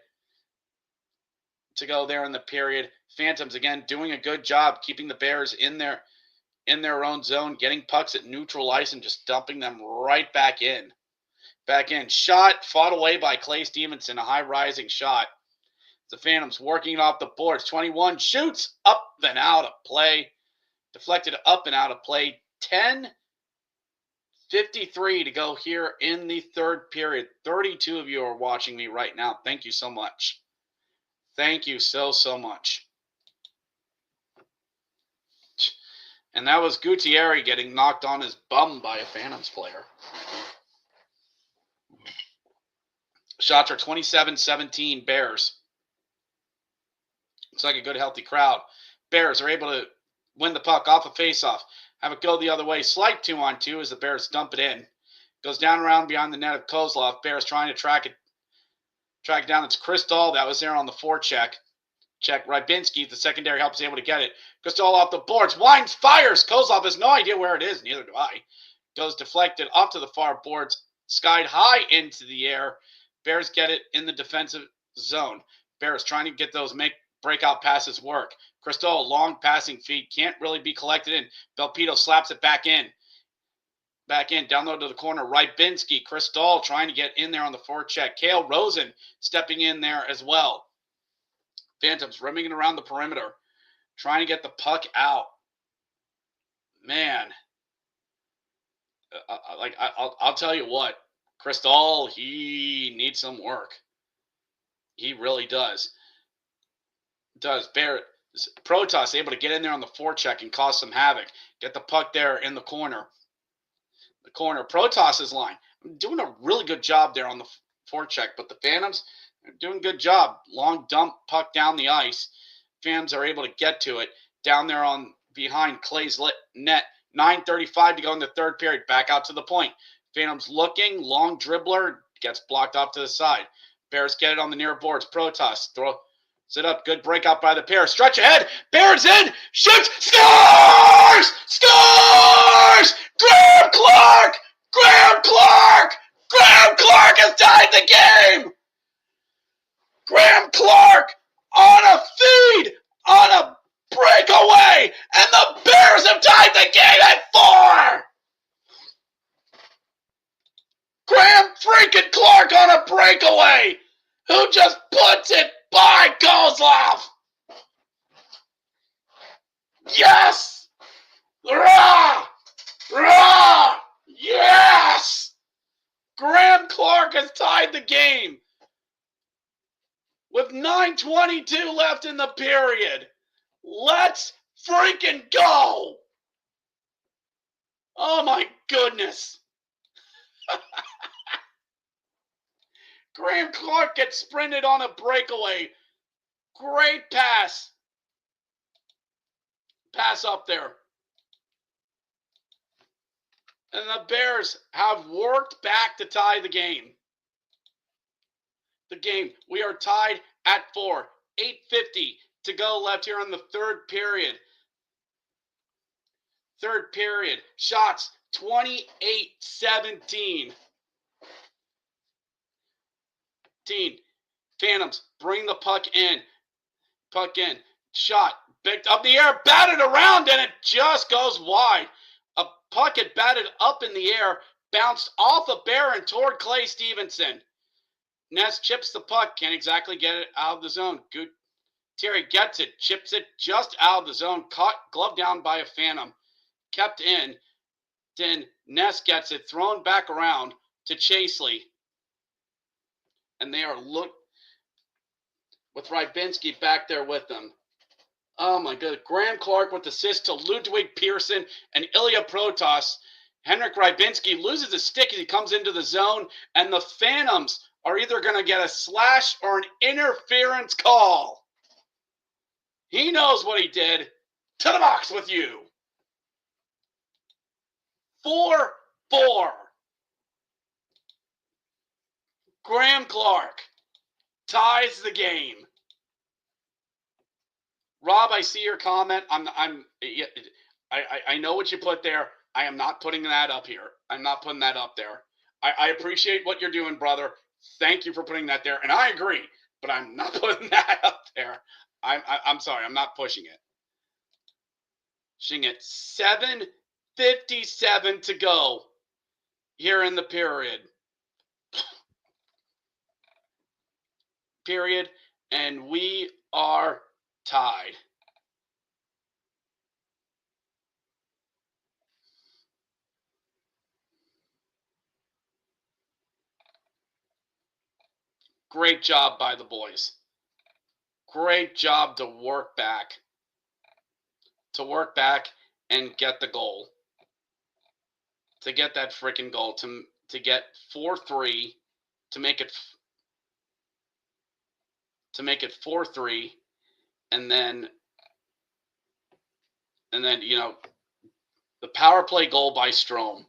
Phantoms again doing a good job keeping the Bears in their own zone, getting pucks at neutral ice and just dumping them right back in. Shot fought away by Clay Stevenson, a high rising shot. The Phantoms working it off the boards. 21 shoots up and out of play. Deflected up and out of play. 10:53 to go here in the third period. 32 of you are watching me right now. Thank you so much. Thank you so much. And that was Gutierrez getting knocked on his bum by a Phantoms player. Shots are 27-17 Bears. Looks like a good, healthy crowd. Bears are able to win the puck off a faceoff. Have it go the other way. Slight 2-on-2 as the Bears dump it in. Goes down around behind the net of Kozlov. Bears trying to track it down. It's Chris Dahl that was there on the forecheck. Rybinski, the secondary help, is able to get it. Chris Dahl off the boards. Wines, fires. Kozlov has no idea where it is. Neither do I. Goes deflected off to the far boards. Skied high into the air. Bears get it in the defensive zone. Bears trying to get those breakout passes work. Cristol, long passing feed, can't really be collected in. Belpito slaps it back in. Down low to the corner. Rybinski, Cristol trying to get in there on the forecheck. Cale Rosen stepping in there as well. Phantoms rimming around the perimeter, trying to get the puck out. Man, I'll tell you what, Cristol, he needs some work. He really does. Protoss able to get in there on the forecheck and cause some havoc. Get the puck there in the corner. Protoss's line. Doing a really good job there on the forecheck, but the Phantoms are doing a good job. Long dump puck down the ice. Phantoms are able to get to it down there on behind Clay's net. 9:35 to go in the third period. Back out to the point. Phantoms looking. Long dribbler. Gets blocked off to the side. Bears get it on the near boards. Protoss throws it up. Good breakout by the pair. Stretch ahead. Bears in. Shoots. Scores! Scores! Graham Clark! Graham Clark! Graham Clark has tied the game! Graham Clark on a feed, on a breakaway, and the Bears have tied the game at 4! Graham freaking Clark on a breakaway, who just puts it by Kozlov. Yes! Rah! Rah! Yes! Graham Clark has tied the game. with 9:22 left in the period. Let's freaking go! Oh my goodness. Graham Clark gets sprinted on a breakaway. Great pass. Pass up there. And the Bears have worked back to tie the game. We are tied at 4. 8:50 to go left here in the third period. Third period. Shots 28-17. Phantoms bring the puck in. Shot. Picked up the air. Batted around and it just goes wide. A puck had batted up in the air. Bounced off a Bear and toward Clay Stevenson. Ness chips the puck. Can't exactly get it out of the zone. Terry gets it. Chips it just out of the zone. Caught glove down by a Phantom. Kept in. Then Ness gets it. Thrown back around to Chaseley. And they are with Rybinski back there with them. Oh my goodness. Graham Clark with assist to Ludwig Pearson and Ilya Protas. Henrik Rybinski loses his stick as he comes into the zone. And the Phantoms are either going to get a slash or an interference call. He knows what he did. To the box with you. 4-4. Graham Clark ties the game. Rob, I see your comment. I know what you put there. I am not putting that up here. I'm not putting that up there. I appreciate what you're doing, brother. Thank you for putting that there. And I agree, but I'm not putting that up there. I'm sorry. I'm not pushing it. Pushing it. 7:57 to go here in the period. And we are tied. Great job by the boys. Great job to work back. And get the goal. To get that freaking goal. To get 4-3. To make it 4-3. And then, you know, the power play goal by Strome.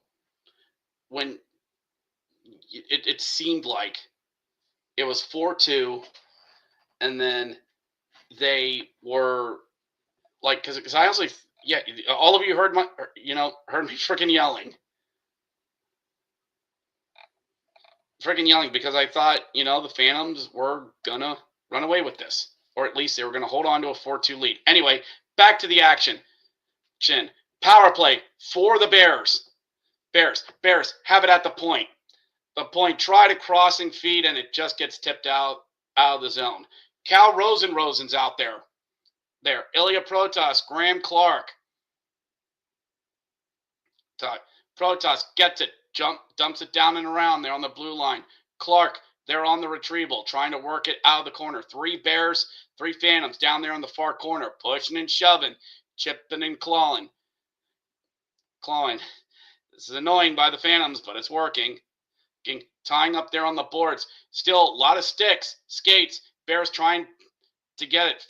When it seemed like it was 4-2, and then they were like, because I honestly, yeah, all of you heard me freaking yelling. Because I thought, the Phantoms were gonna run away with this, or at least they were gonna hold on to a 4-2 lead. Anyway, back to the action. Power play for the Bears. Bears have it at the point. The point, tried a crossing feed, and it just gets tipped out of the zone. Cal Rosen's out there. Ilya Protas, Graham Clark. Protas gets it, dumps it down and around there on the blue line. Clark, they're on the retrieval, trying to work it out of the corner. 3 Bears, 3 Phantoms down there on the far corner, pushing and shoving, chipping and clawing. This is annoying by the Phantoms, but it's working. Tying up there on the boards. Still a lot of sticks, skates. Bears trying to get it.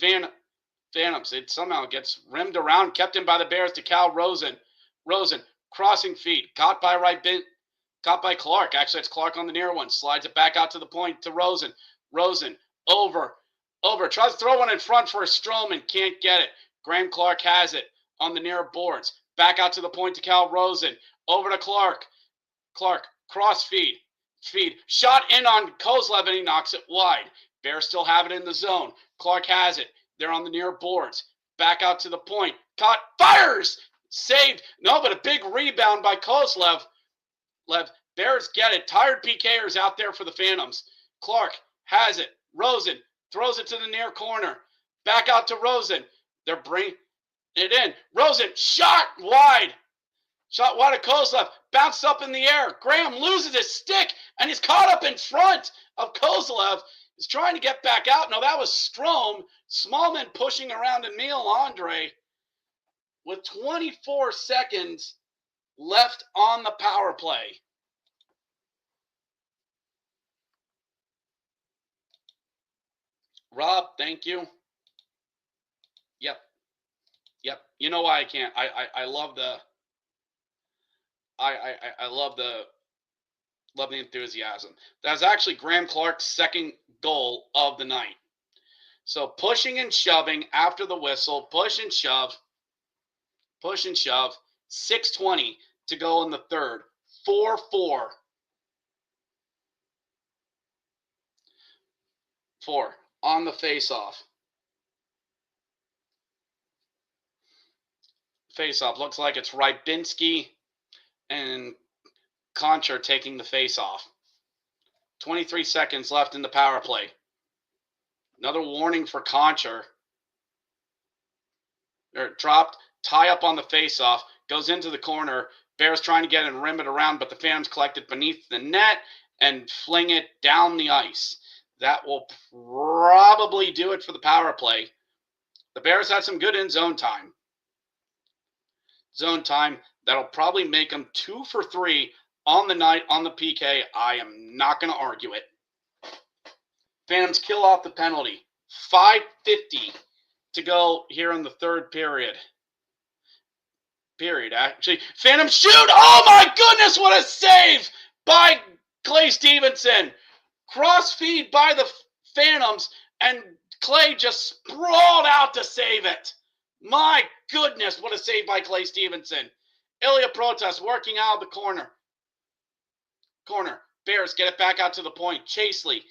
Phantoms. It somehow gets rimmed around, kept in by the Bears to Cal Rosen. Crossing feed. Caught by Clark. Actually, it's Clark on the near one. Slides it back out to the point to Rosen. Over. Tries to throw one in front for a Strome and can't get it. Graham Clark has it on the near boards. Back out to the point to Cal Rosen. Over to Clark. Cross feed. Shot in on Kozlev and he knocks it wide. Bears still have it in the zone. Clark has it. They're on the near boards. Back out to the point. Caught. Fires! Saved. No, but a big rebound by Kozlev. Bears get it. Tired PKers out there for the Phantoms. Clark has it. Rosen throws it to the near corner. Back out to Rosen. They're bringing it in. Rosen shot wide. Shot wide of Kozlev. Bounced up in the air. Graham loses his stick and he's caught up in front of Kozlev. is trying to get back out. No, that was Strome. Smallman pushing around Emil Andre with 24 seconds left on the power play. Rob, thank you. Yep. You know why I can't? I love the love the enthusiasm. That's actually Graham Clark's second goal of the night. So pushing and shoving after the whistle, push and shove. 6:20 to go in the third. 4-4. 4 on the face-off. Face-off looks like it's Rybinski and Concher taking the face-off. 23 seconds left in the power play. Another warning for Concher. They're dropped, tie up on the face-off, goes into the corner. Bears trying to get it and rim it around, but the Phantoms collect it beneath the net and fling it down the ice. That will probably do it for the power play. The Bears had some good in-zone time. That'll probably make them 2 for 3 on the night on the PK. I am not going to argue it. Phantoms kill off the penalty. 5:50 to go here in the third period. Actually. Phantoms shoot. Oh my goodness, what a save by Clay Stevenson. Cross feed by the Phantoms, and Clay just sprawled out to save it. My goodness, what a save by Clay Stevenson. Ilya Protas working out of the corner. Bears get it back out to the point. Chaseley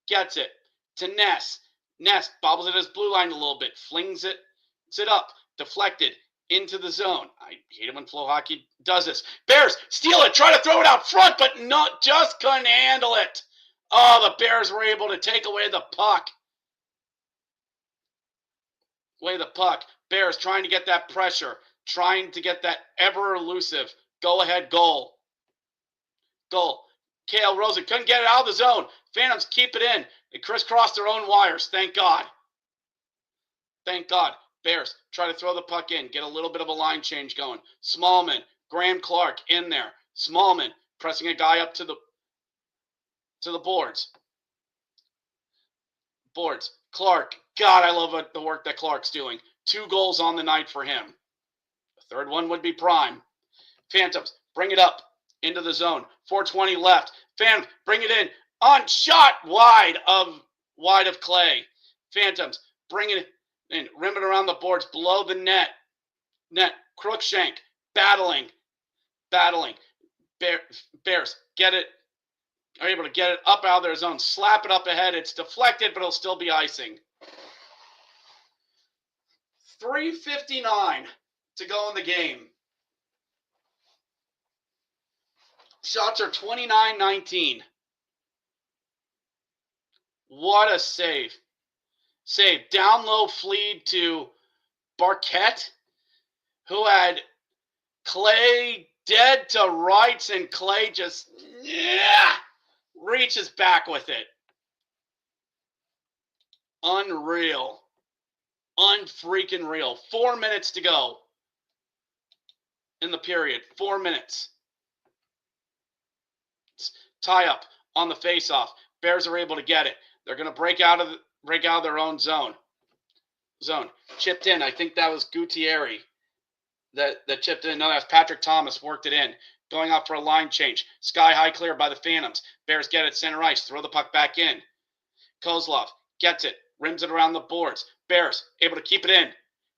gets it to Ness. Ness bobbles it his blue line a little bit. Flings it up. Deflected into the zone. I hate it when Flow Hockey does this. Bears steal it. Try to throw it out front, but just couldn't handle it. Oh, the Bears were able to take away the puck. Bears trying to get that pressure, trying to get that ever-elusive go-ahead goal. Kale Rosen couldn't get it out of the zone. Phantoms keep it in. They crisscross their own wires. Thank God. Bears try to throw the puck in, get a little bit of a line change going. Smallman, Graham Clark in there. Smallman pressing a guy up to the boards. Clark. God, I love the work that Clark's doing. 2 goals on the night for him. The third one would be prime. Phantoms bring it up into the zone. 4:20 left. Phantoms bring it in. On shot wide of Clay. Phantoms bring it in. Rim it around the boards below the net. Crookshank battling. Bears get it. Are able to get it up out of their zone. Slap it up ahead. It's deflected, but it'll still be icing. 3:59 to go in the game. Shots are 29-19. What a save. Down low fleed to Barquette, who had Clay dead to rights, and Clay just reaches back with it. Unreal. Unfreaking real. 4 minutes to go in the period. 4 minutes. Tie up on the face-off. Bears are able to get it. They're going to break out of their own zone. Chipped in. I think that was Gutierrez that chipped in. No, that's Patrick Thomas. Worked it in. Going up for a line change. Sky high clear by the Phantoms. Bears get it center ice. Throw the puck back in. Kozlov gets it. Rims it around the boards. Bears able to keep it in.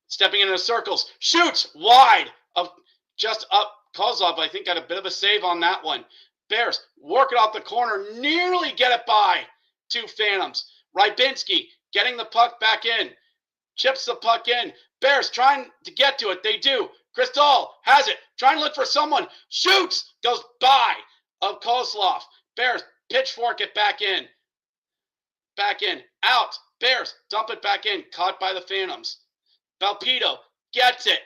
Stepping into the circles. Shoots wide of just up. Kozlov, I think, got a bit of a save on that one. Bears work it off the corner. Nearly get it by 2 Phantoms. Rybinski getting the puck back in. Chips the puck in. Bears trying to get to it. They do. Cristal has it. Trying to look for someone. Shoots. Goes by of Kozlov. Bears pitchfork it back in. Out. Bears dump it back in. Caught by the Phantoms. Balpito gets it.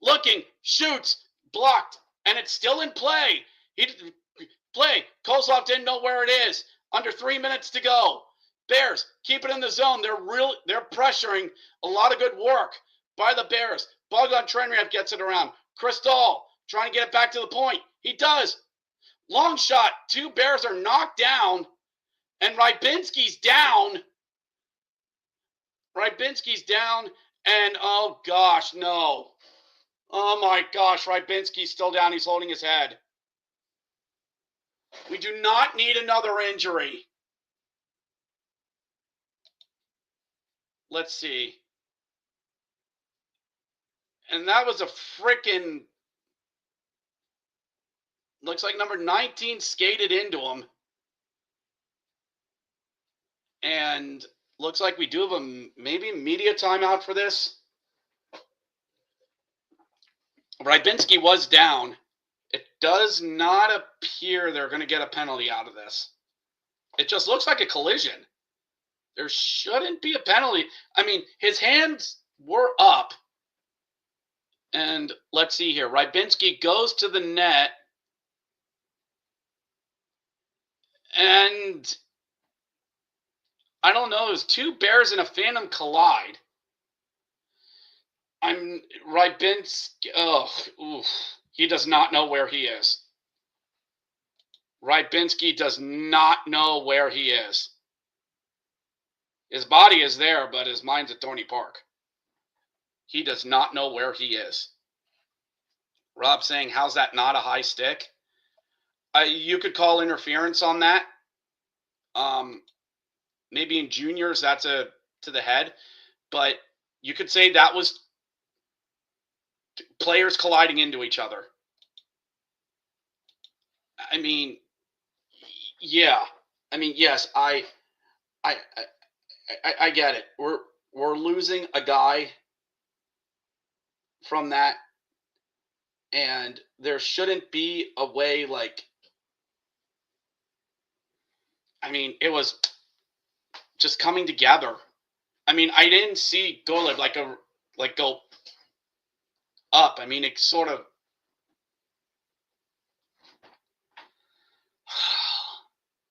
Looking. Shoots. Blocked. And it's still in play. Kozlov didn't know where it is. Under 3 minutes to go. Bears, keep it in the zone. They're pressuring. A lot of good work by the Bears. Bug on train ramp gets it around. Crystal trying to get it back to the point. He does. Long shot. 2 Bears are knocked down. And Rybinski's down. Rybinski's down. And oh gosh, no. Oh my gosh, Rybinski's still down. He's holding his head. We do not need another injury. Let's see. And that was a freaking, looks like number 19 skated into him. And looks like we do have a maybe media timeout for this. Rybinski was down. It does not appear they're going to get a penalty out of this. It just looks like a collision. There shouldn't be a penalty. I mean, his hands were up. And let's see here. Rybinski goes to the net. And I don't know. There's 2 Bears and a Phantom collide. Rybinski. Oh, oof. He does not know where he is. Rybinski does not know where he is. His body is there, but his mind's at Thorney Park. He does not know where he is. Rob saying, how's that not a high stick? You could call interference on that. Maybe in juniors, that's to the head. But you could say that was players colliding into each other. I mean, yeah. I mean, yes, I get it. We're losing a guy from that, and there shouldn't be a way like. I mean, it was just coming together. I mean, I didn't see Golev go up. I mean, it sort of.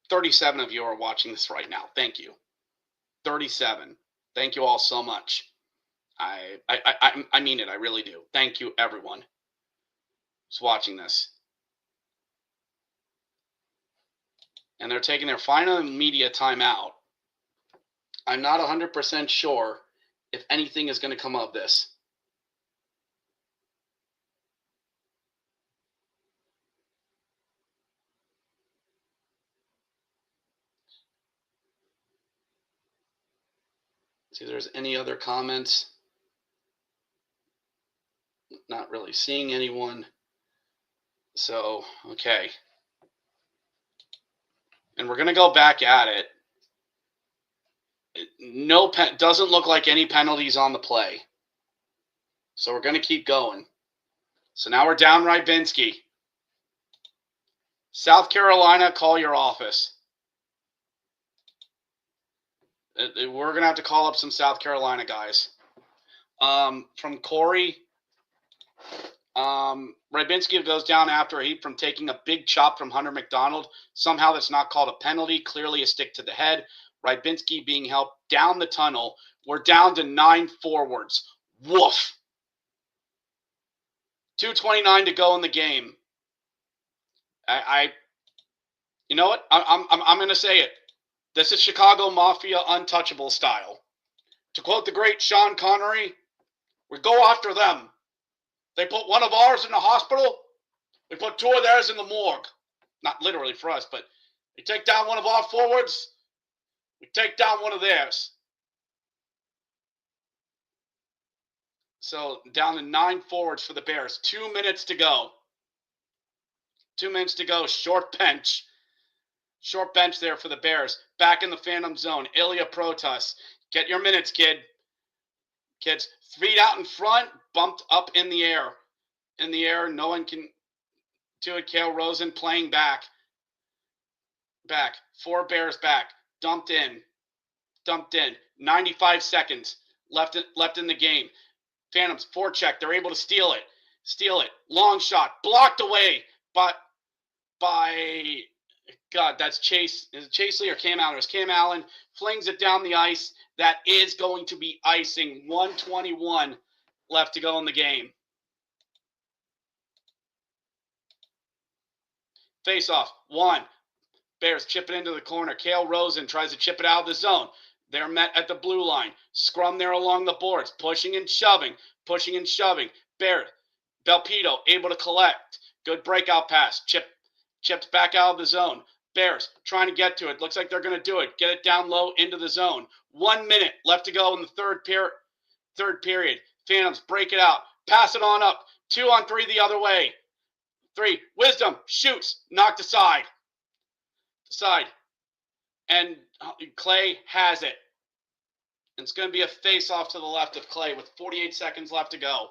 37 of you are watching this right now. Thank you. 37. Thank you all so much. I mean it. I really do. Thank you, everyone who's watching this. And they're taking their final media timeout. I'm not 100% sure if anything is going to come of this. See if there's any other comments. Not really seeing anyone. So, okay. And we're going to go back at it. Doesn't look like any penalties on the play. So we're going to keep going. So now we're down Rybinski. South Carolina, call your office. We're going to have to call up some South Carolina guys. From Corey, Rybinski goes down after a heat from taking a big chop from Hunter McDonald. Somehow that's not called a penalty. Clearly a stick to the head. Rybinski being helped down the tunnel. We're down to 9 forwards. Woof. 2:29 to go in the game. You know what? I'm going to say it. This is Chicago Mafia untouchable style. To quote the great Sean Connery, we go after them. They put one of ours in the hospital. We put 2 of theirs in the morgue. Not literally for us, but they take down one of our forwards. We take down one of theirs. So down to 9 forwards for the Bears. 2 minutes to go. 2 minutes to go. Short bench. Short bench there for the Bears. Back in the Phantom zone. Ilya Protas. Get your minutes, kid. Kids, feet out in front. Bumped up in the air. In the air. No one can do it. Kale Rosen playing back. Back. 4 Bears back. Dumped in. 95 seconds left in the game. Phantoms, forecheck. They're able to steal it. Long shot. Blocked away by God, that's Chase. Is it Chase Lee or Cam Allen? It was Cam Allen. Flings it down the ice. That is going to be icing. 1:21 left to go in the game. Face off. 1. Bears chip it into the corner. Cale Rosen tries to chip it out of the zone. They're met at the blue line. Scrum there along the boards. Pushing and shoving. Pushing and shoving. Bear. Belpedo able to collect. Good breakout pass. Chipped back out of the zone. Bears trying to get to it. Looks like they're going to do it. Get it down low into the zone. 1 minute left to go in the third period. Phantoms break it out. Pass it on up. 2-on-3 the other way. 3. Wisdom shoots. Knocked aside. And Clay has it. And it's going to be a face-off to the left of Clay with 48 seconds left to go.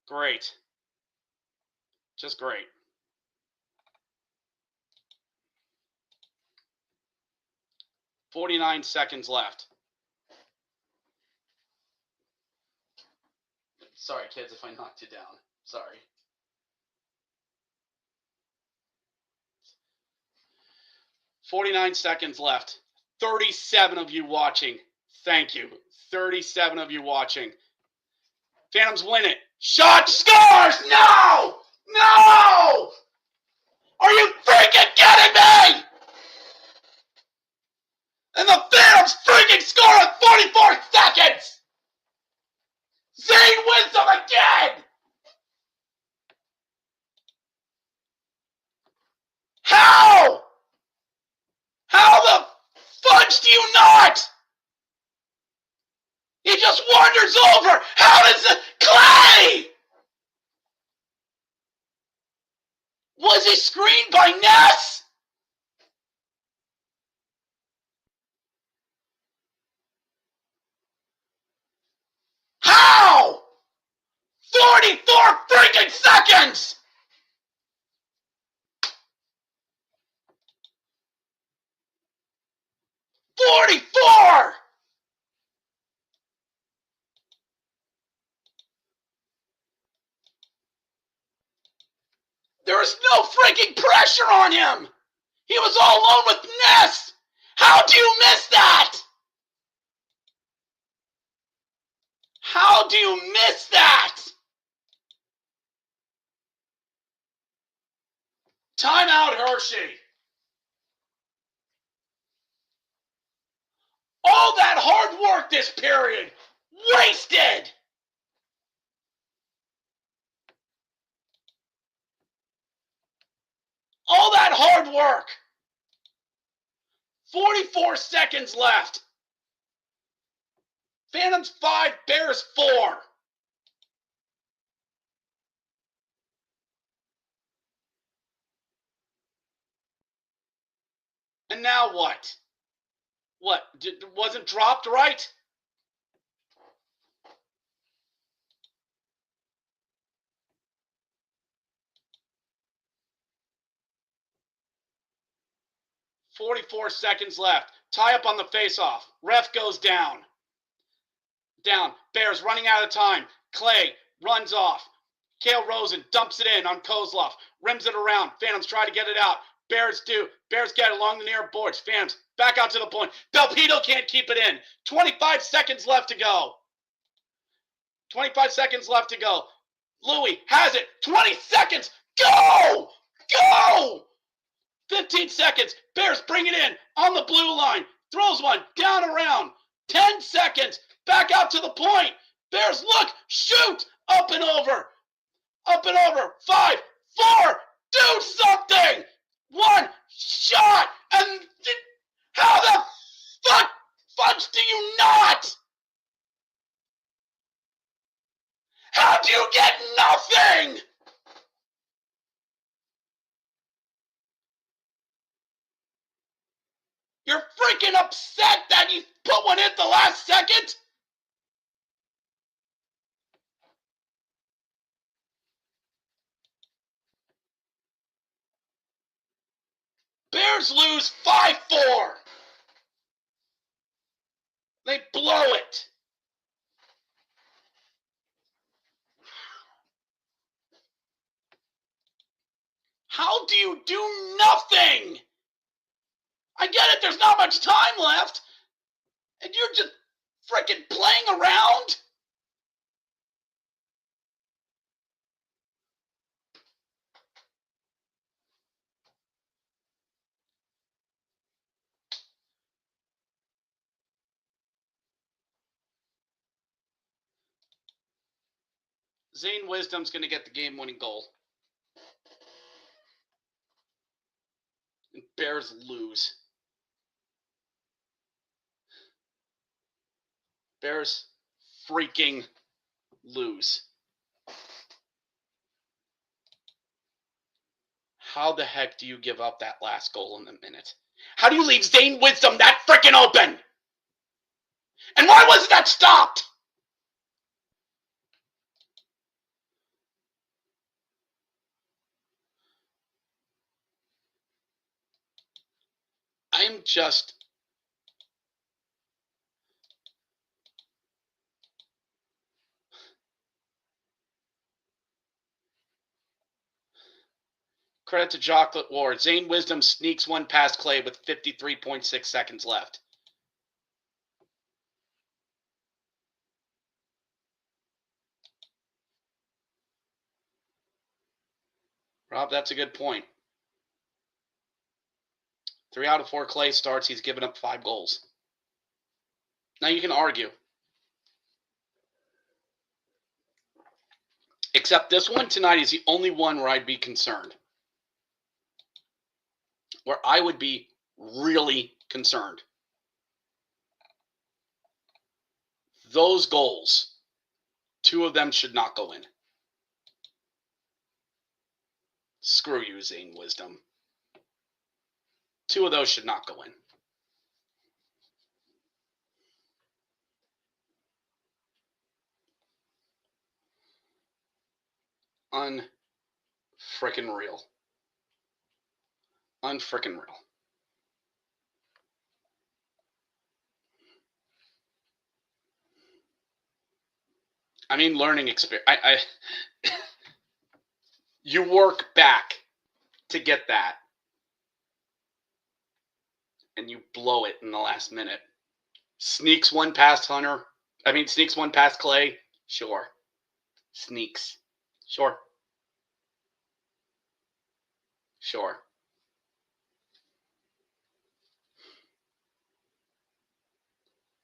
Great. Just great. .49 seconds left. Sorry, kids, if I knocked you down. Sorry. .49 seconds left. 37 of you watching. Thank you. 37 of you watching. Phantoms win it. Shot scores! No! No! Are you freaking kidding me? And the Phantoms freaking score in 44 seconds! Zane Wisdom again! How? How the fudge do you not? He just wanders over. How does it? Clay! Was he screened by Ness? How? 44 freaking seconds! .44! There was no freaking pressure on him! He was all alone with Ness! How do you miss that? How do you miss that? Timeout, Hershey. All that hard work this period, wasted! All that hard work. 44 seconds left. Phantoms 5, Bears 4. And now what? What? Wasn't dropped right? .44 seconds left. Tie up on the face-off. Ref goes down. Bears running out of time. Clay runs off. Cale Rosen dumps it in on Kozlov. Rims it around. Phantoms try to get it out. Bears do. Bears get it along the near boards. Phantoms back out to the point. Belpedo can't keep it in. 25 seconds left to go. 25 seconds left to go. Louis has it. 20 seconds. Go! Go! 15 seconds. Bears bring it in on the blue line. Throws one down around. 10 seconds. Back out to the point. Bears look. Shoot. Up and over. Up and over. 5, 4. Do something. 1 shot. And how the fudge do you not? How do you get nothing? You're freaking upset that you put one in at the last second? Bears lose 5-4. They blow it. How do you do nothing? I get it, there's not much time left, and you're just freaking playing around? Zane Wisdom's going to get the game-winning goal. And Bears lose. Bears freaking lose. How the heck do you give up that last goal in the minute? How do you leave Zane Wisdom that freaking open? And why wasn't that stopped? I'm just... Credit to Chocolate Ward. Zane Wisdom sneaks one past Clay with 53.6 seconds left. Rob, that's a good point. 3 out of 4 Clay starts, he's given up 5 goals. Now you can argue. Except this one tonight is the only one where I'd be concerned. Where I would be really concerned. Those goals, 2 of them should not go in. Screw you, Zane Wisdom. 2 of those should not go in. Unfrickin' real. Unfrickin' real. I mean, learning experience. You work back to get that. And you blow it in the last minute. Sneaks one past Hunter. Sneaks one past Clay. Sure. Sneaks. Sure. Sure.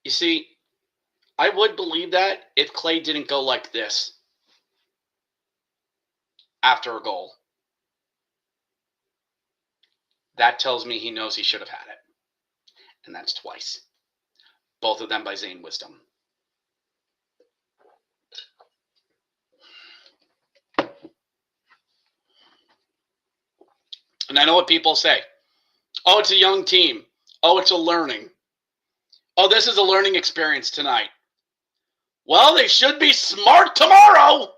You see, I would believe that if Clay didn't go like this after a goal. That tells me he knows he should have had it. And that's twice. Both of them by Zane Wisdom. And I know what people say. Oh, it's a young team. Oh, it's a learning. Oh, this is a learning experience tonight. Well, they should be smart tomorrow.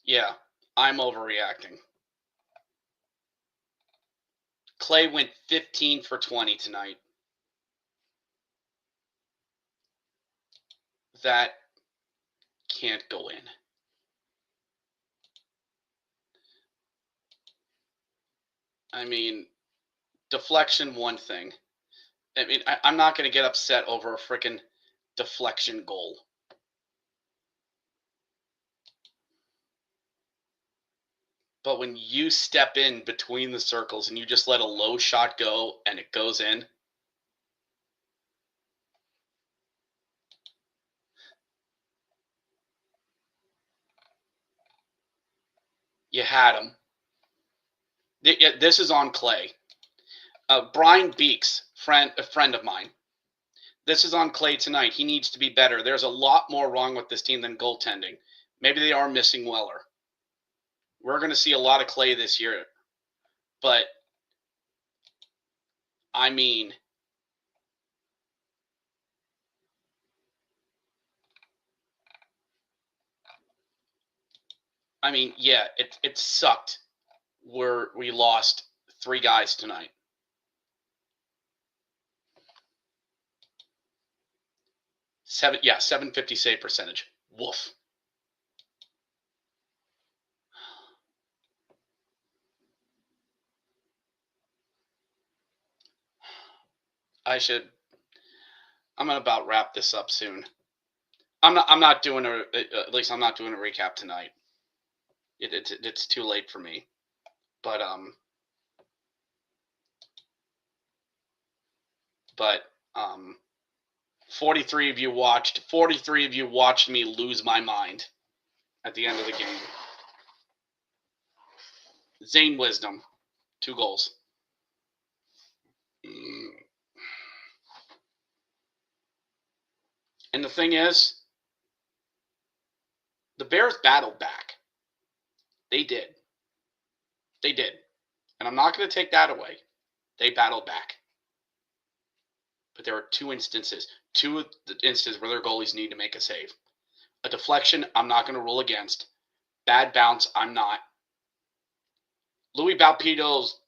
Yeah, I'm overreacting. Clay went 15 for 20 tonight. That can't go in. I mean, deflection, one thing. I mean, I'm not going to get upset over a freaking deflection goal. But when you step in between the circles and you just let a low shot go and it goes in, you had him. This is on Clay. Brian Beeks, a friend of mine. This is on Clay tonight. He needs to be better. There's a lot more wrong with this team than goaltending. Maybe they are missing Weller. We're going to see a lot of Clay this year. But, I mean, yeah, it sucked where we lost 3 guys tonight. 750 save percentage. Woof. I'm gonna about wrap this up soon. I'm not doing at least I'm not doing a recap tonight. It's too late for me. But 43 of you watched. 43 of you watched me lose my mind at the end of the game. Zane Wisdom, 2 goals. And the thing is, the Bears battled back. They did. They did. And I'm not going to take that away. They battled back. But there are 2 instances where their goalies need to make a save. A deflection, I'm not going to rule against. Bad bounce, I'm not. Louis Balpito's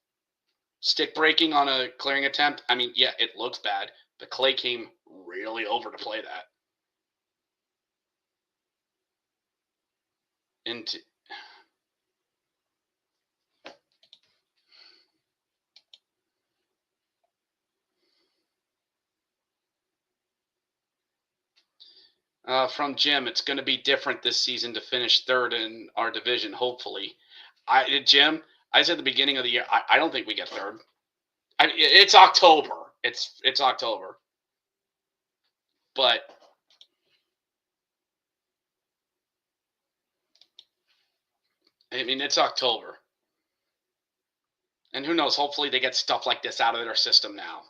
stick breaking on a clearing attempt, I mean, yeah, it looks bad. But Clay came really over to play that. And from Jim, it's going to be different this season to finish 3rd in our division, hopefully. Jim, I said at the beginning of the year, I don't think we get 3rd. It's October. It's October. But I mean, it's October. And who knows, hopefully they get stuff like this out of their system now.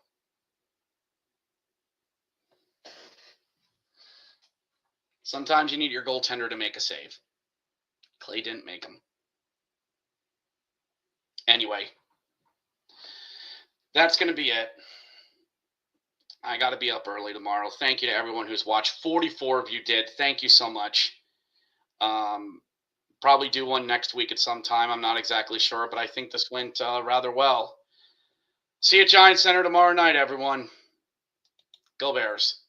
Sometimes you need your goaltender to make a save. Clay didn't make them. Anyway, that's going to be it. I got to be up early tomorrow. Thank you to everyone who's watched. 44 of you did. Thank you so much. Probably do one next week at some time. I'm not exactly sure, but I think this went rather well. See you at Giants Center tomorrow night, everyone. Go Bears.